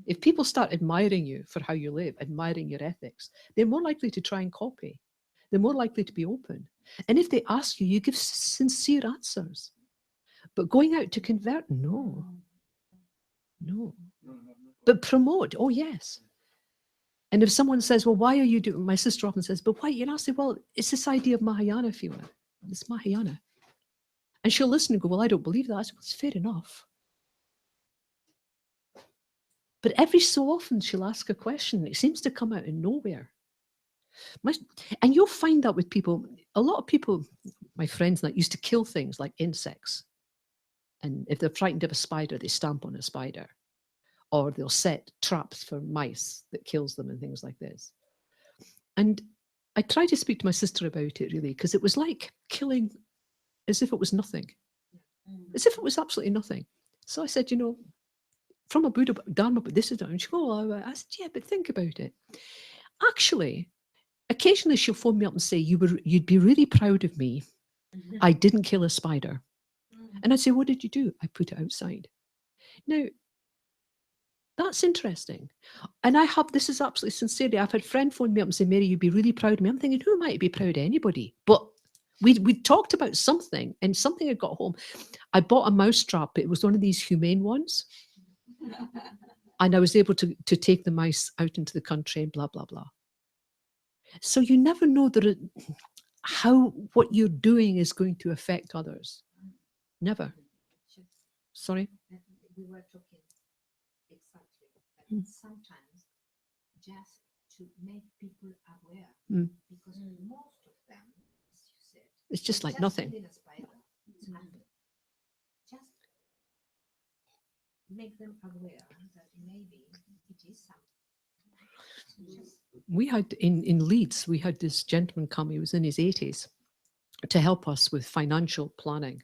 If people start admiring you for how you live, admiring your ethics, they're more likely to try and copy. They're more likely to be open. And if they ask you, you give sincere answers. But going out to convert, no. But promote, oh yes. And if someone says, well, why are you doing, my sister often says, but why? You know, I say, well, it's this idea of Mahayana, Fiona. It's Mahayana. And she'll listen and go, well, I don't believe that. I say, well, it's fair enough. But every so often she'll ask a question. It seems to come out of nowhere. And you'll find that with people, a lot of people, my friends that used to kill things like insects. And if they're frightened of a spider, they stamp on a spider. Or they'll set traps for mice that kills them and things like this. And I tried to speak to my sister about it, really, because it was like killing as if it was nothing. As if it was absolutely nothing. So I said, you know, from a Buddha Dharma, but this is done. And she goes, oh, I said, yeah, but think about it. Actually, occasionally she'll phone me up and say, you'd be really proud of me. I didn't kill a spider. And I'd say, what did you do? I put it outside. Now, that's interesting. And this is absolutely sincerely, I've had a friend phone me up and say, Mary, you'd be really proud of me. I'm thinking, who might be proud of anybody? But we talked about something and something had got home. I bought a mouse trap, but it was one of these humane ones. And I was able to take the mice out into the country and blah, blah, blah. So you never know how what you're doing is going to affect others. Never. Sorry? We were talking exactly. Sometimes just to make people aware, because most of them, as you said, it's just like nothing. Just make them aware that maybe it is something. We had in Leeds, we had this gentleman come, he was in his 80s, to help us with financial planning.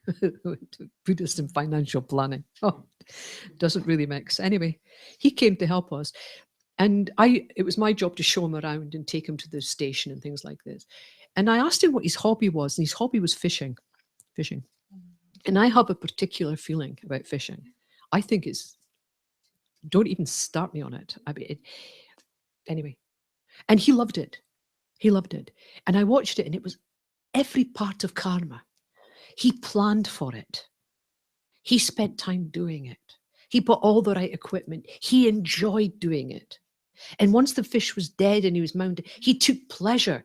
Buddhist and financial planning. Oh, doesn't really mix. Anyway, he came to help us. And it was my job to show him around and take him to the station and things like this. And I asked him what his hobby was, and his hobby was fishing. And I have a particular feeling about fishing. I think don't even start me on it. I mean, anyway. And he loved it. He loved it. And I watched it, and it was every part of karma. He planned for it. He spent time doing it. He bought all the right equipment. He enjoyed doing it. And once the fish was dead and he was mounted, he took pleasure.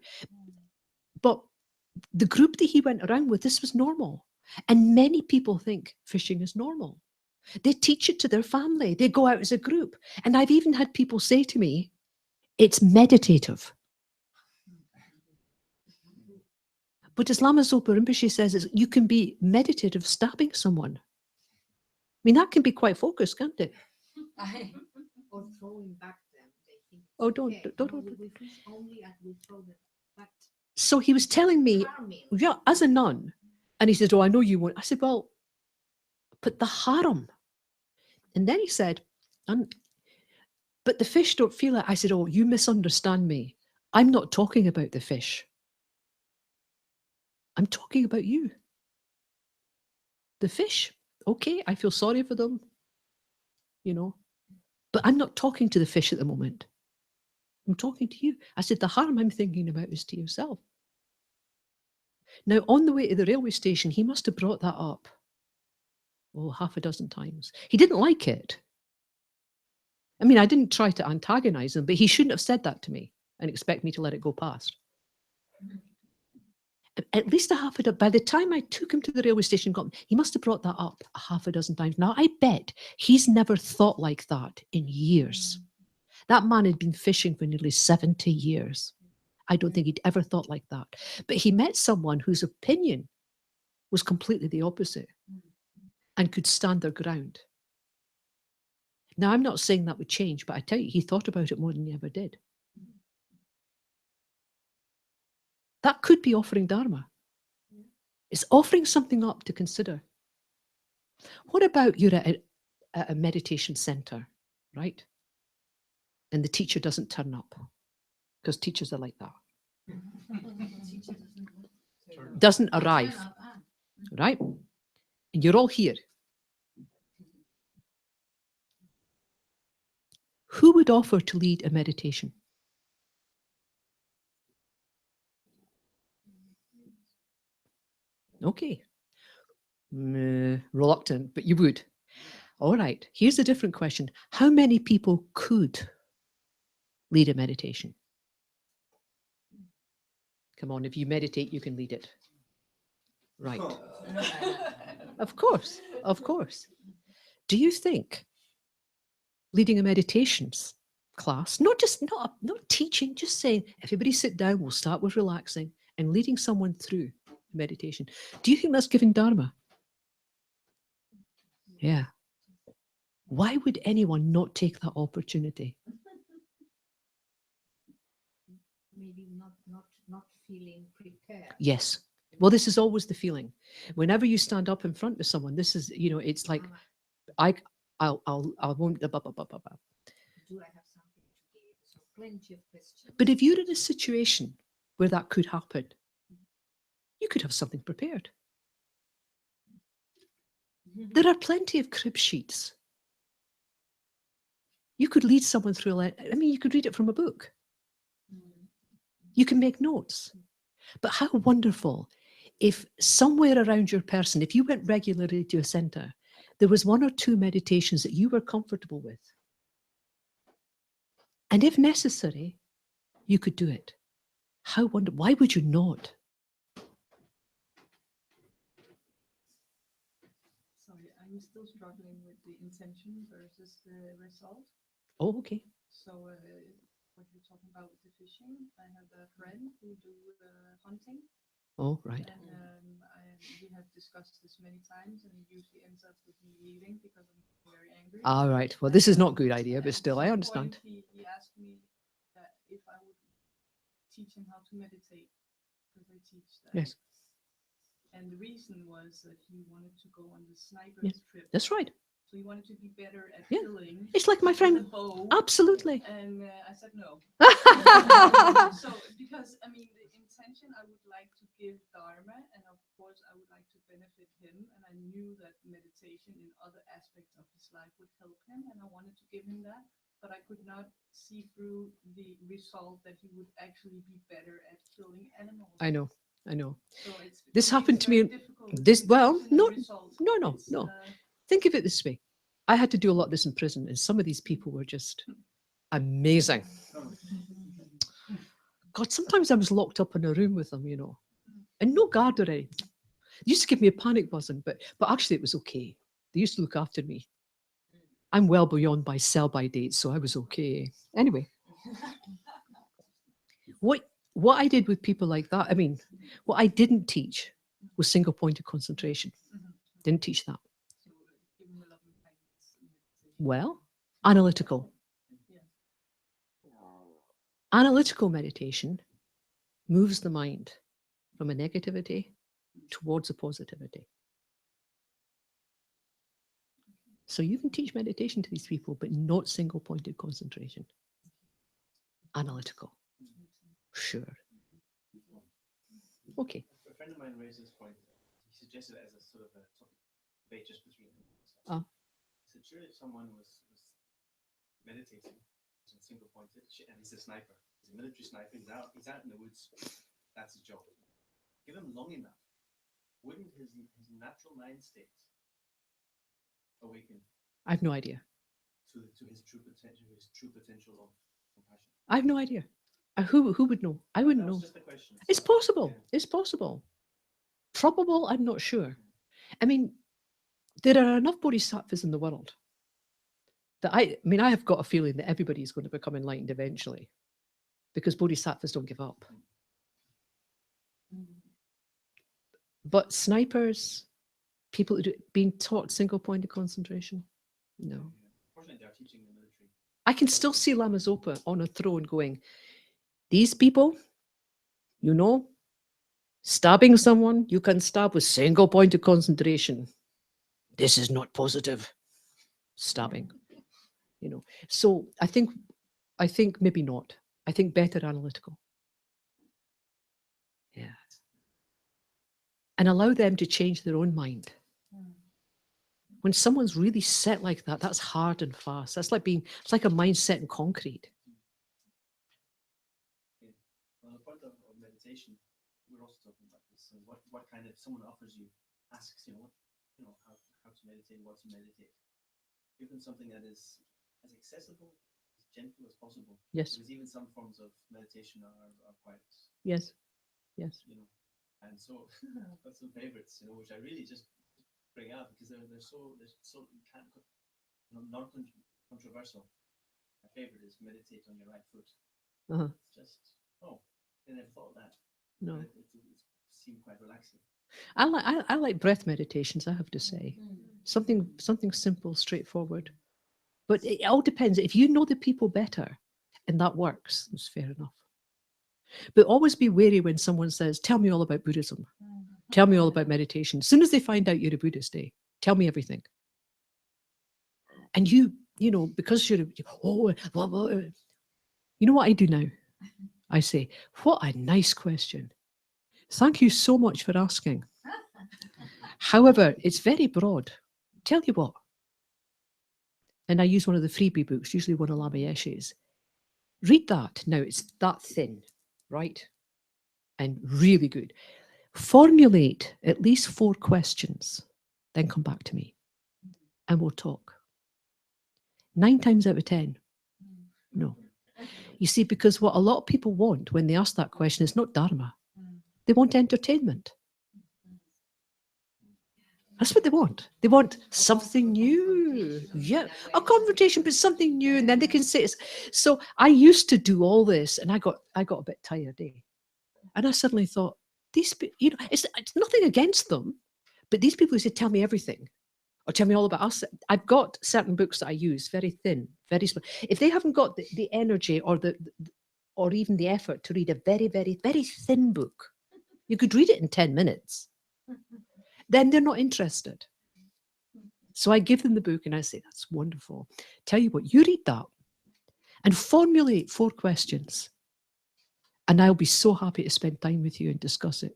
But the group that he went around with, this was normal. And many people think fishing is normal. They teach it to their family. They go out as a group. And I've even had people say to me, it's meditative. But as Lama Zopa Rinpoche says, is you can be meditative stabbing someone. I mean, that can be quite focused, can't it? Or throwing back them. They think, oh, don't. We fish only and we throw them back. So he was telling me, yeah, as a nun, and he said, oh, I know you won't. I said, well, but the harm. And then he said, but the fish don't feel it. I said, oh, you misunderstand me. I'm not talking about the fish. I'm talking about you. The fish, okay, I feel sorry for them, you know, but I'm not talking to the fish at the moment. I'm talking to you. I said, the harm I'm thinking about is to yourself. Now, on the way to the railway station, he must have brought that up, half a dozen times. He didn't like it. I mean, I didn't try to antagonize him, but he shouldn't have said that to me and expect me to let it go past. At least a half a dozen. By the time I took him to the railway station, he must have brought that up a half a dozen times. Now, I bet he's never thought like that in years. That man had been fishing for nearly 70 years. I don't think he'd ever thought like that. But he met someone whose opinion was completely the opposite and could stand their ground. Now, I'm not saying that would change, but I tell you, he thought about it more than he ever did. That could be offering Dharma. It's offering something up to consider. What about you're at a meditation center, right? And the teacher doesn't turn up. because teachers are like that. Teacher Doesn't arrive, right? And you're all here. Who would offer to lead a meditation? Okay. Reluctant, but you would. All right. Here's a different question. How many people could lead a meditation? Come on, if you meditate, you can lead it. Right. Of course, of course. Do you think leading a meditations class, not teaching, just saying, everybody sit down, we'll start with relaxing and leading someone through meditation. Do you think that's giving Dharma? Yeah. Why would anyone not take that opportunity? Maybe not feeling prepared. Yes. Well, this is always the feeling. Whenever you stand up in front of someone, this is, it's like, I won't. Do I have something to give? So plenty of questions. But if you're in a situation where that could happen, you could have something prepared. There are plenty of crib sheets. You could lead someone through, you could read it from a book. You can make notes. But how wonderful if somewhere around your person, if you went regularly to a center, there was 1 or 2 meditations that you were comfortable with. And if necessary, you could do it. How wonderful. Why would you not? Sorry, I'm still struggling with the intention versus the result. Oh, okay. So what you're talking about with the fishing, I have a friend who do hunting. Oh, right. And we have discussed this many times, and it usually ends up with me leaving because I'm very angry. All right. Well, this is not a good idea, but still, I understand. He asked me that if I would teach him how to meditate, because I teach that. Yes. And the reason was that he wanted to go on the sniper trip. That's right. So he wanted to be better at Yeah. killing. It's like my friend. Absolutely. And I said no. So because the intention, I would like to give Dharma, and of course I would like to benefit him, and I knew that meditation in other aspects of his life would help him, and I wanted to give him that, but I could not see through the result that he would actually be better at killing animals. I know. So This happened to me. No. Think of it this way. I had to do a lot of this in prison, and some of these people were just amazing. God, sometimes I was locked up in a room with them, and no guard or anything. They used to give me a panic buzzing, but actually it was okay. They used to look after me. I'm well beyond my sell-by date, so I was okay. Anyway, what I did with people like that, what I didn't teach was single-pointed concentration. Didn't teach that. Well, analytical. Analytical meditation moves the mind from a negativity towards a positivity. So you can teach meditation to these people, but not single-pointed concentration. Analytical. Sure. Okay. A friend of mine raised this point. He suggested it as a sort of a topic debate just between them. He said, sure, if someone was meditating and single-pointed, and he's a sniper, he's a military sniper, he's out in the woods, that's his job. Give him long enough, wouldn't his natural mind state awaken? I have no idea. To his true potential of compassion. I have no idea. Who would know? I wouldn't know. Just a question. It's possible. Yeah. It's possible. Probable, I'm not sure. There are enough bodhisattvas in the world that I have got a feeling that everybody is going to become enlightened eventually, because bodhisattvas don't give up. But snipers, people being taught single-pointed concentration, no. Fortunately, they are teaching the military. I can still see Lama Zopa on a throne going, these people, stabbing someone, you can stab with single-pointed concentration. This is not positive stabbing. So I think maybe not. I think better analytical. Yeah. And allow them to change their own mind. When someone's really set like that, that's hard and fast. It's like a mindset in concrete. Okay. On the point of meditation, we're also talking about this. So what kind of someone offers you, asks how to meditate, what to meditate. Give them something that is as accessible, as gentle as possible. Yes. Because even some forms of meditation are quite. Yes. Yes. And so I've got some favorites, which I really just bring out because they're so non-controversial. My favorite is meditate on your right foot. It's just I never thought of that. No. It seemed quite relaxing. I like breath meditations, I have to say. Something simple, straightforward. But it all depends. If you know the people better and that works, it's fair enough. But always be wary when someone says, tell me all about Buddhism. Tell me all about meditation. As soon as they find out you're a Buddhist, tell me everything. And because you're, you know what I do now? I say, what a nice question. Thank you so much for asking. However, it's very broad. Tell you what. And I use one of the freebie books, usually one of Lama Yeshe's. Read that. Now, it's that thin, right? And really good. Formulate at least 4 questions, then come back to me and we'll talk. 9 times out of 10, no. You see, because what a lot of people want when they ask that question is not Dharma. They want entertainment. That's what they want. They want something new. Yeah, a confrontation, but something new, and then they can say it. So I used to do all this, and I got a bit tired, and I suddenly thought, these, it's nothing against them, but these people who say, tell me everything, or tell me all about us. I've got certain books that I use, very thin, very small. If they haven't got the energy or or even the effort to read a very, very, very thin book, you could read it in 10 minutes. Then they're not interested. So I give them the book and I say, that's wonderful. Tell you what, you read that and formulate 4 questions. And I'll be so happy to spend time with you and discuss it.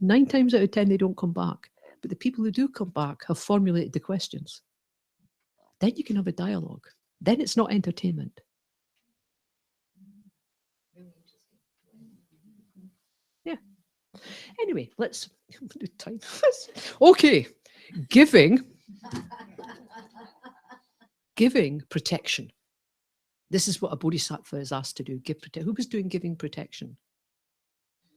9 times out of 10, they don't come back. But the people who do come back have formulated the questions. Then you can have a dialogue. Then it's not entertainment. Yeah. Anyway, let's do time. Okay. Giving protection. This is what a bodhisattva is asked to do. Give protection. Who was doing giving protection?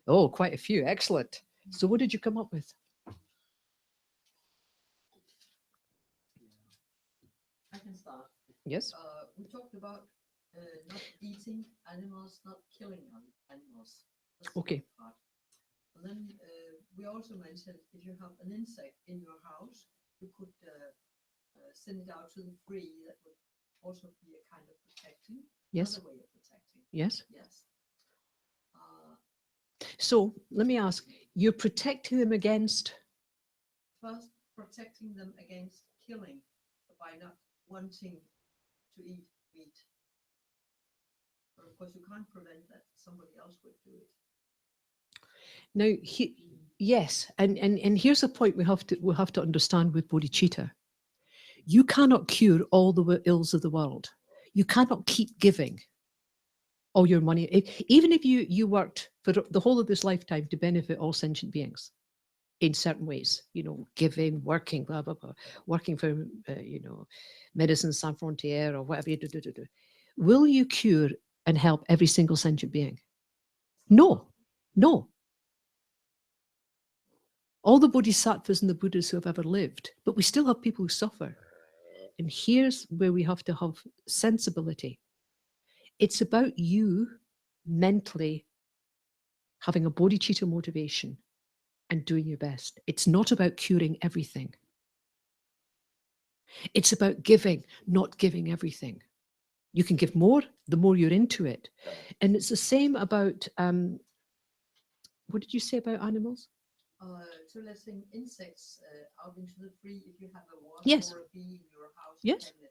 Oh, quite a few. Excellent. So what did you come up with? I can start. Yes. We talked about not eating animals, not killing animals. That's okay. Part. And then we also mentioned if you have an insect in your house, you could send it out to the free. That would also be a kind of protecting. Yes. Another way of protecting. Yes. Yes. So let me ask, you're protecting them against? First, protecting them against killing by not wanting to eat meat. But of course, you can't prevent that. Somebody else would do it. Now, yes, and here's a point we'll have to understand with bodhicitta. You cannot cure all the ills of the world. You cannot keep giving all your money, even if you worked for the whole of this lifetime to benefit all sentient beings in certain ways, giving, working, blah, blah, blah, working for, Médecins Sans Frontières or whatever you do. Will you cure and help every single sentient being? No. All the bodhisattvas and the Buddhas who have ever lived, but we still have people who suffer. And here's where we have to have sensibility. It's about you mentally having a bodhicitta motivation and doing your best. It's not about curing everything. It's about giving, not giving everything. You can give more, the more you're into it. And it's the same about, what did you say about animals? To letting insects out into the free, if you have a wasp yes. or a bee in your house, yes. you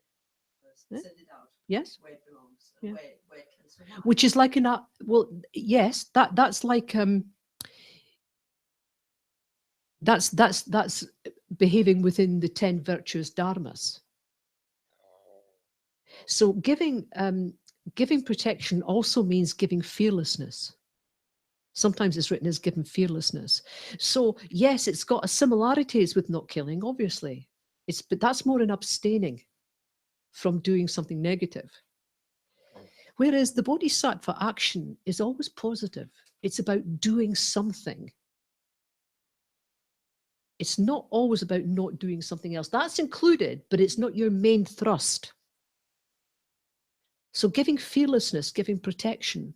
can send it out yes. where it belongs, yeah. where it can which is like well, yes, that's like that's behaving within the 10 virtuous dharmas. So giving protection also means giving fearlessness. Sometimes it's written as giving fearlessness. So yes, it's got similarities with not killing, obviously. But that's more in abstaining from doing something negative. Whereas the bodhisattva action is always positive. It's about doing something. It's not always about not doing something else. That's included, but it's not your main thrust. So giving fearlessness, giving protection,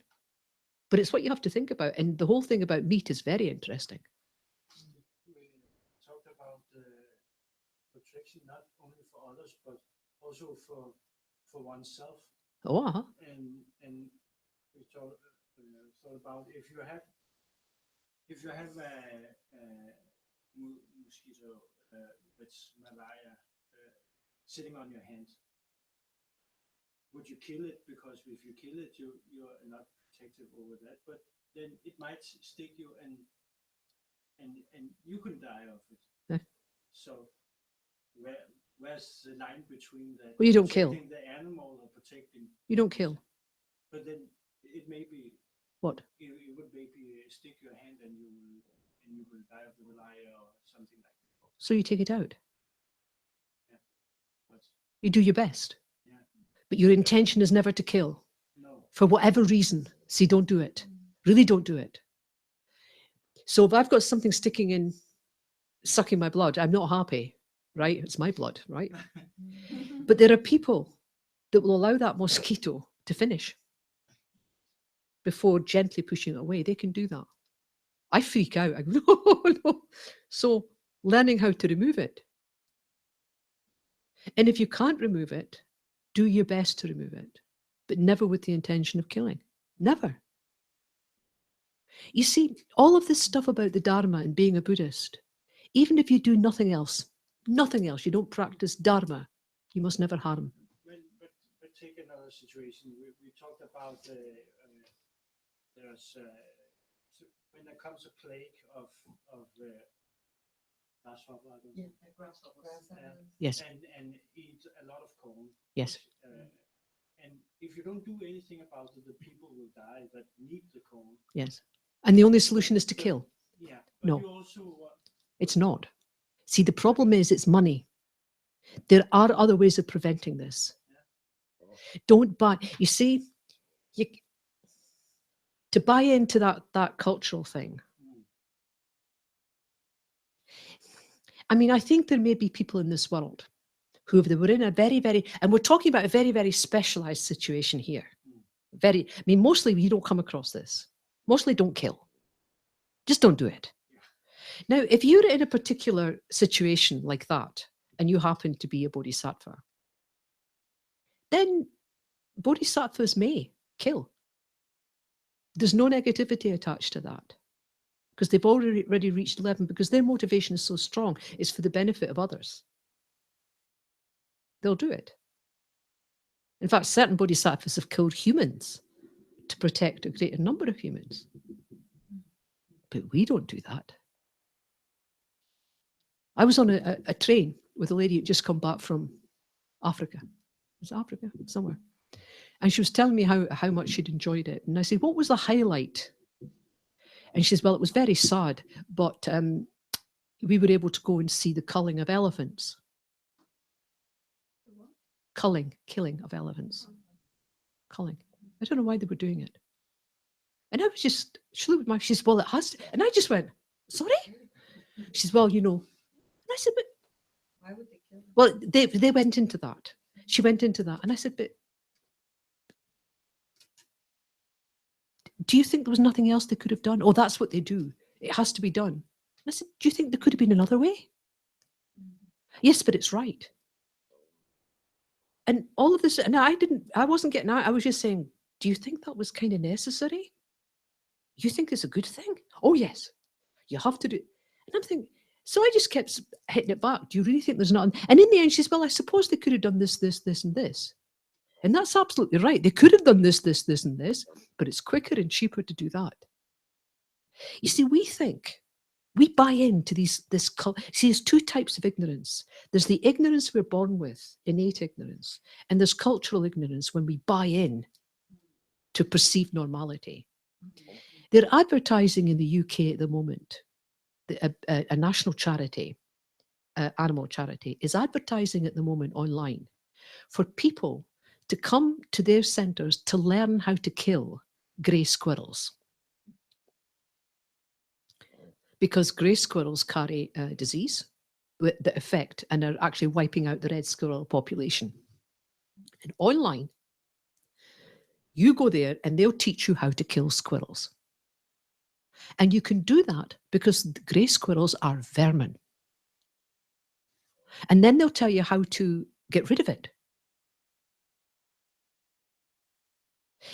but it's what you have to think about. And the whole thing about meat is very interesting. We talked about protection not only for others, but also for oneself. Oh, uh-huh. And we thought about if you have a mosquito with malaria sitting on your hand, would you kill it? Because if you kill it, you're not protective over that. But then it might stick you, and you can die of it. Yeah. So where's the line between that? Well, you don't kill. Protecting the animal or protecting. You don't kill. But then it may be. What? It would maybe stick your hand, and you will die of the malaria or something like that. So you take it out. Yeah. But, you do your best. Yeah. But your intention is never to kill. No. For whatever reason. See, don't do it. Really don't do it. So if I've got something sticking in, sucking my blood, I'm not happy, right? It's my blood, right? But there are people that will allow that mosquito to finish before gently pushing it away. They can do that. I freak out. I go, no, no. So learning how to remove it. And if you can't remove it, do your best to remove it, but never with the intention of killing. Never. You see, all of this stuff about the Dharma and being a Buddhist, even if you do nothing else, you don't practice Dharma, you must never harm. But take another situation. We talked about there's when there comes a plague of grasshoppers. Yes. And eat a lot of corn. Yes. And if you don't do anything about it, the people will die that need the corn. Yes. And the only solution is to kill. Yeah. No. You also, it's not. See, the problem is it's money. There are other ways of preventing this. Yeah. Don't buy. You see, to buy into that cultural thing. I mean, I think there may be people in this world who, if they were in a very, very, and we're talking about a very, very specialized situation here. I mean, mostly you don't come across this. Mostly don't kill. Just don't do it. Now, if you're in a particular situation like that, and you happen to be a bodhisattva, then bodhisattvas may kill. There's no negativity attached to that, because they've already reached 11, because their motivation is so strong, it's for the benefit of others. They'll do it. In fact, certain bodhisattvas have killed humans to protect a greater number of humans. But we don't do that. I was on a train with a lady who'd just come back from Africa. Was it Africa? Somewhere. And she was telling me how much she'd enjoyed it. And I said, what was the highlight? And she says, well, it was very sad, but we were able to go and see the culling of elephants. Killing of elephants. Culling. I don't know why they were doing it. And I was just, she looked at my, she says, well, it has to. And I just went, sorry? She says, well, you know. And I said, but. Why would they kill them? Well, they went into that. She went into that. And I said, but. Do you think there was nothing else they could have done? Oh, that's what they do. It has to be done. And I said, do you think there could have been another way? Yes, but it's right. And all of this, and I wasn't getting out. I was just saying, do you think that was kind of necessary? You think it's a good thing? Oh, yes. You have to do. And I'm thinking, so I just kept hitting it back. Do you really think there's not? And in the end, she says, well, I suppose they could have done this, this, this, and this. And that's absolutely right. They could have done this, this, this, and this, but it's quicker and cheaper to do that. You see, we buy into this. See, there's two types of ignorance. There's the ignorance we're born with, innate ignorance, and there's cultural ignorance when we buy in to perceived normality. They're advertising in the UK at the moment. A national charity, animal charity, is advertising at the moment online for people to come to their centres to learn how to kill grey squirrels. Because grey squirrels carry a disease that affect and are actually wiping out the red squirrel population. And online, you go there and they'll teach you how to kill squirrels. And you can do that because the grey squirrels are vermin. And then they'll tell you how to get rid of it.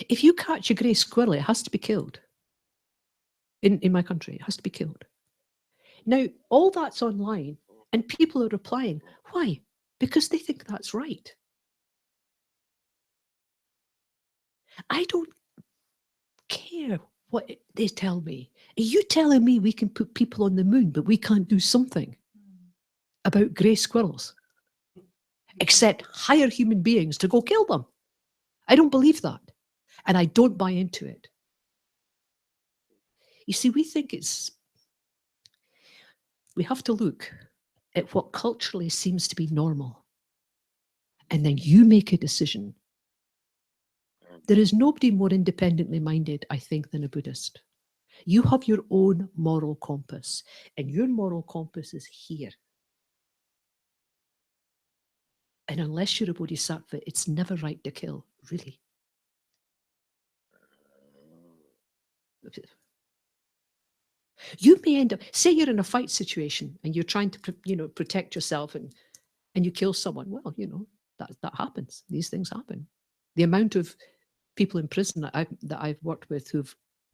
If you catch a grey squirrel, it has to be killed. In my country, it has to be killed. Now, all that's online, and people are replying. Why? Because they think that's right. I don't care what they tell me. Are you telling me we can put people on the moon, but we can't do something about grey squirrels? Except hire human beings to go kill them. I don't believe that. And I don't buy into it. You see, we have to look at what culturally seems to be normal. And then you make a decision. There is nobody more independently minded, I think, than a Buddhist. You have your own moral compass, and your moral compass is here. And unless you're a bodhisattva, it's never right to kill, really. You may end up, say you're in a fight situation and you're trying to, protect yourself and you kill someone. Well, that happens. These things happen. The amount of people in prison that I've worked with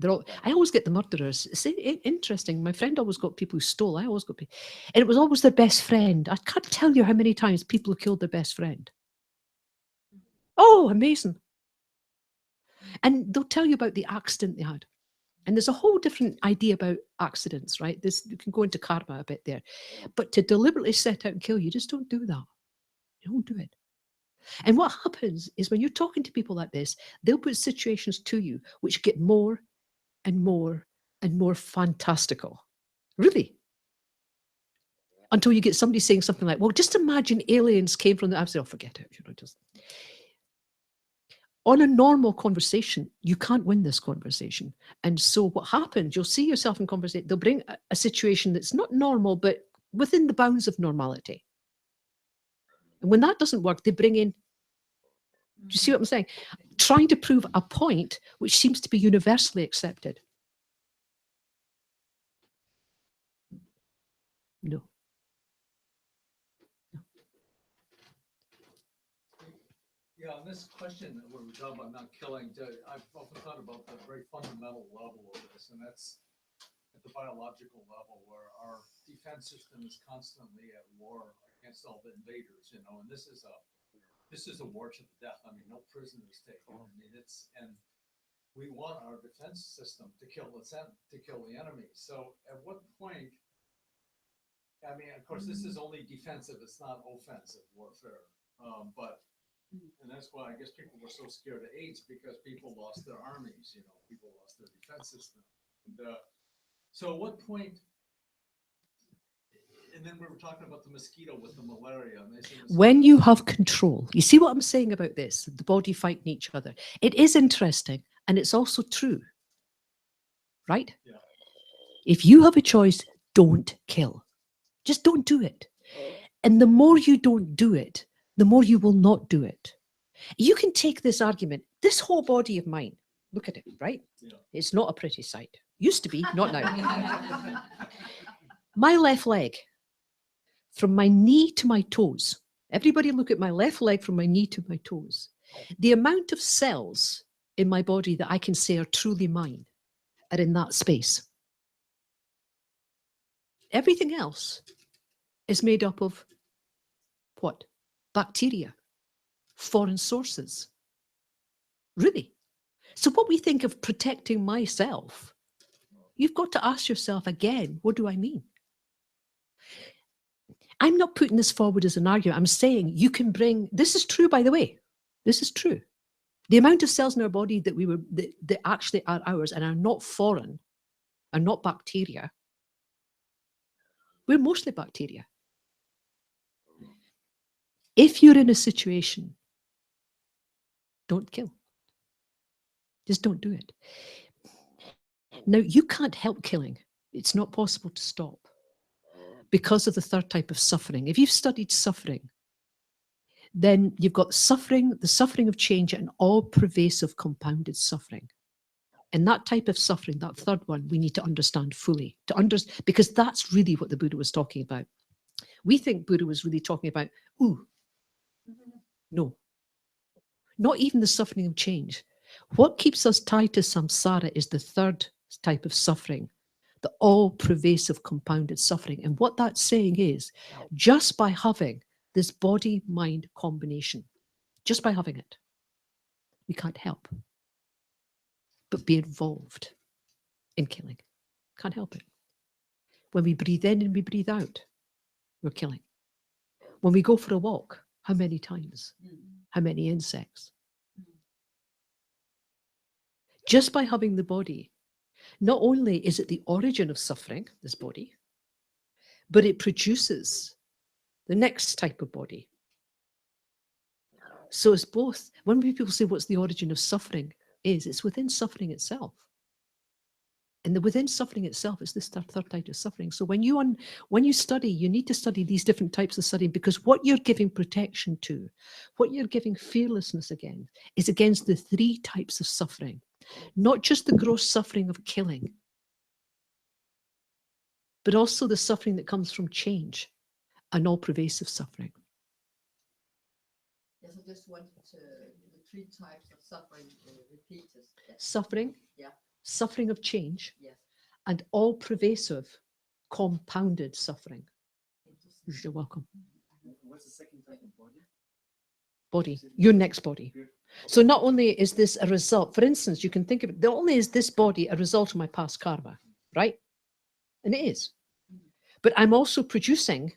I always get the murderers. It's interesting. My friend always got people who stole. I always got people. And it was always their best friend. I can't tell you how many times people have killed their best friend. Oh, amazing. And they'll tell you about the accident they had. And there's a whole different idea about accidents, right? You can go into karma a bit there. But to deliberately set out and kill, you just don't do that. You don't do it. And what happens is when you're talking to people like this, they'll put situations to you which get more and more and more fantastical. Really. Until you get somebody saying something like, well, just imagine aliens came from the... I say, oh, forget it. Just... On a normal conversation, you can't win this conversation. And so what happens, you'll see yourself in conversation, they'll bring a situation that's not normal, but within the bounds of normality. And when that doesn't work, they bring in, do you see what I'm saying? Trying to prove a point which seems to be universally accepted. No. Yeah, on this question that we're talking about not killing, I've often thought about the very fundamental level of this, and that's at the biological level where our defense system is constantly at war against all the invaders, and this is a war to the death. I mean, no prisoners taken. I mean, and we want our defense system to kill the enemy. So at what point, I mean, of course, this is only defensive, it's not offensive warfare, and that's why I guess people were so scared of AIDS, because people lost their armies, people lost their defense system. And so at what point, and then we were talking about the mosquito with the malaria. And when you have control, you see what I'm saying about this, the body fighting each other. It is interesting, and it's also true, right? Yeah. If you have a choice, don't kill. Just don't do it. And the more you don't do it, the more you will not do it. You can take this argument, this whole body of mine, look at it, right? Yeah. It's not a pretty sight. Used to be, not now. My left leg, from my knee to my toes. Everybody look at my left leg from my knee to my toes. The amount of cells in my body that I can say are truly mine are in that space. Everything else is made up of what? Bacteria, foreign sources. Really. So what we think of protecting myself, you've got to ask yourself again, what do I mean? I'm not putting this forward as an argument. I'm saying you can bring, this is true, by the way. This is true. The amount of cells in our body that actually are ours and are not foreign, are not bacteria. We're mostly bacteria. If you're in a situation, don't kill. Just don't do it. Now, you can't help killing. It's not possible to stop because of the third type of suffering. If you've studied suffering, then you've got suffering, the suffering of change, and all pervasive compounded suffering. And that type of suffering, that third one, we need to understand fully, because that's really what the Buddha was talking about. We think Buddha was really talking about, no, not even the suffering of change. What keeps us tied to samsara is the third type of suffering, the all-pervasive compounded suffering. And what that's saying is, just by having this body-mind combination, just by having it, we can't help but be involved in killing. Can't help it. When we breathe in and we breathe out, we're killing. When we go for a walk, how many times? How many insects? Just by having the body, not only is it the origin of suffering, this body, but it produces the next type of body. So it's both. When people say what's the origin of suffering is, it's within suffering itself. And within suffering itself is this third type of suffering. So when you study, you need to study these different types of studying, because what you're giving protection to, what you're giving fearlessness again, is against the three types of suffering. Not just the gross suffering of killing, but also the suffering that comes from change and all pervasive suffering. Yes, I just wanted to the three types of suffering repeated. Suffering, suffering of change, Yes. and all pervasive compounded suffering. You're welcome. What's the second type of body? Body, your next body. So not only is this a result, for instance, you can think of it, not only is this body a result of my past karma, right? And it is. But I'm also producing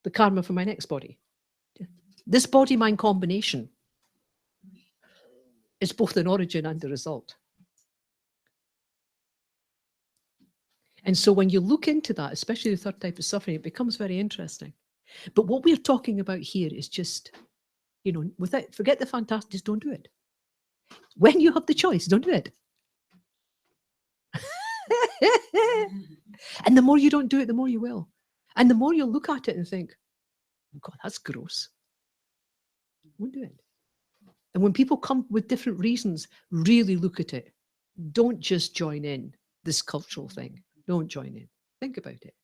the karma for my next body. This body-mind combination is both an origin and a result. And so when you look into that, especially the third type of suffering, it becomes very interesting. But what we're talking about here is just, forget the fantastic, just don't do it. When you have the choice, don't do it. And the more you don't do it, the more you will. And the more you'll look at it and think, oh God, that's gross. Won't do it. And when people come with different reasons, really look at it. Don't just join in this cultural thing. Don't join in. Think about it.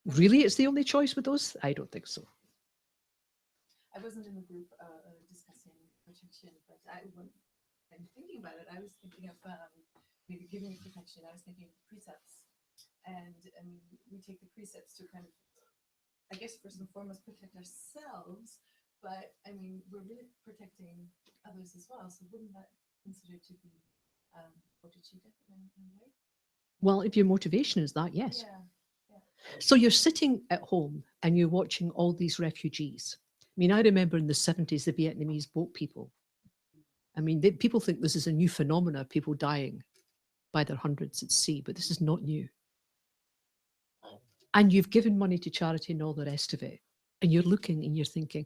Really, it's the only choice with those? I don't think so. I wasn't in the group discussing protection, but I'm thinking about it. I was thinking of maybe giving protection. I was thinking of precepts. And we take the precepts to kind of, I guess, first and foremost, protect ourselves. But we're really protecting others as well. So wouldn't that consider to be bodhicitta in a way? Well, if your motivation is that, yes. Yeah. So you're sitting at home and you're watching all these refugees. I remember in the 70s, the Vietnamese boat people. People think this is a new phenomena, people dying by their hundreds at sea, but this is not new. And you've given money to charity and all the rest of it. And you're looking and you're thinking,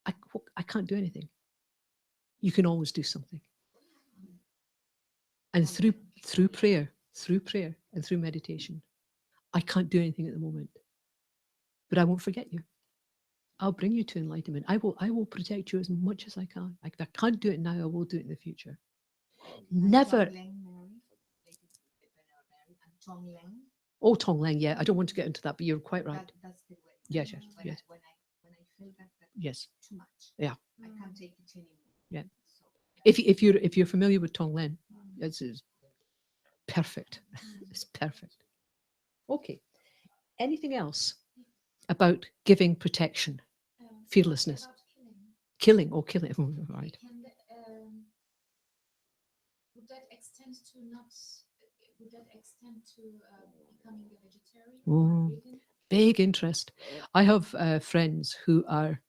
I can't do anything. You can always do something. And through prayer and through meditation, I can't do anything at the moment, but I won't forget you. I'll bring you to enlightenment. I will protect you as much as I can. If I can't do it now, I will do it in the future. Never. Oh, Tonglen, yeah. I don't want to get into that, but you're quite right. That's the way. Yes. When I feel that Yes. too much. Yeah. I can't take it anymore. Yeah. If you're familiar with Tonglen, it's perfect. It's perfect. Okay. Anything else about giving protection, fearlessness? Killing, right. Can would that extend to not? Would that extend to becoming a vegetarian or Oh, vegan? big interest. I have friends who are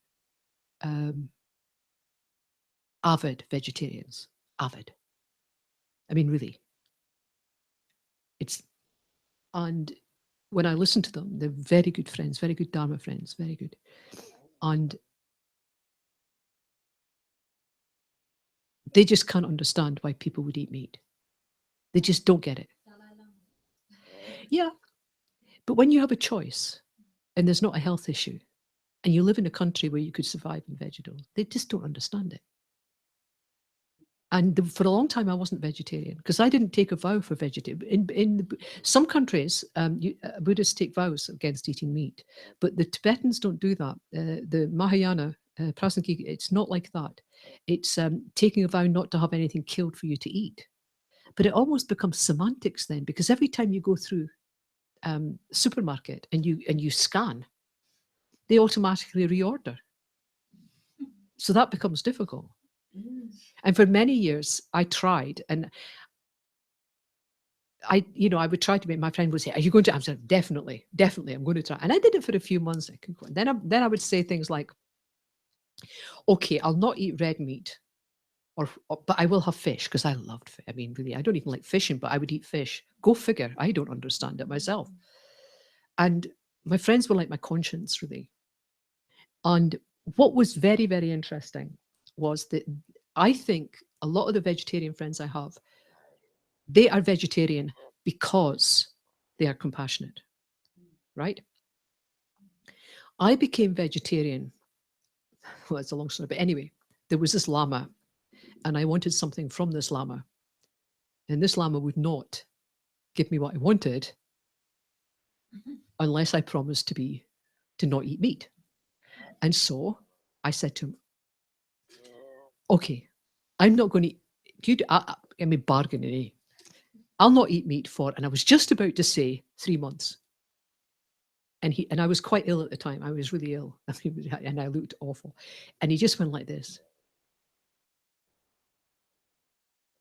avid vegetarians. Avid. I mean, really. And when I listen to them, they're very good friends, very good Dharma friends, very good. And they just can't understand why people would eat meat. They just don't get it. Yeah. But when you have a choice and there's not a health issue and you live in a country where you could survive on vegetables, they just don't understand it. And for a long time, I wasn't vegetarian because I didn't take a vow for vegetarian. In some countries, Buddhists take vows against eating meat, but the Tibetans don't do that. The Mahayana, Prasanki, it's not like that. It's taking a vow not to have anything killed for you to eat. But it almost becomes semantics then, because every time you go through supermarket and you scan, they automatically reorder. So that becomes difficult. And for many years, I tried, and I would try to make, my friend would say, "Are you going to?" I said, "Definitely, I'm going to try." And I did it for a few months. Then I would say things like, "Okay, I'll not eat red meat, but I will have fish because I loved fish. I mean, really, I don't even like fishing, but I would eat fish. Go figure. I don't understand it myself." And my friends were like my conscience, really. And what was very, very interesting was that I think a lot of the vegetarian friends I have, they are vegetarian because they are compassionate, right? I became vegetarian. Well, it's a long story, but anyway, there was this Lama, and I wanted something from this Lama. And this Lama would not give me what I wanted unless I promised to not eat meat. And so I said to him, "Okay, I'm not going to, I mean, bargaining, I'll not eat meat for," and I was just about to say 3 months. And I was quite ill at the time. I was really ill. And I looked awful. And he just went like this.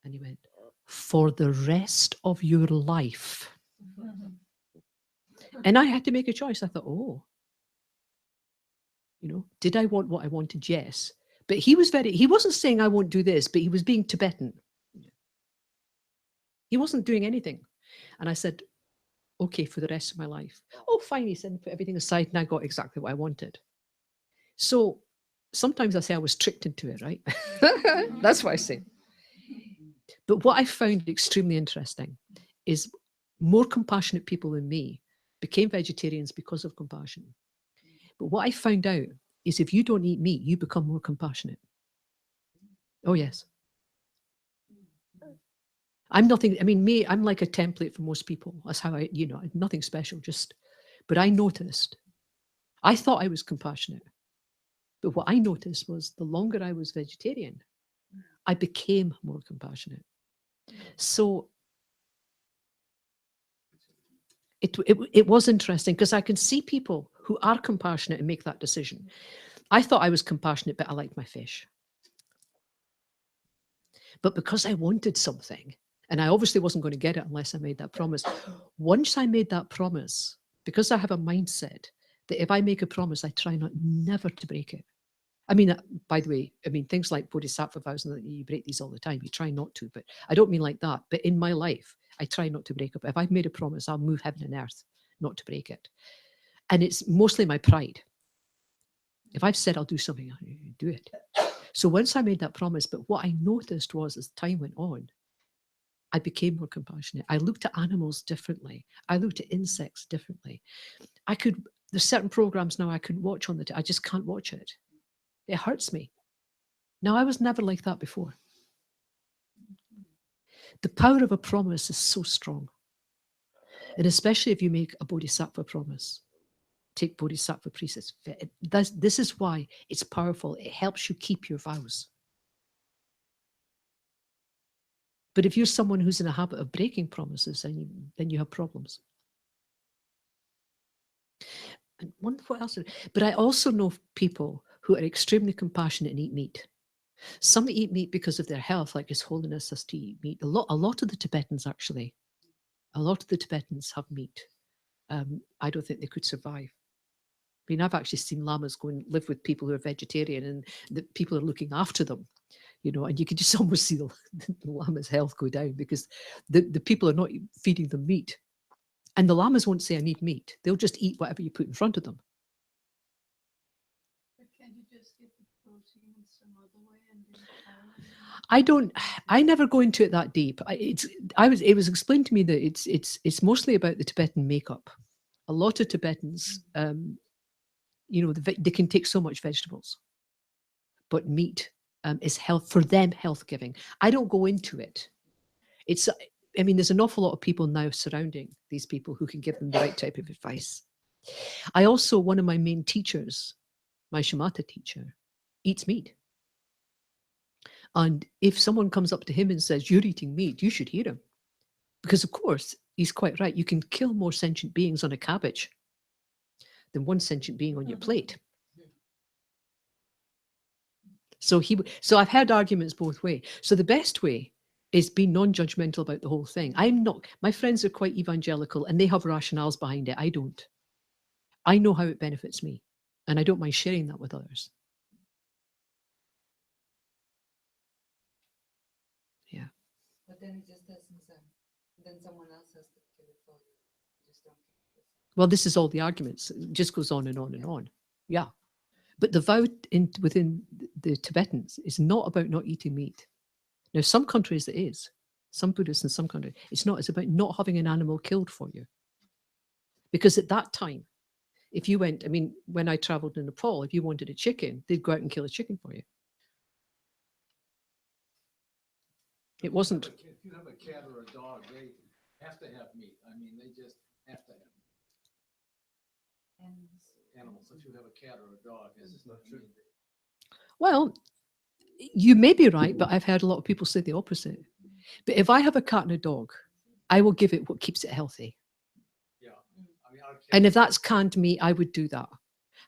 And he went, "For the rest of your life." And I had to make a choice. I thought, did I want what I wanted? Yes. But he wasn't saying I won't do this, but he was being Tibetan. He wasn't doing anything. And I said, "Okay, for the rest of my life." "Oh, fine," he said, and put everything aside, and I got exactly what I wanted. So sometimes I say I was tricked into it, right? That's what I say. But what I found extremely interesting is more compassionate people than me became vegetarians because of compassion. But what I found out is if you don't eat meat, you become more compassionate. Oh, yes. I'm nothing, I mean, I'm like a template for most people. That's how nothing special, but I noticed, I thought I was compassionate. But what I noticed was the longer I was vegetarian, I became more compassionate. So it was interesting because I can see people who are compassionate and make that decision. I thought I was compassionate, but I liked my fish. But because I wanted something, and I obviously wasn't going to get it unless I made that promise. Once I made that promise, because I have a mindset that if I make a promise, I try never to break it. I mean, by the way, things like Bodhisattva vows, and you break these all the time. You try not to, but I don't mean like that. But in my life, I try not to break up. If I've made a promise, I'll move heaven and earth not to break it. And it's mostly my pride. If I've said I'll do something, I do it. So once I made that promise, but what I noticed was as time went on, I became more compassionate. I looked at animals differently. I looked at insects differently. There's certain programs now I couldn't watch on I just can't watch it. It hurts me. Now, I was never like that before. The power of a promise is so strong. And especially if you make a bodhisattva promise, take bodhisattva precepts. This is why it's powerful. It helps you keep your vows. But if you're someone who's in a habit of breaking promises, then you have problems. And what else? But I also know people who are extremely compassionate and eat meat. Some eat meat because of their health, like His Holiness has to eat meat. A lot of the Tibetans, actually, a lot of the Tibetans have meat. I don't think they could survive. I mean, I've actually seen lamas go and live with people who are vegetarian, and the people are looking after them, you know, and you can just almost see the lama's health go down because the people are not feeding them meat. And the lamas won't say, I need meat. They'll just eat whatever you put in front of them. But can't you just get the protein in some other way and then I never go into it that deep. It was explained to me that it's mostly about the Tibetan makeup. A lot of Tibetans, you know, they can take so much vegetables, but meat is health for them, health giving. I don't go into it. I mean, there's an awful lot of people now surrounding these people who can give them the right type of advice. I also, one of my main teachers, my shamatha teacher, eats meat. And if someone comes up to him and says, you're eating meat, you should hear him. Because of course, he's quite right. You can kill more sentient beings on a cabbage than one sentient being on your plate. So I've heard arguments both ways. So the best way is be non-judgmental about the whole thing. My friends are quite evangelical and they have rationales behind it. I don't. I know how it benefits me and I don't mind sharing that with others. Yeah. But then it just doesn't sound. Then someone else has to kill it for you. You just don't care. Well, this is all the arguments. It just goes on and on and on. Yeah. But the vow within the Tibetans is not about not eating meat. Now, some countries it is. Some Buddhists in some countries, it's not. It's about not having an animal killed for you. Because at that time, if you went, I mean, when I traveled in Nepal, if you wanted a chicken, they'd go out and kill a chicken for you. It wasn't. If you have a cat or a dog, they have to have meat. I mean, they just have to have meat. Animals. If you have a cat or a dog, this is not true. Well, you may be right, but I've heard a lot of people say the opposite. But if I have a cat and a dog, I will give it what keeps it healthy. Yeah. I mean, and if that's canned meat, I would do that.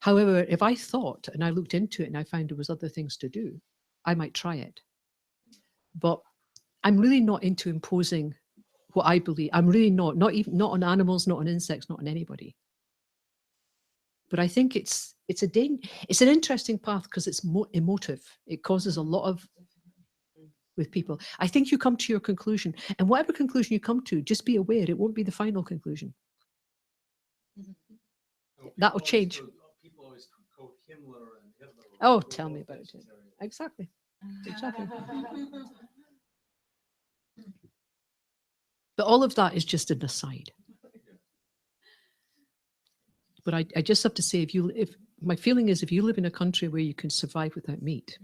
However, if I thought and I looked into it and I found there was other things to do, I might try it. But I'm really not into imposing what I believe. I'm really not on animals, not on insects, not on anybody. But I think it's an interesting path because it's more emotive. It causes a lot of with people. I think you come to your conclusion, and whatever conclusion you come to, just be aware it won't be the final conclusion. That will change. People always quote Himmler and Hitler. Oh, tell me about it. Exactly. But all of that is just an aside. But I just have to say, if my feeling is, if you live in a country where you can survive without meat,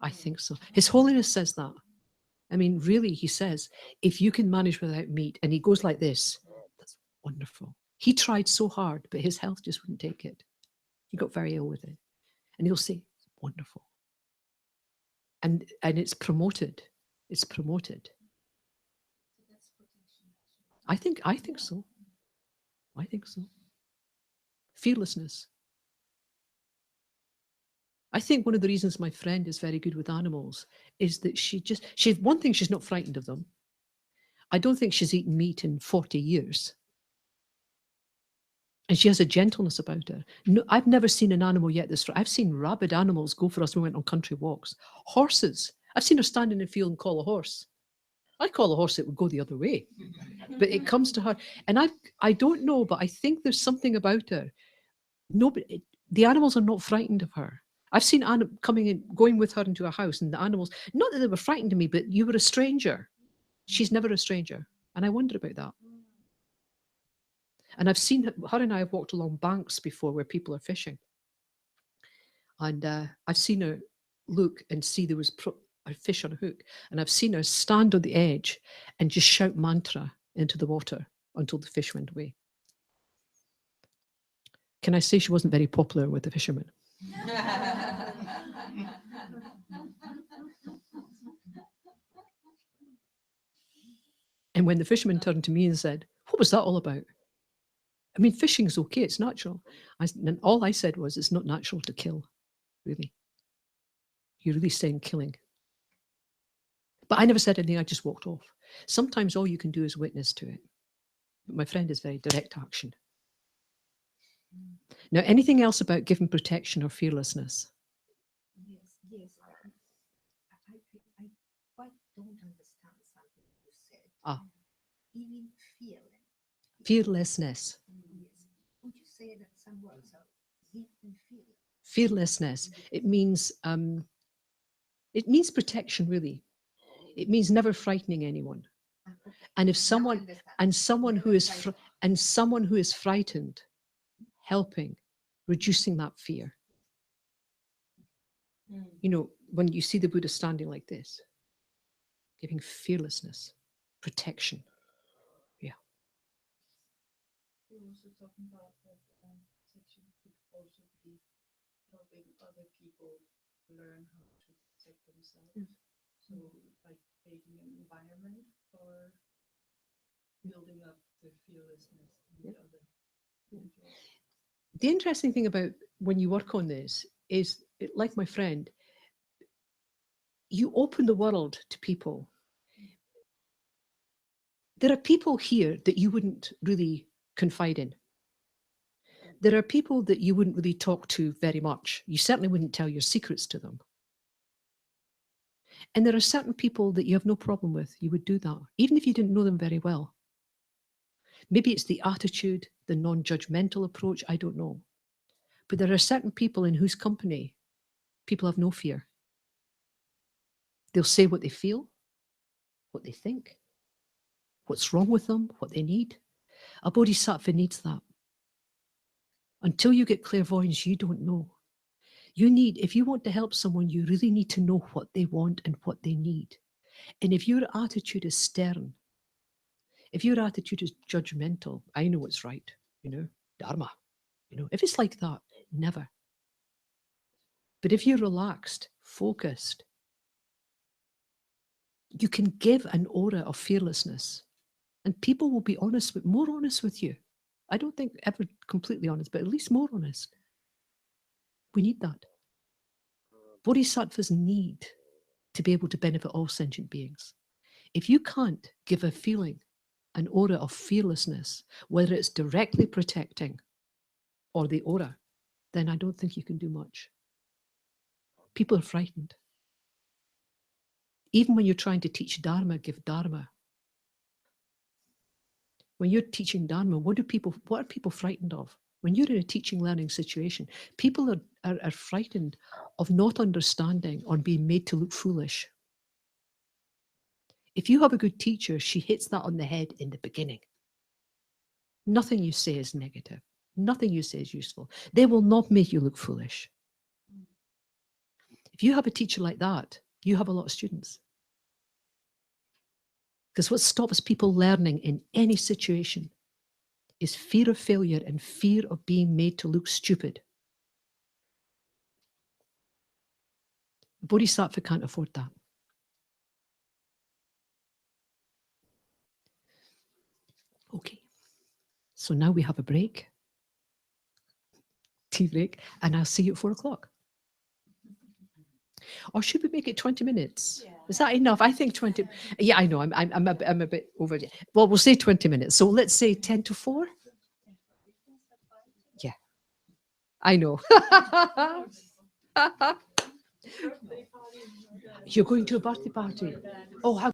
I think so. His Holiness says that. I mean, really, he says, if you can manage without meat, and he goes like this, that's wonderful. He tried so hard, but his health just wouldn't take it. He got very ill with it. And he'll say, wonderful. And it's promoted. It's promoted. I think so. I think so. Fearlessness. I think one of the reasons my friend is very good with animals is that one thing, she's not frightened of them. I don't think she's eaten meat in 40 years. And she has a gentleness about her. No, I've never seen an animal yet I've seen rabid animals go for us when we went on country walks. Horses. I've seen her stand in the field and call a horse. I call a horse, it would go the other way. But it comes to her. And I don't know, but I think there's something about her. The animals are not frightened of her. I've seen coming in, going with her into a house, and the animals, not that they were frightened of me, but you were a stranger. She's never a stranger. And I wonder about that. And I've seen her and I have walked along banks before where people are fishing. And I've seen her look and see there was a fish on a hook. And I've seen her stand on the edge and just shout mantra into the water until the fish went away. Can I say she wasn't very popular with the fishermen? And when the fisherman turned to me and said, what was that all about? I mean, fishing's okay, it's natural. And all I said was it's not natural to kill, really. You're really saying killing. But I never said anything, I just walked off. Sometimes all you can do is witness to it. But my friend is very direct action. Now, anything else about giving protection or fearlessness? Yes, yes. I quite don't understand something you said. Even Fearlessness. Yes. Would you say that some words are gift and fearless? Fearlessness. It means protection, really. It means never frightening anyone. And if someone who is frightened, helping, reducing that fear. You know, when you see the Buddha standing like this, giving fearlessness, protection. Yeah. You're also talking about that protection could also be helping other people learn how to protect themselves. So like creating an environment for building up the fearlessness in the other individual. The interesting thing about when you work on this is, like my friend, you open the world to people. There are people here that you wouldn't really confide in. There are people that you wouldn't really talk to very much. You certainly wouldn't tell your secrets to them. And there are certain people that you have no problem with. You would do that, even if you didn't know them very well. Maybe it's the attitude, the non-judgmental approach, I don't know. But there are certain people in whose company people have no fear. They'll say what they feel, what they think, what's wrong with them, what they need. A bodhisattva needs that. Until you get clairvoyance, you don't know. If you want to help someone, you really need to know what they want and what they need. And if your attitude is stern, if your attitude is judgmental, I know what's right, Dharma, if it's like that, never. But if you're relaxed, focused, you can give an aura of fearlessness, and people will be more honest with you. I don't think ever completely honest, but at least more honest. We need that. Bodhisattvas need to be able to benefit all sentient beings. If you can't give a feeling, an aura of fearlessness, whether it's directly protecting or the aura, then I don't think you can do much. People are frightened. Even when you're trying to teach Dharma, give Dharma. When you're teaching Dharma, what are people frightened of? When you're in a teaching learning situation, people are frightened of not understanding or being made to look foolish. If you have a good teacher, she hits that on the head in the beginning. Nothing you say is negative. Nothing you say is useful. They will not make you look foolish. If you have a teacher like that, you have a lot of students. Because what stops people learning in any situation is fear of failure and fear of being made to look stupid. A bodhisattva can't afford that. Okay. So now we have a break, tea break, and I'll see you at 4 o'clock. Or should we make it 20 minutes? Yeah. Is that enough? I think 20. Yeah, I know. I'm a bit over it. Well, we'll say 20 minutes. So let's say 10 to 4. Yeah. I know. You're going to a birthday party? Oh, how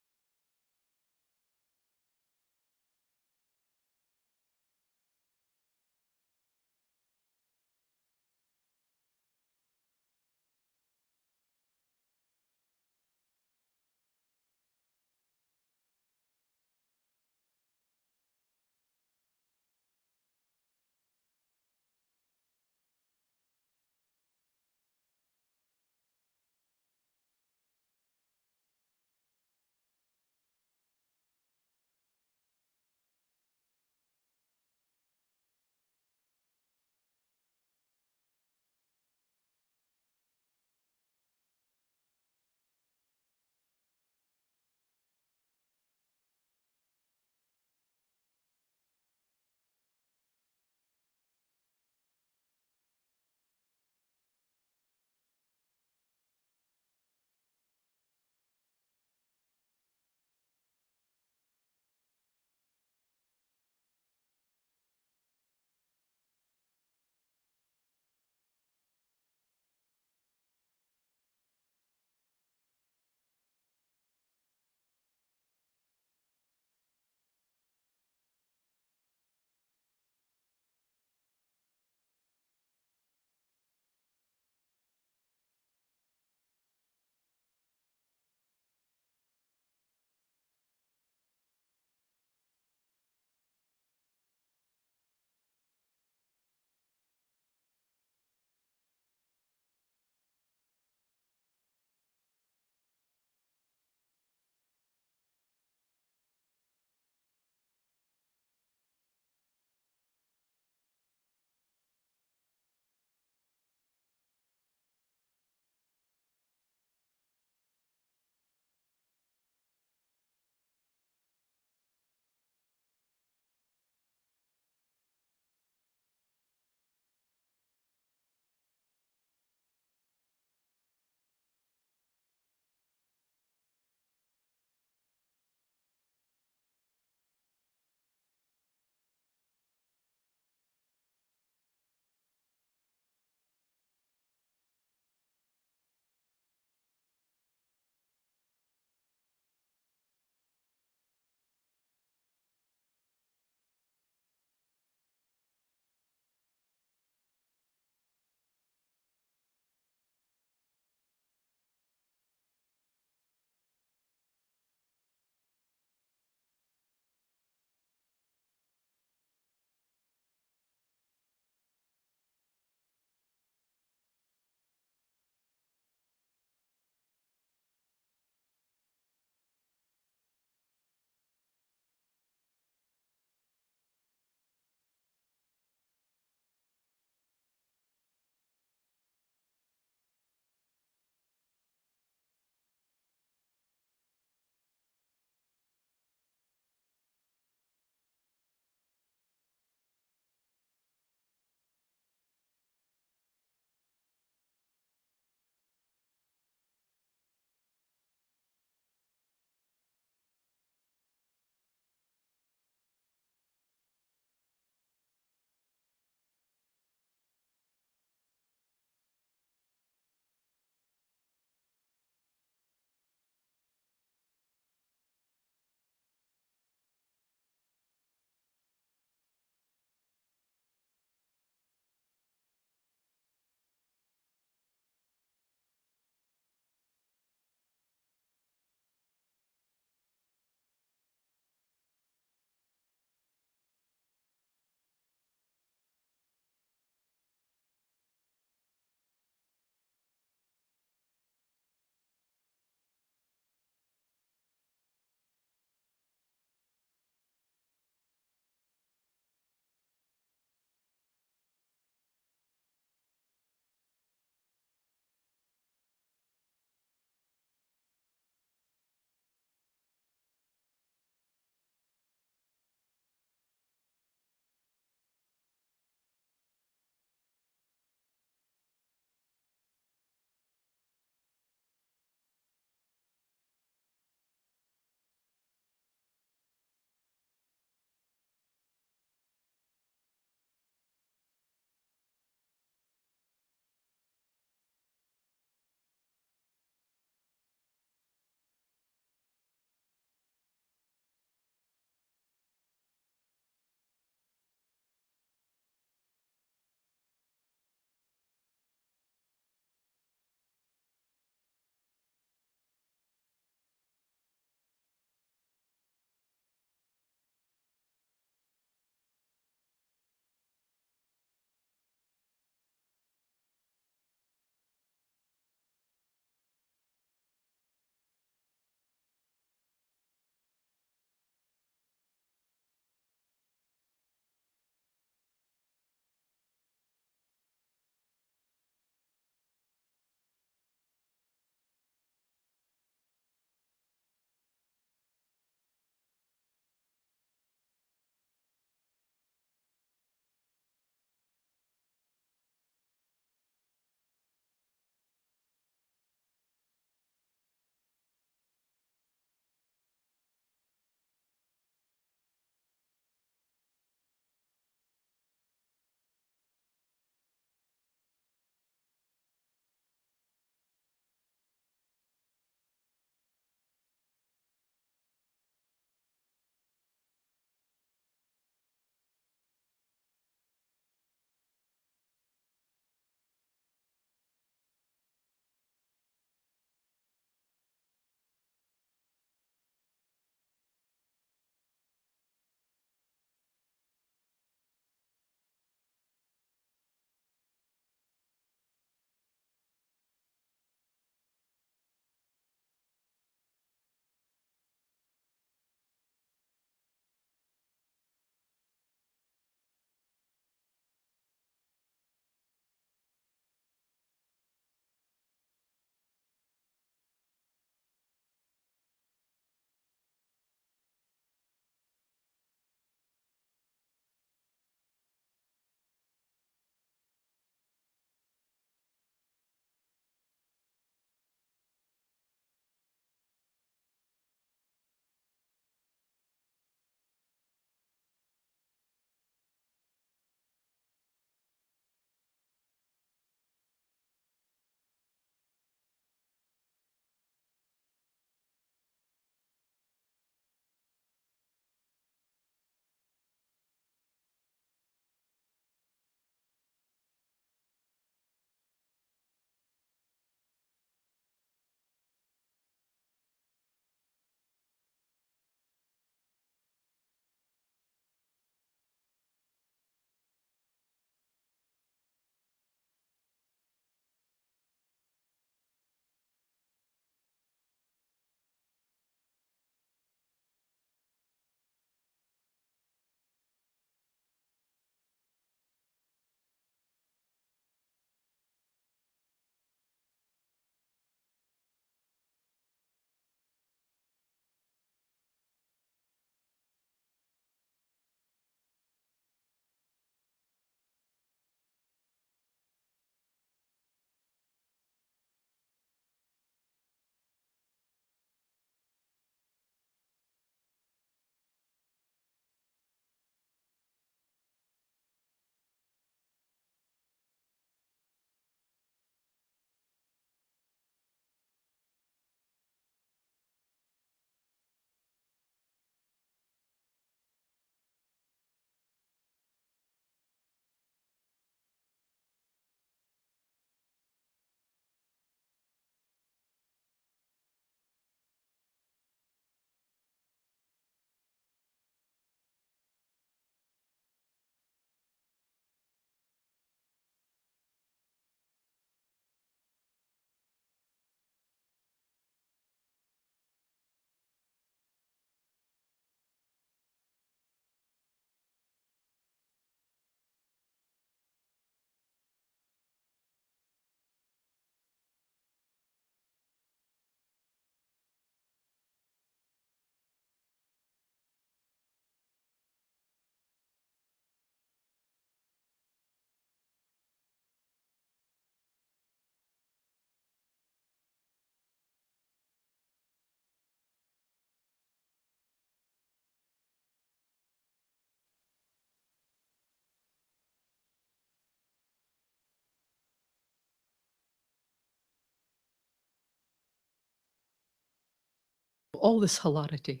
all this hilarity?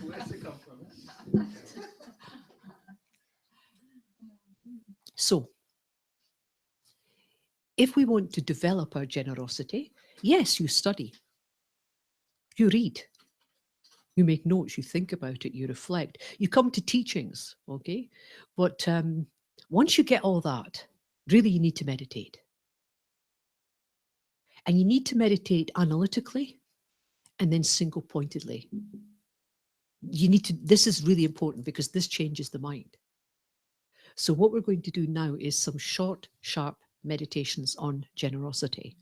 Where's it come from? So, if we want to develop our generosity, yes, you study, you read, you make notes, you think about it, you reflect, you come to teachings, okay? But once you get all that, really you need to meditate. And you need to meditate analytically and then single-pointedly. You need to, this is really important because this changes the mind. So what we're going to do now is some short, sharp meditations on generosity,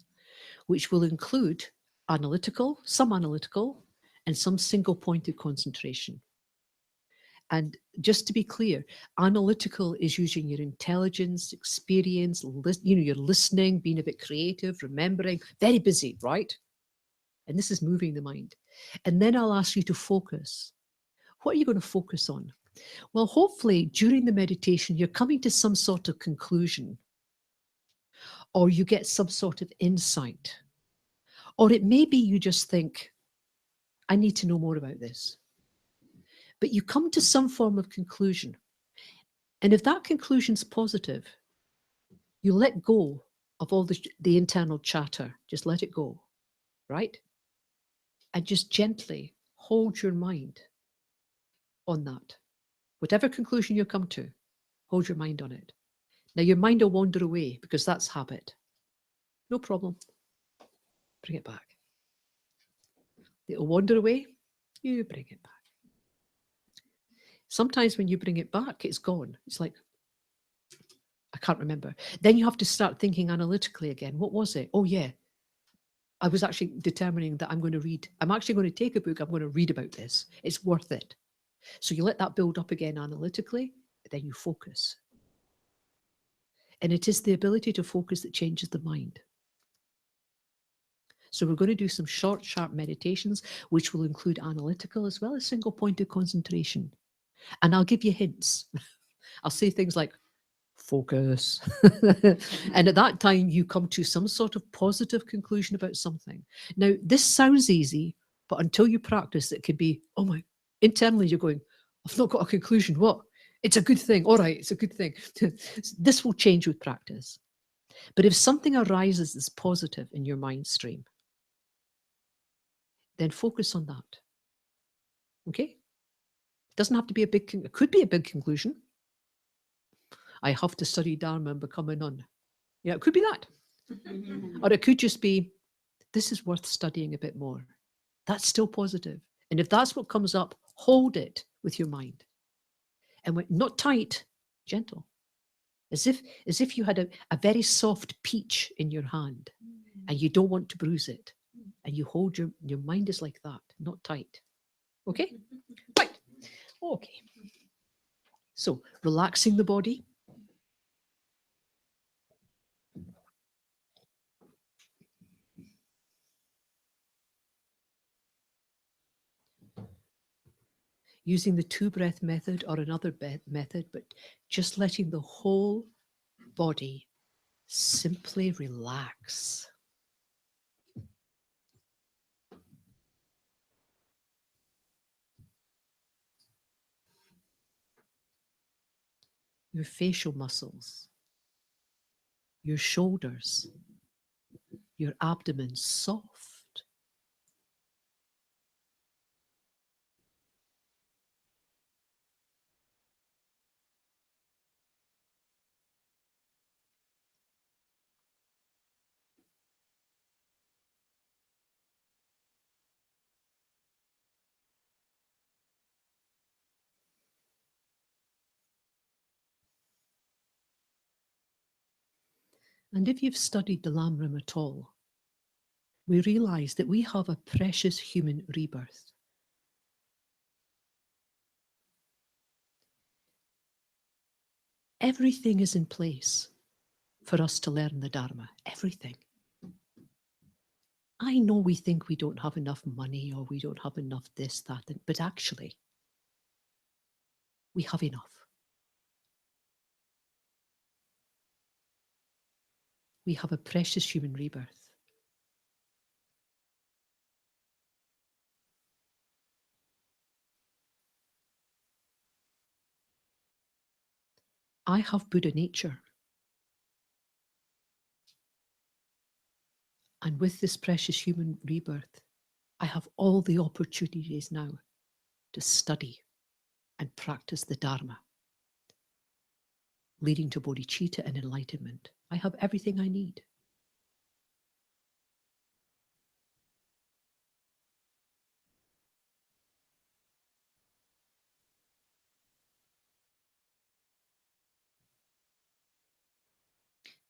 which will include some analytical, and some single-pointed concentration. And just to be clear, analytical is using your intelligence, experience, you're listening, being a bit creative, remembering, very busy, right? And this is moving the mind. And then I'll ask you to focus. What are you going to focus on? Well, hopefully during the meditation, you're coming to some sort of conclusion, or you get some sort of insight, or it may be you just think, I need to know more about this. But you come to some form of conclusion. And if that conclusion's positive, you let go of all the internal chatter. Just let it go, right? And just gently hold your mind on that. Whatever conclusion you come to, hold your mind on it. Now your mind will wander away because that's habit. No problem. Bring it back. It'll wander away, you bring it back. Sometimes when you bring it back, it's gone. It's like, I can't remember. Then you have to start thinking analytically again. What was it? Oh yeah, I was actually determining that I'm going to read. I'm actually going to take a book. I'm going to read about this. It's worth it. So you let that build up again analytically, then you focus. And it is the ability to focus that changes the mind. So we're going to do some short, sharp meditations, which will include analytical as well as single-pointed concentration. And I'll give you hints. I'll say things like, focus. And at that time, you come to some sort of positive conclusion about something. Now, this sounds easy, but until you practice, it can be, oh my, internally you're going, I've not got a conclusion. What? It's a good thing. All right, it's a good thing. This will change with practice. But if something arises that's positive in your mind stream, then focus on that. Okay? It doesn't have to be a big, it could be a big conclusion. I have to study Dharma and become a nun. Yeah, it could be that. Or it could just be, this is worth studying a bit more. That's still positive. And if that's what comes up, hold it with your mind. And when, not tight, gentle. As if you had a very soft peach in your hand and you don't want to bruise it. And you hold your mind is like that, not tight. Okay? Right. Okay. So relaxing the body. Using the 2-breath method or another method, but just letting the whole body simply relax. Your facial muscles, your shoulders, your abdomen soft. And if you've studied the Lamrim at all, we realize that we have a precious human rebirth. Everything is in place for us to learn the Dharma. Everything. I know we think we don't have enough money or we don't have enough this, that, but actually, we have enough. We have a precious human rebirth. I have Buddha nature. And with this precious human rebirth, I have all the opportunities now to study and practice the Dharma, leading to bodhicitta and enlightenment. I have everything I need.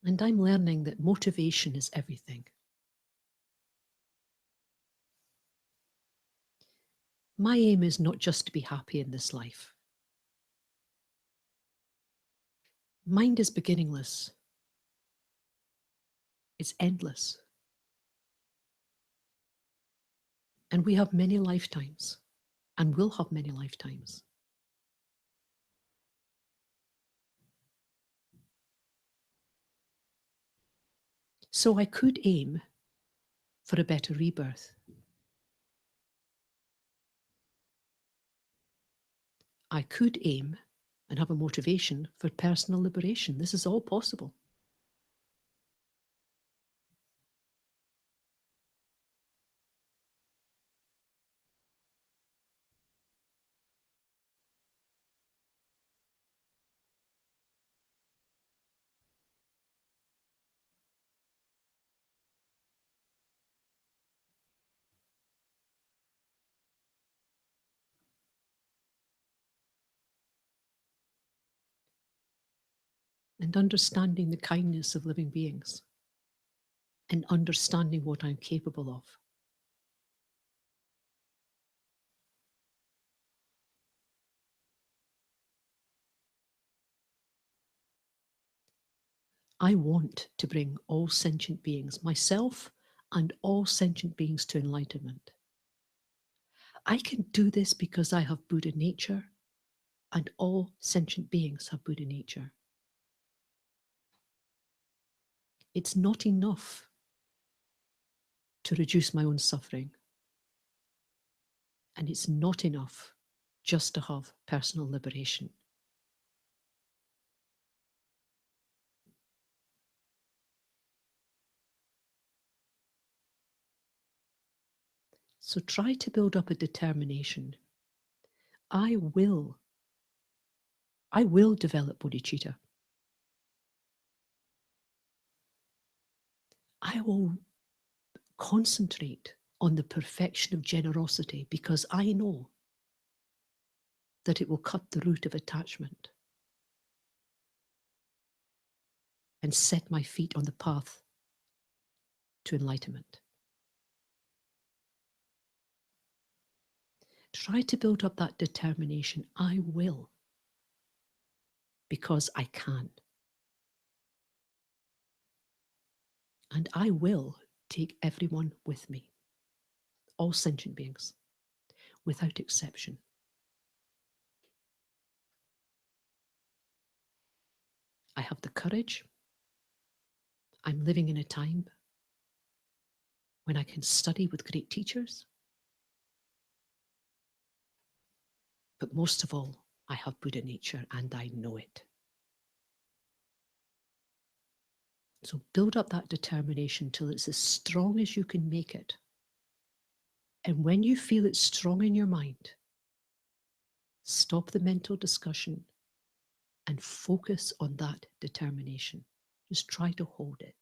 And I'm learning that motivation is everything. My aim is not just to be happy in this life. Mind is beginningless. It's endless. And we have many lifetimes and will have many lifetimes. So I could aim for a better rebirth. I could aim and have a motivation for personal liberation. This is all possible. And understanding the kindness of living beings and understanding what I'm capable of. I want to bring all sentient beings, myself and all sentient beings, to enlightenment. I can do this because I have Buddha nature and all sentient beings have Buddha nature. It's not enough to reduce my own suffering. And it's not enough just to have personal liberation. So try to build up a determination. I will develop bodhicitta. I will concentrate on the perfection of generosity because I know that it will cut the root of attachment and set my feet on the path to enlightenment. Try to build up that determination. I will, because I can. And I will take everyone with me, all sentient beings, without exception. I have the courage. I'm living in a time when I can study with great teachers. But most of all, I have Buddha nature and I know it. So build up that determination till it's as strong as you can make it. And when you feel it's strong in your mind, stop the mental discussion and focus on that determination. Just try to hold it.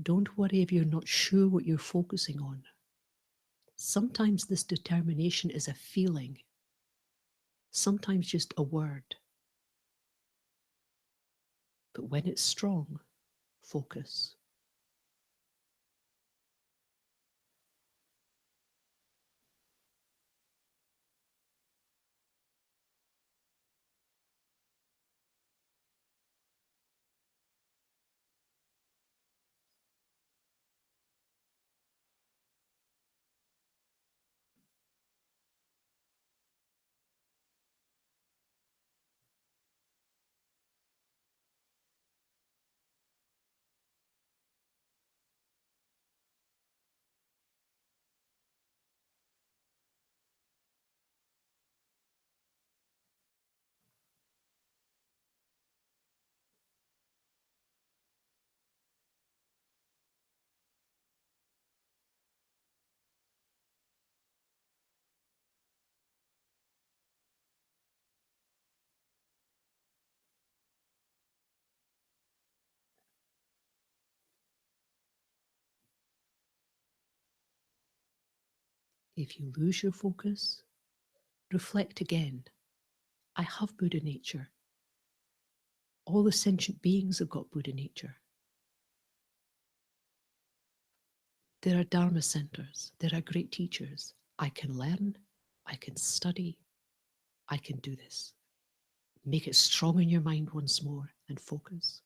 Don't worry if you're not sure what you're focusing on. Sometimes this determination is a feeling, sometimes just a word. But when it's strong, focus. If you lose your focus, reflect again. I have Buddha nature. All the sentient beings have got Buddha nature. There are Dharma centers. There are great teachers. I can learn. I can study. I can do this. Make it strong in your mind once more and focus.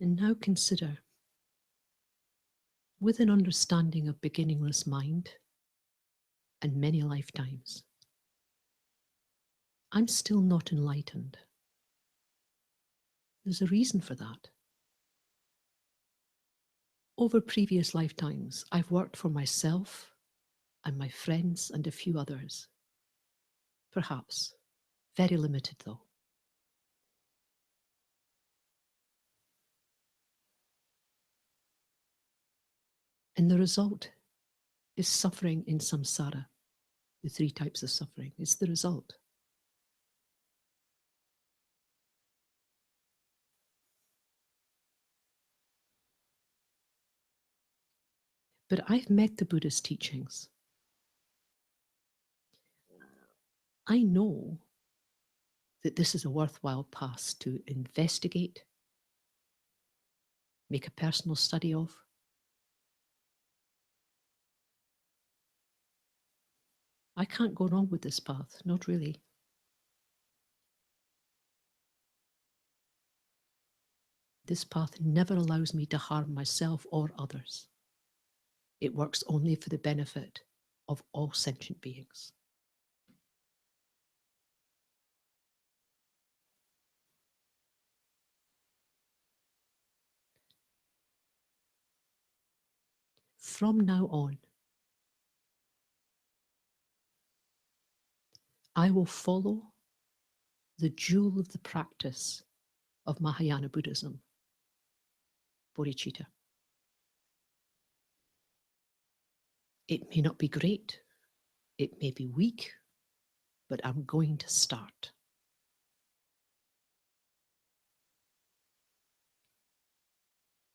And now consider, with an understanding of beginningless mind and many lifetimes, I'm still not enlightened. There's a reason for that. Over previous lifetimes, I've worked for myself and my friends and a few others. Perhaps. Very limited though. And the result is suffering in samsara. The 3 types of suffering. It's the result. But I've met the Buddhist teachings. I know that this is a worthwhile path to investigate, make a personal study of. I can't go wrong with this path, not really. This path never allows me to harm myself or others. It works only for the benefit of all sentient beings. From now on, I will follow the jewel of the practice of Mahayana Buddhism, bodhicitta. It may not be great, it may be weak, but I'm going to start.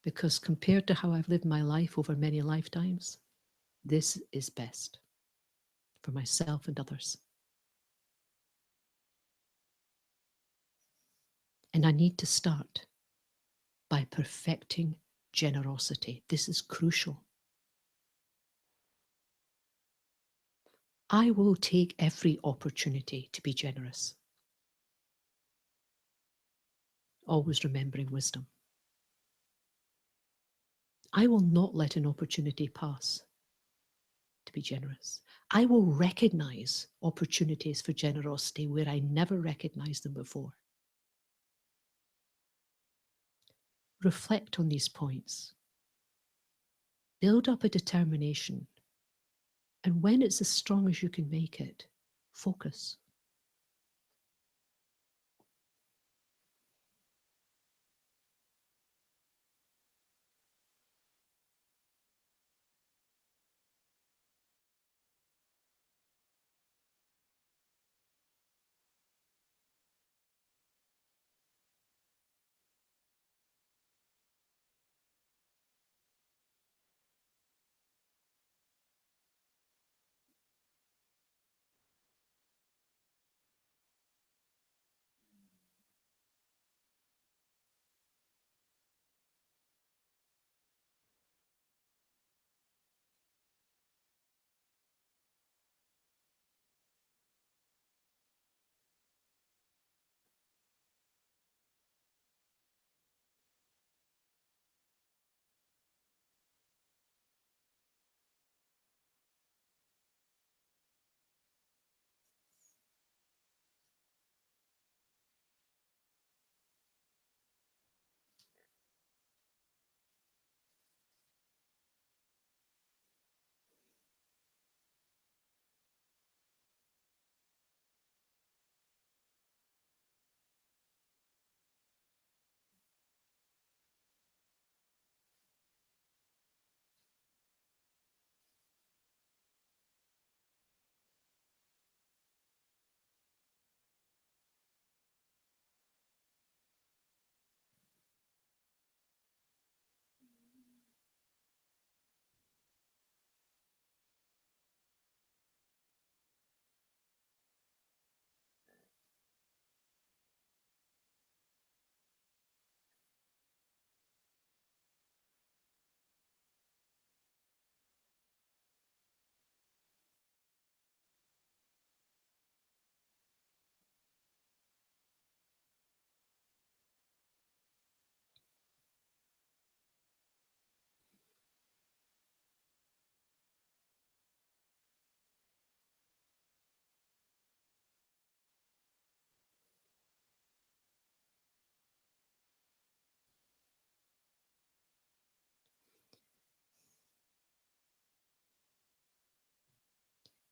Because compared to how I've lived my life over many lifetimes, this is best for myself and others. And I need to start by perfecting generosity. This is crucial. I will take every opportunity to be generous. Always remembering wisdom. I will not let an opportunity pass to be generous. I will recognize opportunities for generosity where I never recognized them before. Reflect on these points. Build up a determination. And when it's as strong as you can make it, focus.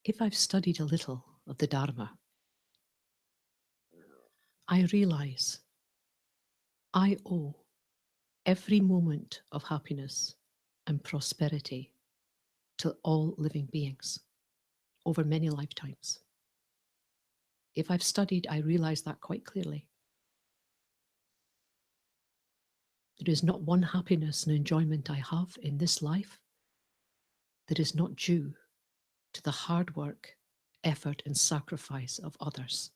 If I've studied a little of the Dharma, I realize I owe every moment of happiness and prosperity to all living beings over many lifetimes. If I've studied, I realize that quite clearly. There is not one happiness and enjoyment I have in this life that is not due to the hard work, effort, and sacrifice of others.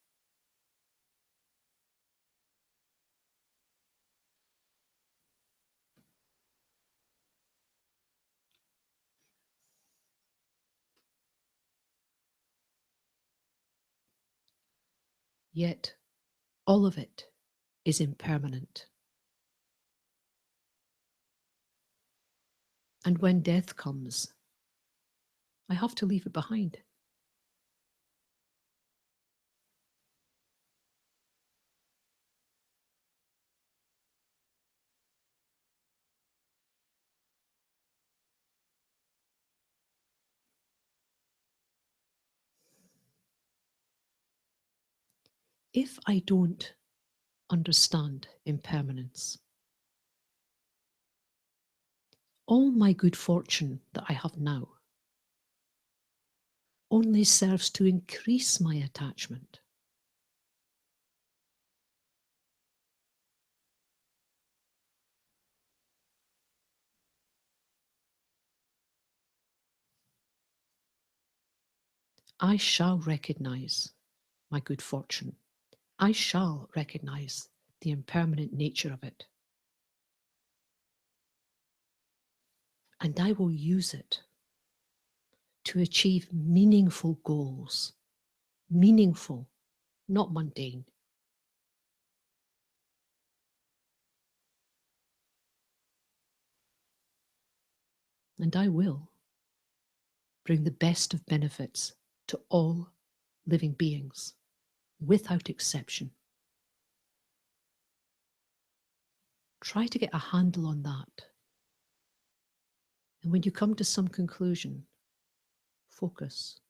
Yet, all of it is impermanent. And when death comes, I have to leave it behind. If I don't understand impermanence, all my good fortune that I have now only serves to increase my attachment. I shall recognize my good fortune. I shall recognize the impermanent nature of it. And I will use it to achieve meaningful goals. Meaningful, not mundane. And I will bring the best of benefits to all living beings, without exception. Try to get a handle on that. And when you come to some conclusion, focus.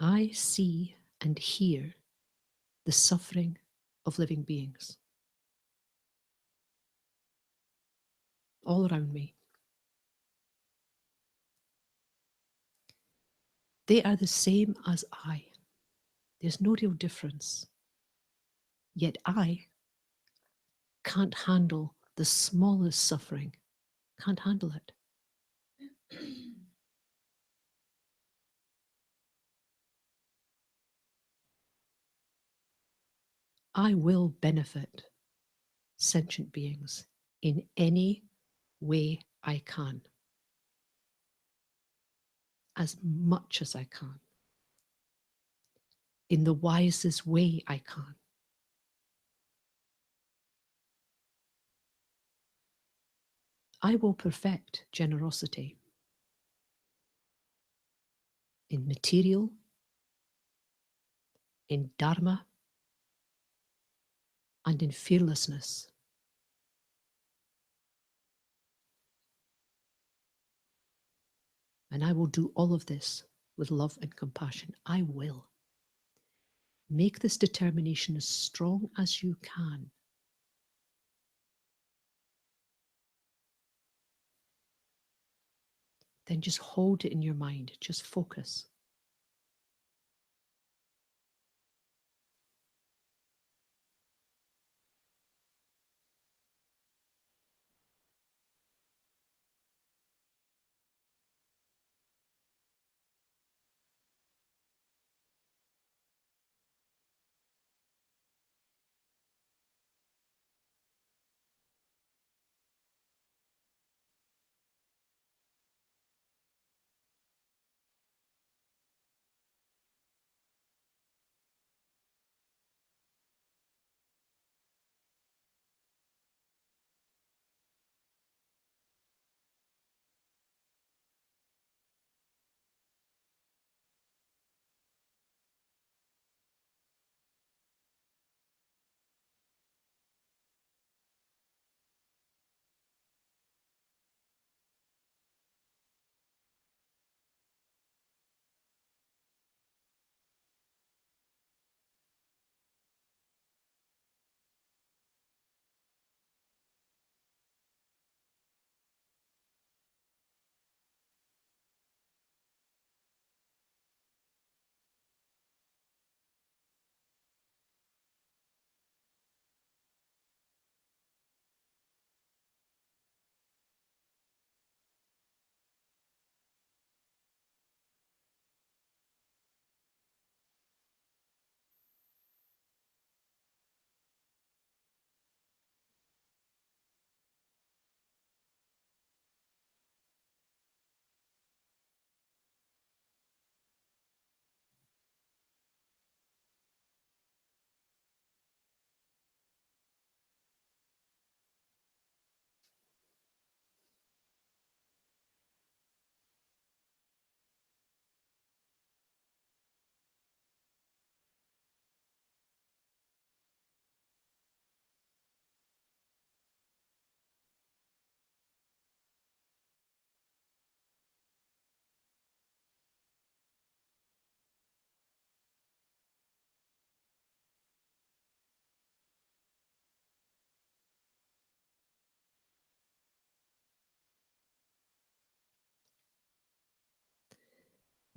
I see and hear the suffering of living beings all around me. They are the same as I. There's no real difference. Yet I can't handle the smallest suffering, can't handle it. I will benefit sentient beings in any way I can, as much as I can, in the wisest way I can. I will perfect generosity in material, in dharma, and in fearlessness. And I will do all of this with love and compassion. I will. Make this determination as strong as you can. Then just hold it in your mind. Just focus.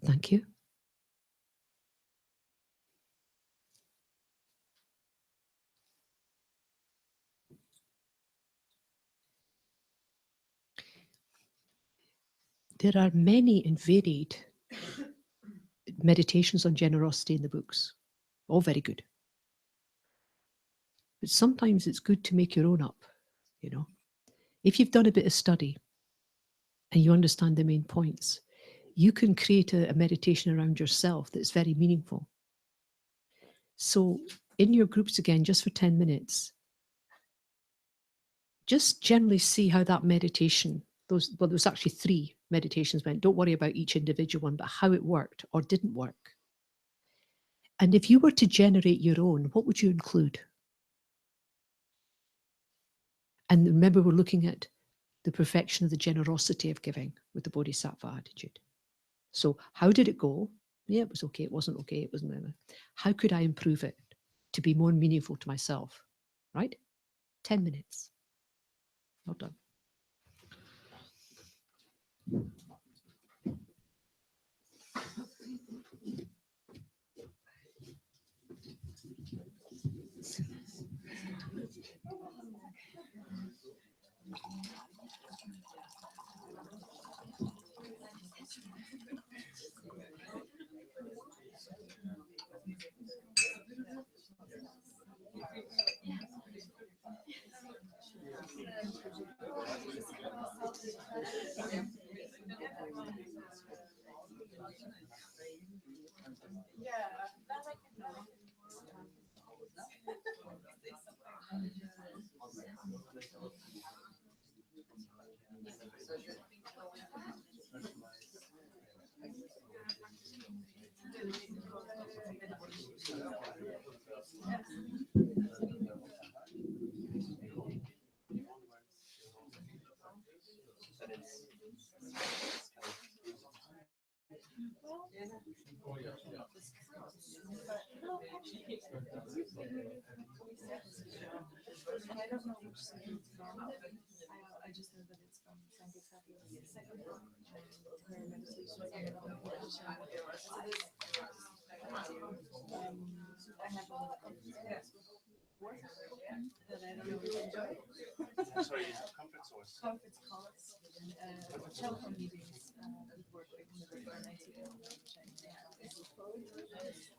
Thank you. There are many and varied meditations on generosity in the books. All very good. But sometimes it's good to make your own up, you know. If you've done a bit of study and you understand the main points, you can create a meditation around yourself that's very meaningful. So in your groups again, just for 10 minutes, just generally see how that meditation, there was actually 3 meditations went. Don't worry about each individual one, but how it worked or didn't work. And if you were to generate your own, what would you include? And remember, we're looking at the perfection of the generosity of giving with the Bodhisattva attitude. So how did it go? Yeah, it was okay. It wasn't okay. It wasn't. How could I improve it to be more meaningful to myself? Right? 10 minutes. Well done. Well, this counts, but no, actually, and I don't know which side it's from. I just know that it's from Sandy Savio's second book, her meditations on the meditation. So this, I have a work that I don't really enjoy. Sorry, comfort source. Conference calls, telephone meetings with work with the night ago, which I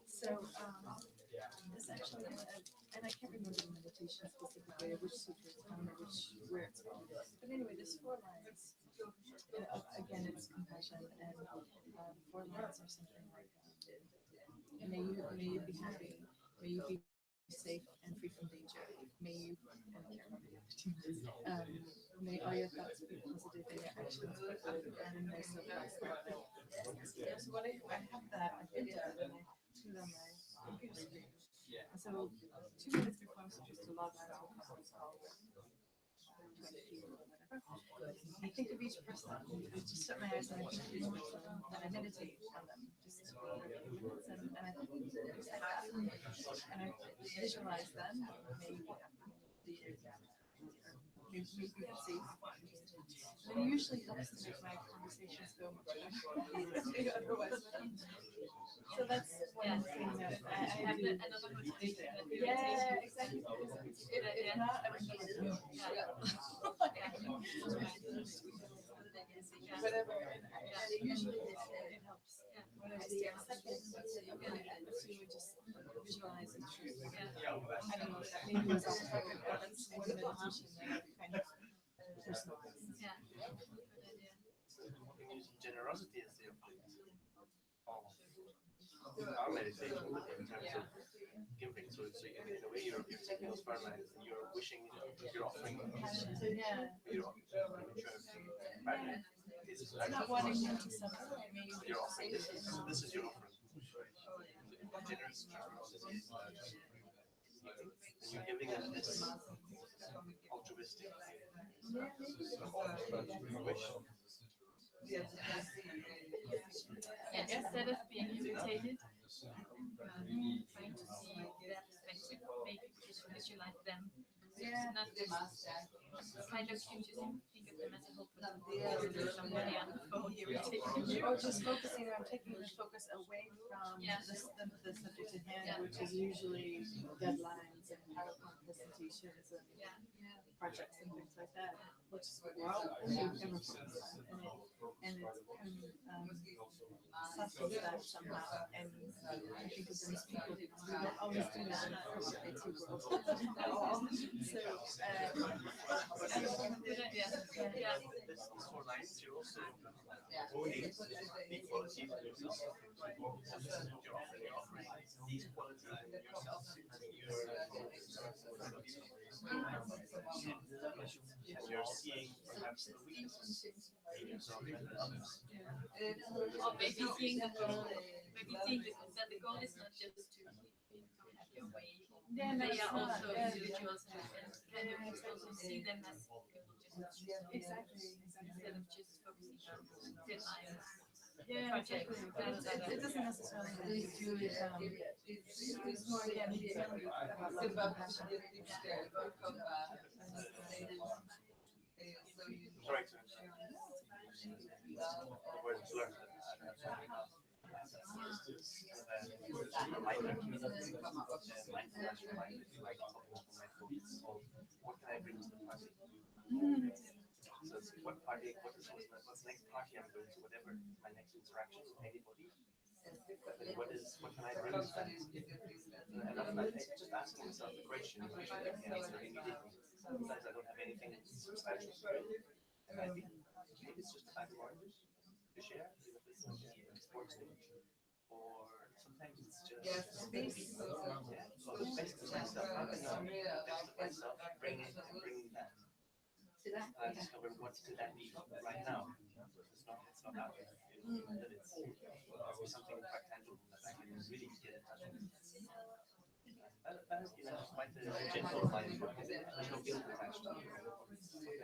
so this actually, and I can't remember the meditation specifically, or which sutra it's from, or where it's from. But anyway, there's 4 lines. Again, it's compassion, and 4 lines are something like, may you be happy, may you be safe and free from danger. May you, and I can't remember the other 2 words. May all your thoughts be positive and your actions positive, and may so bless them. So what I have that, I think that, and I put it on my computer screen. And so 2 minutes before I'm supposed to log on to a conference call with 20 people or whatever, I think of each person. I just shut my eyes and I think of each person, and I meditate on them just for a few minutes, and I think just like that. And I visualize them, maybe safe. And it usually helps to make my conversations go much better. Otherwise, so that's one thing that I have another motivation. Yeah, exactly. If not, I would be whatever. And it usually it helps. When I stay on second, you would just visualize it. I don't know, maybe it's off topic, but that's one meditation that I kind of personalize. Yeah. Generosity is the object of our meditation in terms of giving. So in a way, you're taking those far lines and you're wishing, you're offering, you're not wanting them to suffer. You're offering, this is your offering. Generous generosity is and you're giving them this altruistic wish. Yeah, instead of being irritated, trying to see their perspective, maybe visualize them. Yeah. Not just kind of you just think of them as a hopeless somebody on the phone irritating. Or just focusing on taking the focus away from the subject at hand, which is usually deadlines and PowerPoint presentations and projects and things like that, which is what we're all ever focused on. And it kind of subtles that somehow. And I think of them as people who don't always do that in our IT world at all. So, This 4 lines, you're also owning the qualities of yourself. You're offering these qualities in yourself, and you're seeing perhaps the weaknesses in yourself and in others. Or maybe seeing the goal, that the goal is not just to have your way. They are also individuals and kind of also see them as people just exactly. instead of just focusing on deadlines. Yeah, exactly. It doesn't necessarily have to do with it's more again about compassion. Correct. The word is learned. Reminder. Mindfulness reminder. Like what can I bring to the party? So it's what's the next party I'm going to, whatever my next interaction with anybody. What can I bring to that? And I'm just asking myself the question, which I can answer immediately. Sometimes I don't have anything substantial to do. Maybe it's just a bag of oranges to share with this sports team. Or sometimes it's just space. So the best of myself, bringing that. And discover what could that be right now. It's not out there. That it's something quite tangible that I can really get in touch with. That has been quite a gentle mind. There's no guilt attached to it.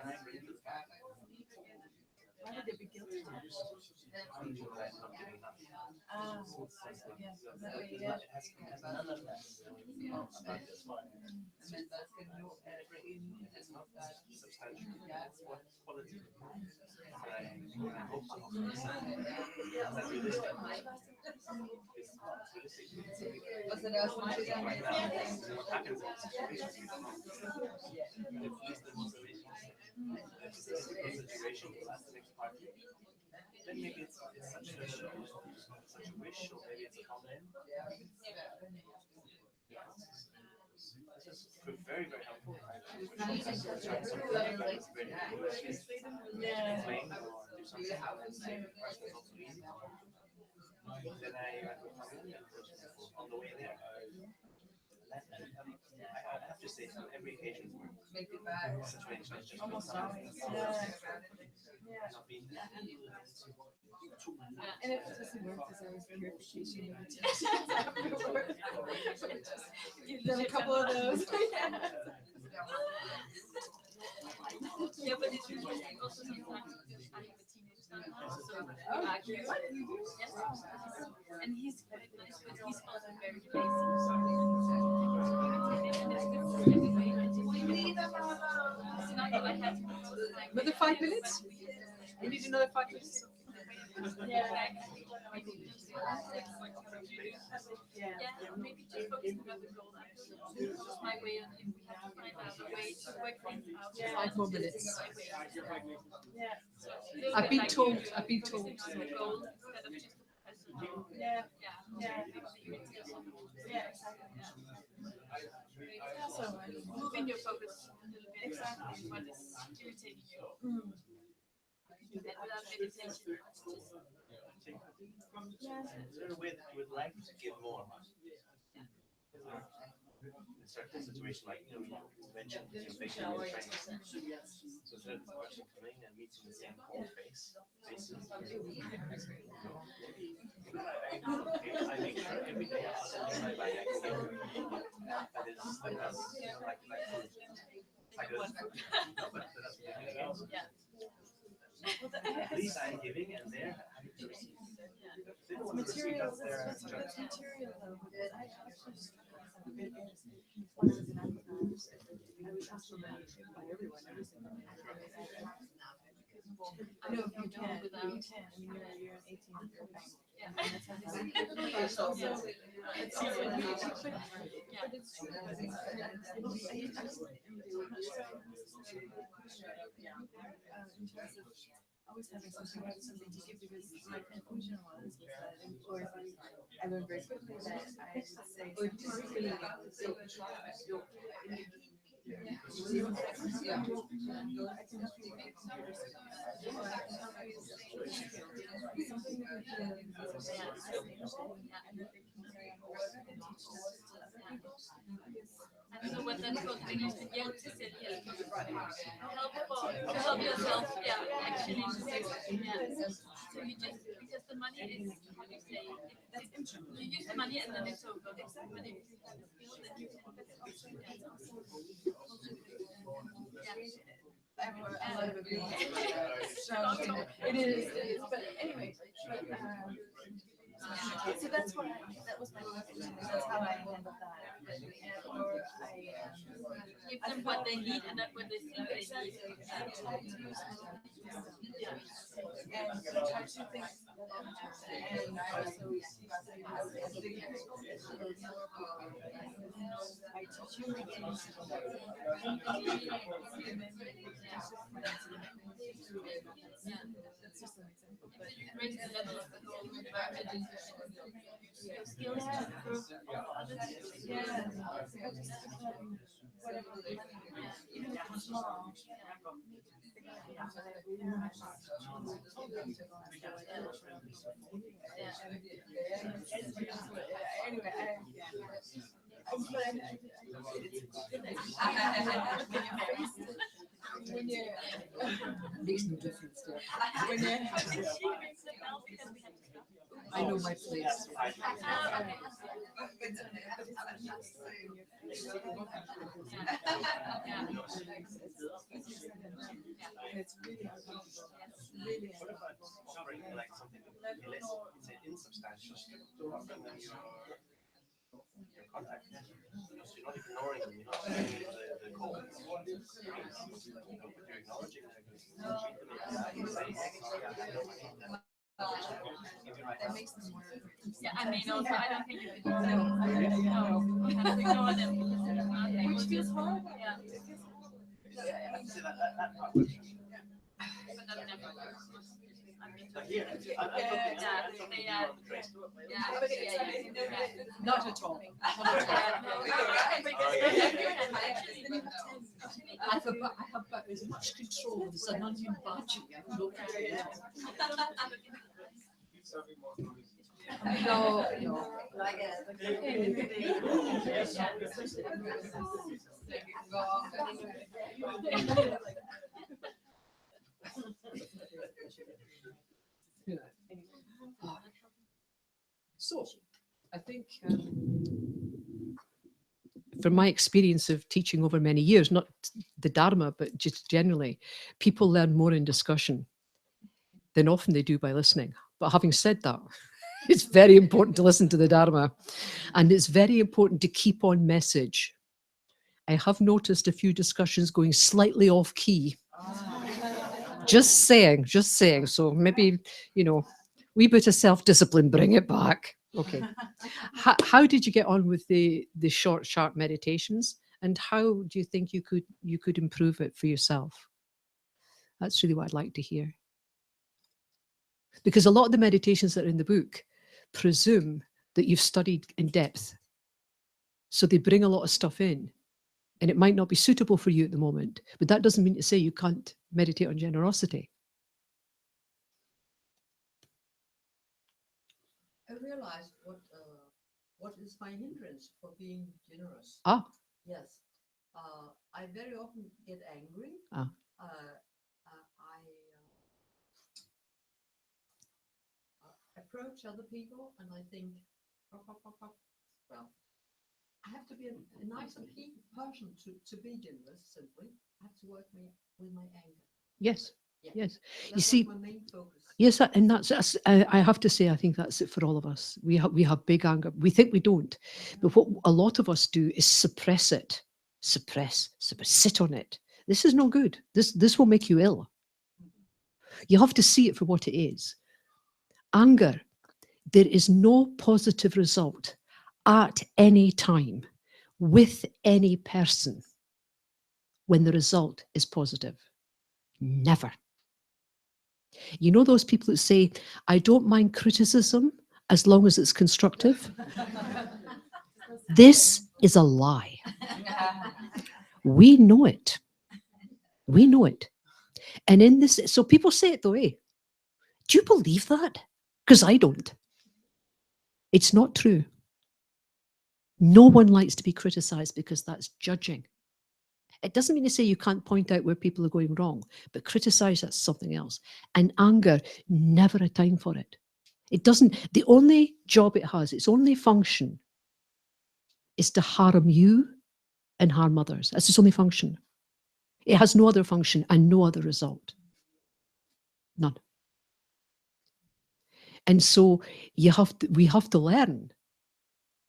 And I bring to the party. Why would there be guilt attached? I'm not giving enough. Yes, It that way, has none of that. That's fine. men der skal nå at gå ind It's not substantial. Ja. It's what quality. And I hope so. Is that realistic? Og så er det også meget det der med, What happens is, we don't know. If this demonstration, if it's a typical situation, that's the next part. Then maybe it's such a wish, or maybe it's a comment. This is very, very helpful. I wish I could try something like explain or do something and the person is also easy. Then I would come in on the way there. I have to say, on every occasion make it back. situation is just Almost something always. that's not being And if it doesn't work, there's always purification. Give them a couple of those. Yeah, but it's interesting also sometimes because I have a teenage son now, so we argue. Yes. And he's quite nice, but he's also very lazy. So now that I have Another 5 minutes? We need another 5 minutes. Yeah, maybe just focusing on the goal. This is my way of if we have to find out a way to work things out. 5 more minutes. Yeah. I've been told. I've been told. The goal instead of just the person. Yeah. Yeah. So Moving your focus a little bit exactly what is irritating you. And without meditation, it's just Is there a way that you would like to give more? In certain situation, like you mentioned, you're facing your training. So instead of the person coming and meeting the same cold faces, I make sure every day I have something in my bag I can give that is like us, like food. Like a, no, but that's what they're doing again. At least I'm giving and they're having to receive. They don't want to receive, material, that's their that's choice. material though, because I actually just when I was in Africa, I was asked for money by everyone, every single one. I know you can, I mean, you're an 18-year bank. Yeah. And that's how they say it. It's also, it's so weird, but it's true. But it's, I just in terms of always having something to give, because my conclusion was that, of course, I learned very quickly that I would say And so what that's called in English, hjælp til selvhjælp. Help to help yourself, yeah, actually. Yeah. So you just, because the money is, how do you say, you use the money and then it's over. But if you have a skill, then you can also get I have a lot of opinions. So it is, but anyway, so that's what that was my conclusion. That's how I handled that. Or give them what they need and not what they think they need. And try to think, and also I teach you again. That's just an example. But Raise the level of the whole environment. Your skills to improve others. yeah, whatever, even if it's small. Anyway, when you Makes no difference. when you I know my place. It's really uncomfortable. Really What about offering like something less, say, insubstantial? offering them your contact. So you're not ignoring them, you're not saying the call. You're acknowledging that because you treat them as you say, That makes them more. Yeah, I mean, also, I don't think you can ignore them. You have to ignore them because they're not there. Which feels horrible. Yeah. But that never works. I mean, here, Not at all. I have about as much control as an onion budgie. I have no control at all. No. Like So, I think from my experience of teaching over many years, not the Dharma, but just generally, people learn more in discussion than often they do by listening. But having said that, it's very important to listen to the Dharma, and it's very important to keep on message. I have noticed a few discussions going slightly off key. Just saying. So maybe, wee bit of self-discipline, bring it back. Okay. How did you get on with the short, sharp meditations, and how do you think you could improve it for yourself? That's really what I'd like to hear. Because a lot of the meditations that are in the book presume that you've studied in depth. So they bring a lot of stuff in, and it might not be suitable for you at the moment, but that doesn't mean to say you can't meditate on generosity. I realized what is my hindrance for being generous. Yes. I very often get angry. I approach other people and I think, well, I have to be a nice and person to be generous, simply. I have to work with my anger. Yes. Yeah. Yes. That's You see, my main focus. yes, and that's I have to say, I think that's it for all of us. We have big anger. We think we don't, but what a lot of us do is suppress it, sit on it. This is no good. This will make you ill. You have to see it for what it is. Anger. There is no positive result at any time with any person when the result is positive. Never. You know those people that say, I don't mind criticism as long as it's constructive? This is a lie. We know it. We know it. And in this, so people say it the way. Do you believe that? Because I don't. It's not true. No one likes to be criticized because that's judging. It doesn't mean to say you can't point out where people are going wrong, but criticize, that's something else. And anger, never a time for it. It doesn't, the only job it has, its only function is to harm you and harm others. That's its only function. It has no other function and no other result. None. And so we have to learn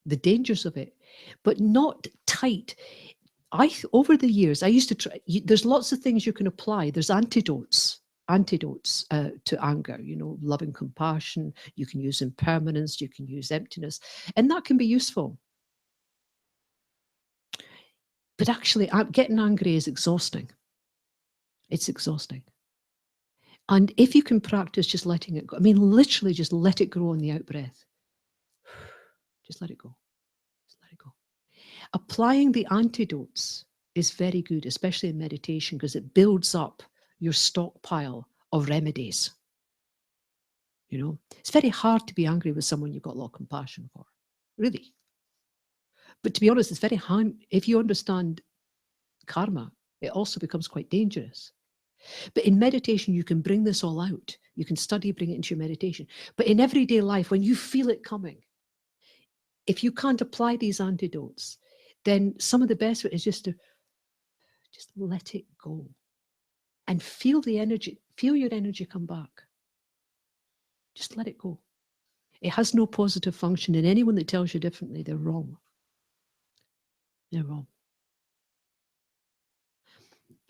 the dangers of it, but not tight. Over the years, I used to try, there's lots of things you can apply. There's antidotes to anger, love and compassion. You can use impermanence, you can use emptiness, and that can be useful. But actually, getting angry is exhausting. It's exhausting. And if you can practice just letting it go, I mean, literally just let it go on the out breath. Just let it go. Just let it go. Applying the antidotes is very good, especially in meditation, because it builds up your stockpile of remedies. It's very hard to be angry with someone you've got a lot of compassion for, really. But to be honest, it's very hard. If you understand karma, it also becomes quite dangerous. But in meditation, you can bring this all out. You can study, bring it into your meditation. But in everyday life, when you feel it coming, if you can't apply these antidotes, then some of the best is just to just let it go and feel the energy, feel your energy come back. Just let it go. It has no positive function, and anyone that tells you differently, they're wrong. They're wrong.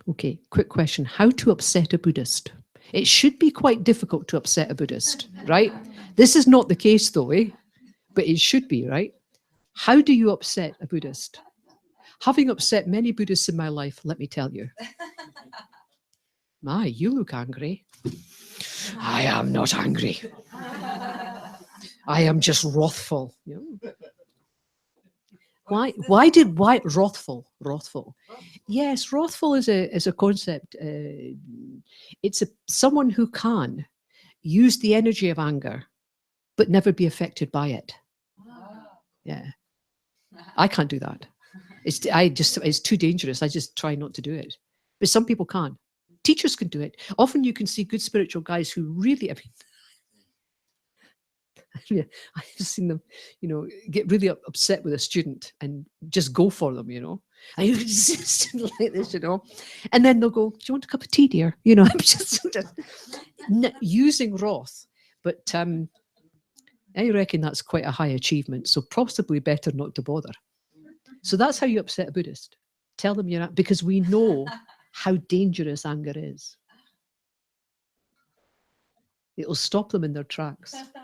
Okay, quick question. How to upset a Buddhist? It should be quite difficult to upset a Buddhist, right? This is not the case though, eh? But it should be, right? How do you upset a Buddhist? Having upset many Buddhists in my life, let me tell you. My, you look angry. I am not angry. I am just wrathful. Why wrathful? Wrathful. Yes, wrathful is a concept. It's someone who can use the energy of anger, but never be affected by it. Yeah, I can't do that. It's too dangerous. I just try not to do it. But some people can. Teachers can do it. Often you can see good spiritual guys who really, I've seen them, get really upset with a student and just go for them, And you just like this, And then they'll go, "Do you want a cup of tea, dear?" I'm just using wrath. But I reckon that's quite a high achievement. So possibly better not to bother. So that's how you upset a Buddhist. Tell them you're not, because we know how dangerous anger is. It'll stop them in their tracks. But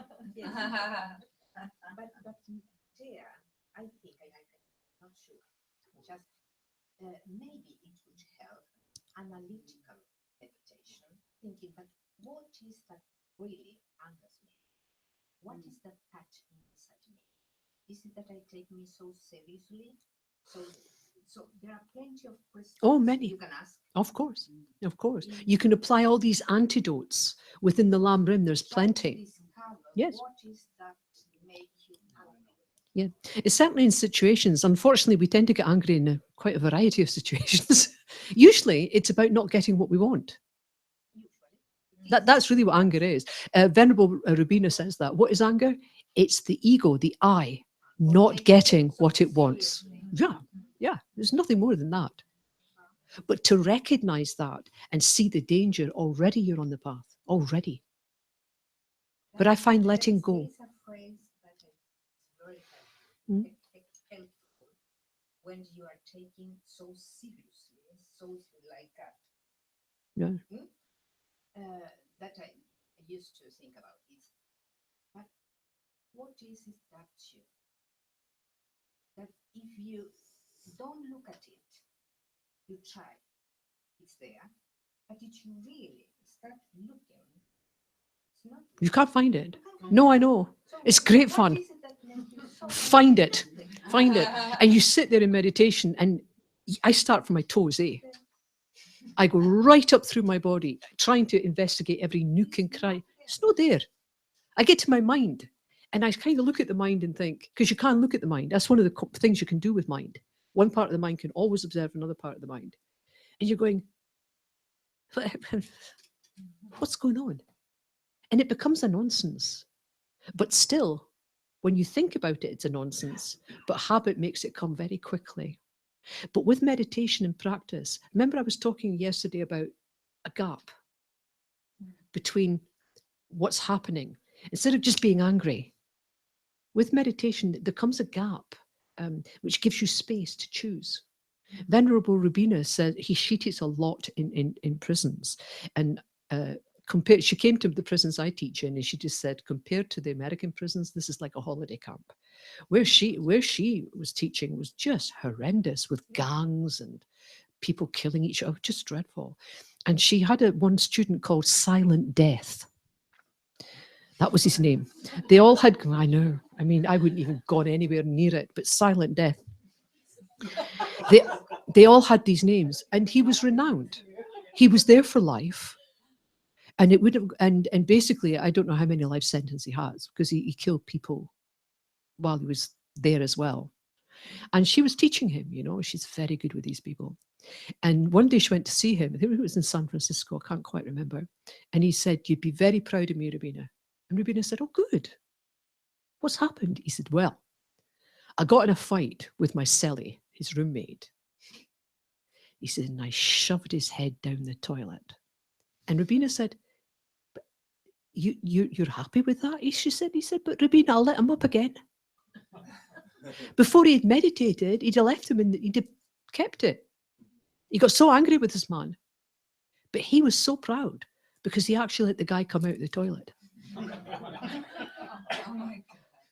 there, I think, I'm not sure, just maybe it would help analytical meditation, thinking that what is that really angers me? What is that touch inside me? Is it that I take me so seriously? So there are plenty of questions. Oh, many. You can ask. Of course. Of course. You can apply all these antidotes within the Lam Rim. There's plenty. Yes. What is that make you angry? Yeah. It's certainly in situations. Unfortunately, we tend to get angry in quite a variety of situations. Usually, it's about not getting what we want. That's really what anger is. Venerable Rubina says that. What is anger? It's the ego, the I, not getting what it wants. Yeah. There's nothing more than that. But to recognize that and see the danger, already you're on the path. Already. But I find letting go. There's a phrase that is very helpful when you are taking so seriously, so like that. Yeah. That I used to think about is, but what is it that if you don't look at it, you try, it's there, but if you really start looking, it's not. You can't find it. No, I know. It's great fun. Find it. Find it. And you sit there in meditation, and I start from my toes, I go right up through my body, trying to investigate every nook and cranny. It's not there. I get to my mind, and I kind of look at the mind and think, because you can't look at the mind. That's one of the things you can do with mind. One part of the mind can always observe another part of the mind. And you're going, what's going on? And it becomes a nonsense. But still, when you think about it, it's a nonsense. But habit makes it come very quickly. But with meditation and practice, remember I was talking yesterday about a gap between what's happening. Instead of just being angry, with meditation, there comes a gap which gives you space to choose. Venerable Rubina said she teaches a lot in prisons. And she came to the prisons I teach in, and she just said, compared to the American prisons, this is like a holiday camp. Where she was teaching was just horrendous, with gangs and people killing each other, just dreadful. And she had one student called Silent Death. That was his name. They all had, I know, I mean, I wouldn't even gone anywhere near it, but Silent Death. They all had these names, and he was renowned. He was there for life. And it would have, and basically, I don't know how many life sentences he has, because he killed people while he was there as well. And she was teaching him, she's very good with these people. And one day she went to see him. I think it was in San Francisco, I can't quite remember. And he said, "You'd be very proud of me, Rubina." And Rubina said, "Oh, good. What's happened?" He said, "Well, I got in a fight with my cellie, his roommate." He said, "And I shoved his head down the toilet." And Rubina said, You're happy with that? She said, but Rabina, I'll let him up again. Before he'd meditated, he'd have left him and he'd have kept it. He got so angry with this man. But he was so proud because he actually let the guy come out of the toilet. Oh my God.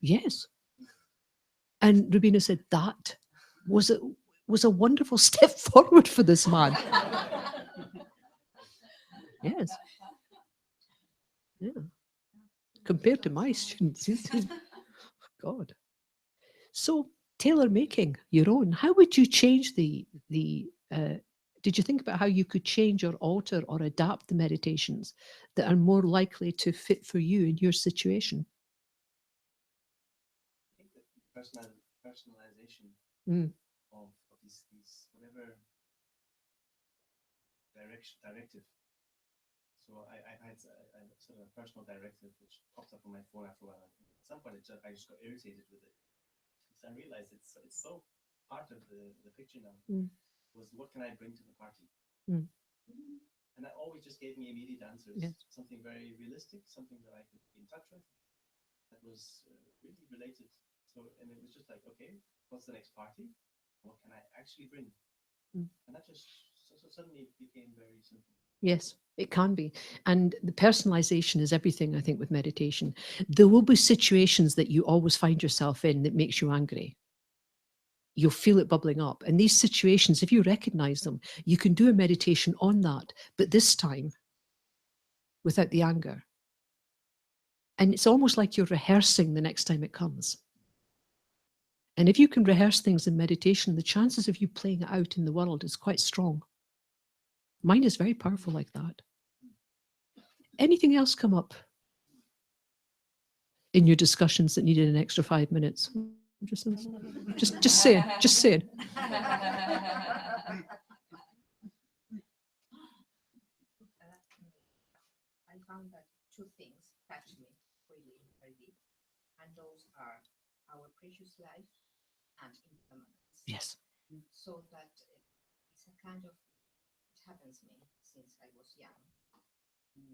Yes. And Rabina said that was a wonderful step forward for this man. Yes. Yeah. Compared to my students. God. So tailor making your own. How would you change did you think about how you could change or alter or adapt the meditations that are more likely to fit for you in your situation? I think the personalization of these whatever directive. So I had a sort of a personal directive which popped up on my phone after a while. At some point, I just got irritated with it. So I realized it's so part of the picture now. Was what can I bring to the party? And that always just gave me immediate answers. Yes. Something very realistic, something that I could be in touch with, that was really related. So, and it was just like, okay, what's the next party? What can I actually bring? And that just suddenly became very simple. Yes, it can be. And the personalization is everything, I think, with meditation. There will be situations that you always find yourself in that makes you angry. You'll feel it bubbling up. And these situations, if you recognize them, you can do a meditation on that, but this time without the anger. And it's almost like you're rehearsing the next time it comes. And if you can rehearse things in meditation, the chances of you playing it out in the world is quite strong. Mine is very powerful like that. Anything else come up in your discussions that needed an extra 5 minutes? Just say it. Just say it. I found that two things touch me really very deep, and those are our precious life and impermanence. Yes. So that it's a kind of, it happens to me since I was young. In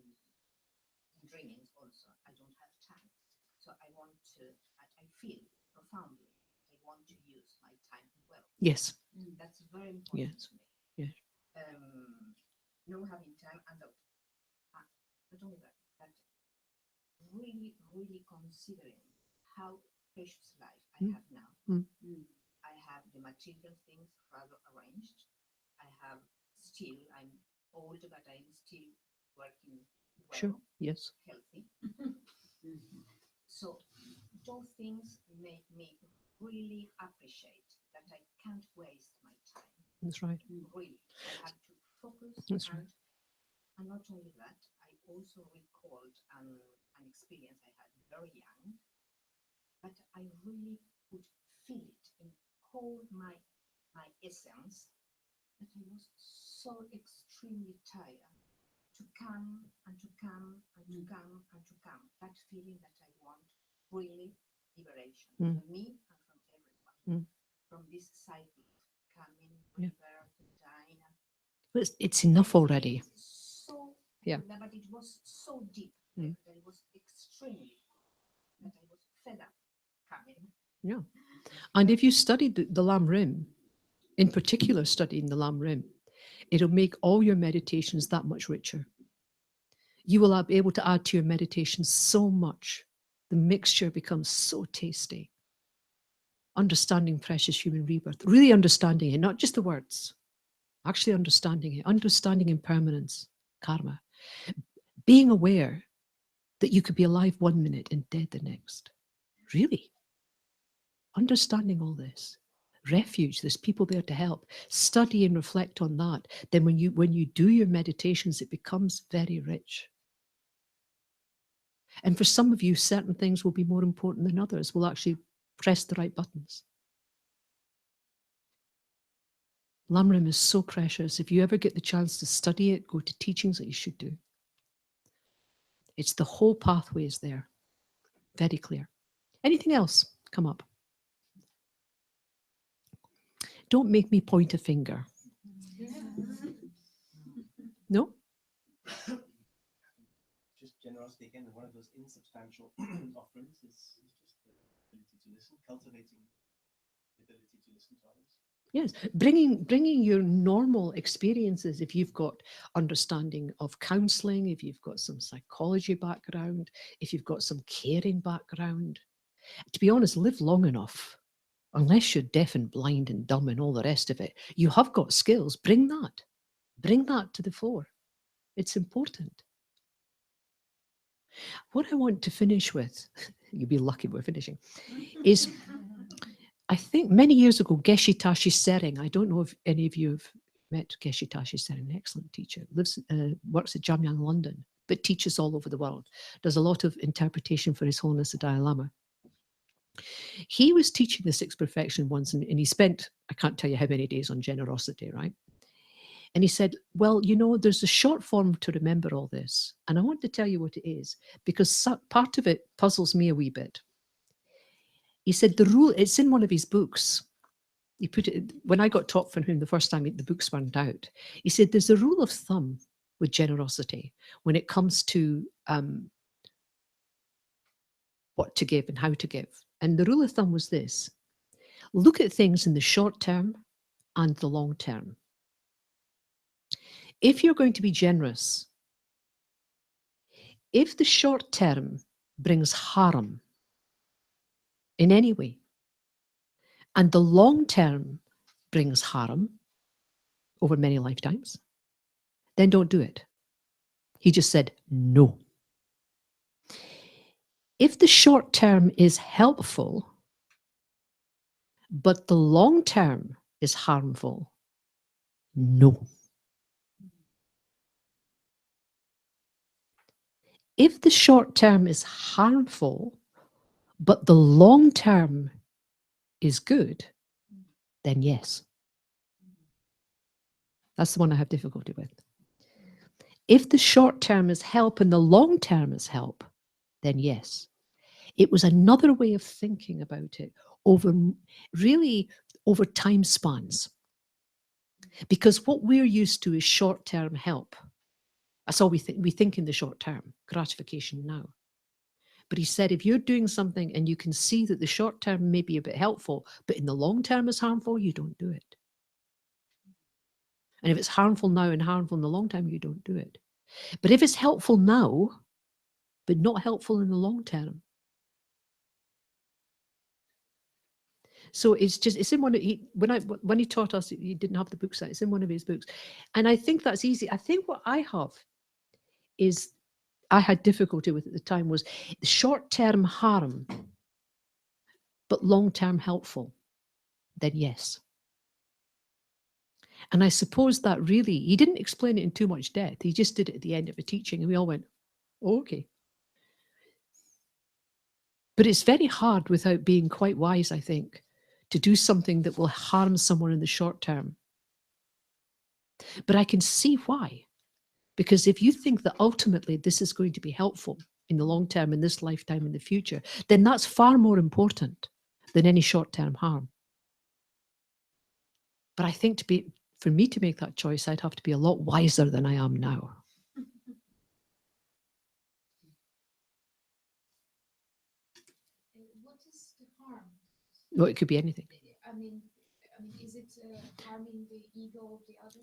dreamings also, I don't have time. So I want to, I feel profoundly, I want to use my time well. Yes. That's very important Yes. to me. Yes. No having time, and not only that, but really, really considering how precious life I have now. I have the material things rather arranged. I have still, I'm old, but I'm still working well. Sure. Yes. Healthy. So those things make me really appreciate that I can't waste my time. That's right. Really, I have to focus. That's right. And not only that, I also recalled an experience I had very young, but I really could feel it in whole my essence, that I was so extremely tired to come and to come and to come and to come. That feeling that I want really liberation from me and from everyone, from this cycle of coming, rebirth, dying. But it's enough already. So, yeah. But it was so deep that it was extremely, that I was fed up coming. Yeah. And if you studied the Lam Rim, in particular studying the Lam Rim, it'll make all your meditations that much richer. You will be able to add to your meditation so much. The mixture becomes so tasty. Understanding precious human rebirth, really understanding it, not just the words, actually understanding it, understanding impermanence, karma, being aware that you could be alive 1 minute and dead the next. Really? Understanding all this. Refuge, there's people there to help. Study and reflect on that. Then when you do your meditations, it becomes very rich. And for some of you, certain things will be more important than others. Will actually press the right buttons. Lam Rim is so precious. If you ever get the chance to study it, go to teachings, that you should do. It's the whole pathway is there. Very clear. Anything else come up? Don't make me point a finger. No? Just general generosity again, one of those insubstantial offerings is just the ability to listen, cultivating the ability to listen to others. Yes, bringing your normal experiences, if you've got understanding of counselling, if you've got some psychology background, if you've got some caring background, to be honest, live long enough, unless you're deaf and blind and dumb and all the rest of it, you have got skills. Bring that to the fore. It's important. What I want to finish with, you'll be lucky we're finishing, is I think many years ago, Geshe Tashi Sering, I don't know if any of you have met Geshe Tashi Sering, an excellent teacher, works at Jamyang, London, but teaches all over the world, does a lot of interpretation for His Holiness the Dalai Lama. He was teaching the Sixth Perfection once, and he spent, I can't tell you how many days on generosity, right? And he said, well, you know, there's a short form to remember all this. And I want to tell you what it is, because part of it puzzles me a wee bit. He said the rule, it's in one of his books. He put it, when I got taught from him the first time the books weren't out, he said there's a rule of thumb with generosity when it comes to what to give and how to give. And the rule of thumb was this: look at things in the short term and the long term. If you're going to be generous, if the short term brings harm in any way, and the long term brings harm over many lifetimes, then don't do it. He just said no. If the short term is helpful, but the long term is harmful, no. If the short term is harmful, but the long term is good, then yes. That's the one I have difficulty with. If the short term is help and the long term is help, then yes. It was another way of thinking about it over time spans. Because what we're used to is short-term help. That's all we think. We think in the short term, gratification now. But he said, if you're doing something and you can see that the short term may be a bit helpful, but in the long term is harmful, you don't do it. And if it's harmful now and harmful in the long term, you don't do it. But if it's helpful now, but not helpful in the long term. So it's in one of, when he taught us, he didn't have the books out, it's in one of his books. And I think that's easy. I think what I have is, I had difficulty with at the time, was short-term harm, but long-term helpful, then yes. And I suppose that really, he didn't explain it in too much depth. He just did it at the end of a teaching and we all went, oh, okay. But it's very hard without being quite wise, I think, to do something that will harm someone in the short term. But I can see why. Because if you think that ultimately this is going to be helpful in the long term, in this lifetime, in the future, then that's far more important than any short-term harm. But I think for me to make that choice, I'd have to be a lot wiser than I am now. What is the harm? Well, it could be anything. I mean, is it harming the ego of the other?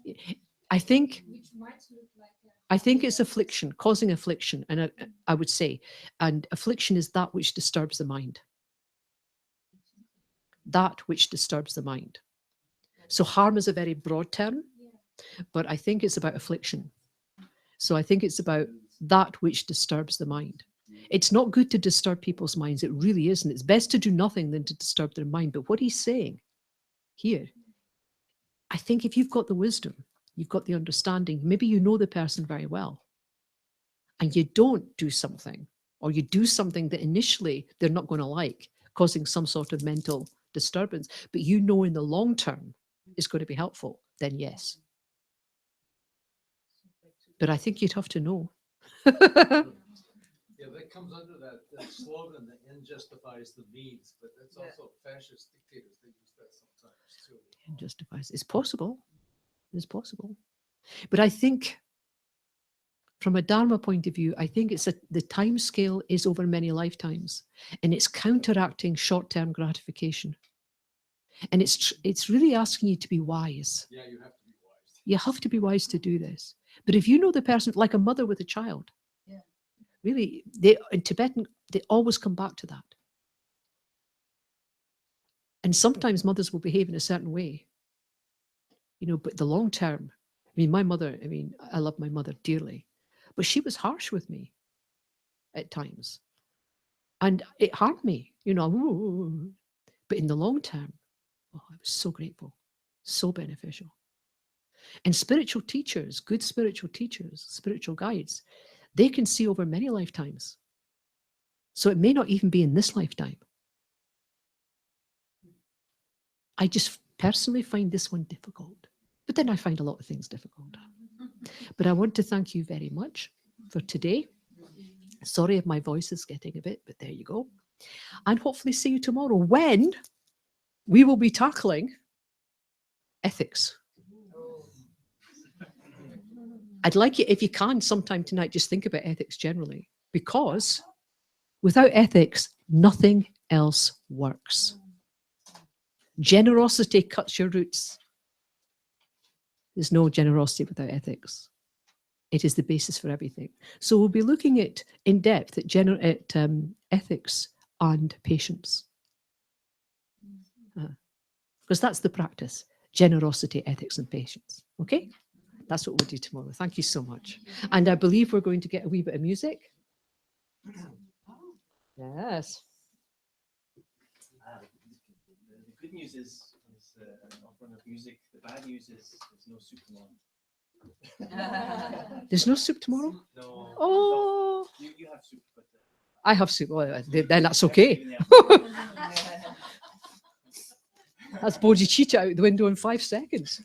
I think, which might look like I think it's affliction, causing affliction, and I would say, and affliction is that which disturbs the mind. That which disturbs the mind. So harm is a very broad term, but I think it's about affliction. So I think it's about that which disturbs the mind. It's not good to disturb people's minds. It really isn't. It's best to do nothing than to disturb their mind. But what he's saying here, I think if you've got the wisdom, you've got the understanding, maybe you know the person very well, and you don't do something, or you do something that initially they're not going to like, causing some sort of mental disturbance, but you know in the long term is going to be helpful, then yes. But I think you'd have to know. Yeah, that comes under that slogan, the end justifies the means, but that's also fascist dictators, they use that sometimes too. End justifies. It's possible. It's possible. But I think from a Dharma point of view, I think it's the time scale is over many lifetimes, and it's counteracting short-term gratification. And it's really asking you to be wise. Yeah, you have to be wise. You have to be wise to do this. But if you know the person, like a mother with a child, Yeah. really, in Tibetan, they always come back to that. And sometimes mothers will behave in a certain way, but the long term, my mother, I love my mother dearly, but she was harsh with me at times. And it harmed me, but in the long term, I was so grateful, so beneficial. And spiritual teachers, good spiritual teachers, spiritual guides, they can see over many lifetimes. So it may not even be in this lifetime. I just personally find this one difficult. But then I find a lot of things difficult. But I want to thank you very much for today. Sorry if my voice is getting a bit, but there you go. And hopefully see you tomorrow when we will be tackling ethics. I'd like you, if you can, sometime tonight, just think about ethics generally, because without ethics, nothing else works. Generosity cuts your roots. There's no generosity without ethics. It is the basis for everything. So we'll be looking at in depth at ethics and patience. Because that's the practice: generosity, ethics, and patience. Okay? That's what we'll do tomorrow. Thank you so much. And I believe we're going to get a wee bit of music. Yes. The good news is an offering of music. The bad news is there's no soup tomorrow. There's no soup tomorrow? No. Oh. No. You have soup, but I have soup. Well, then that's okay. That's bodhicitta out the window in 5 seconds.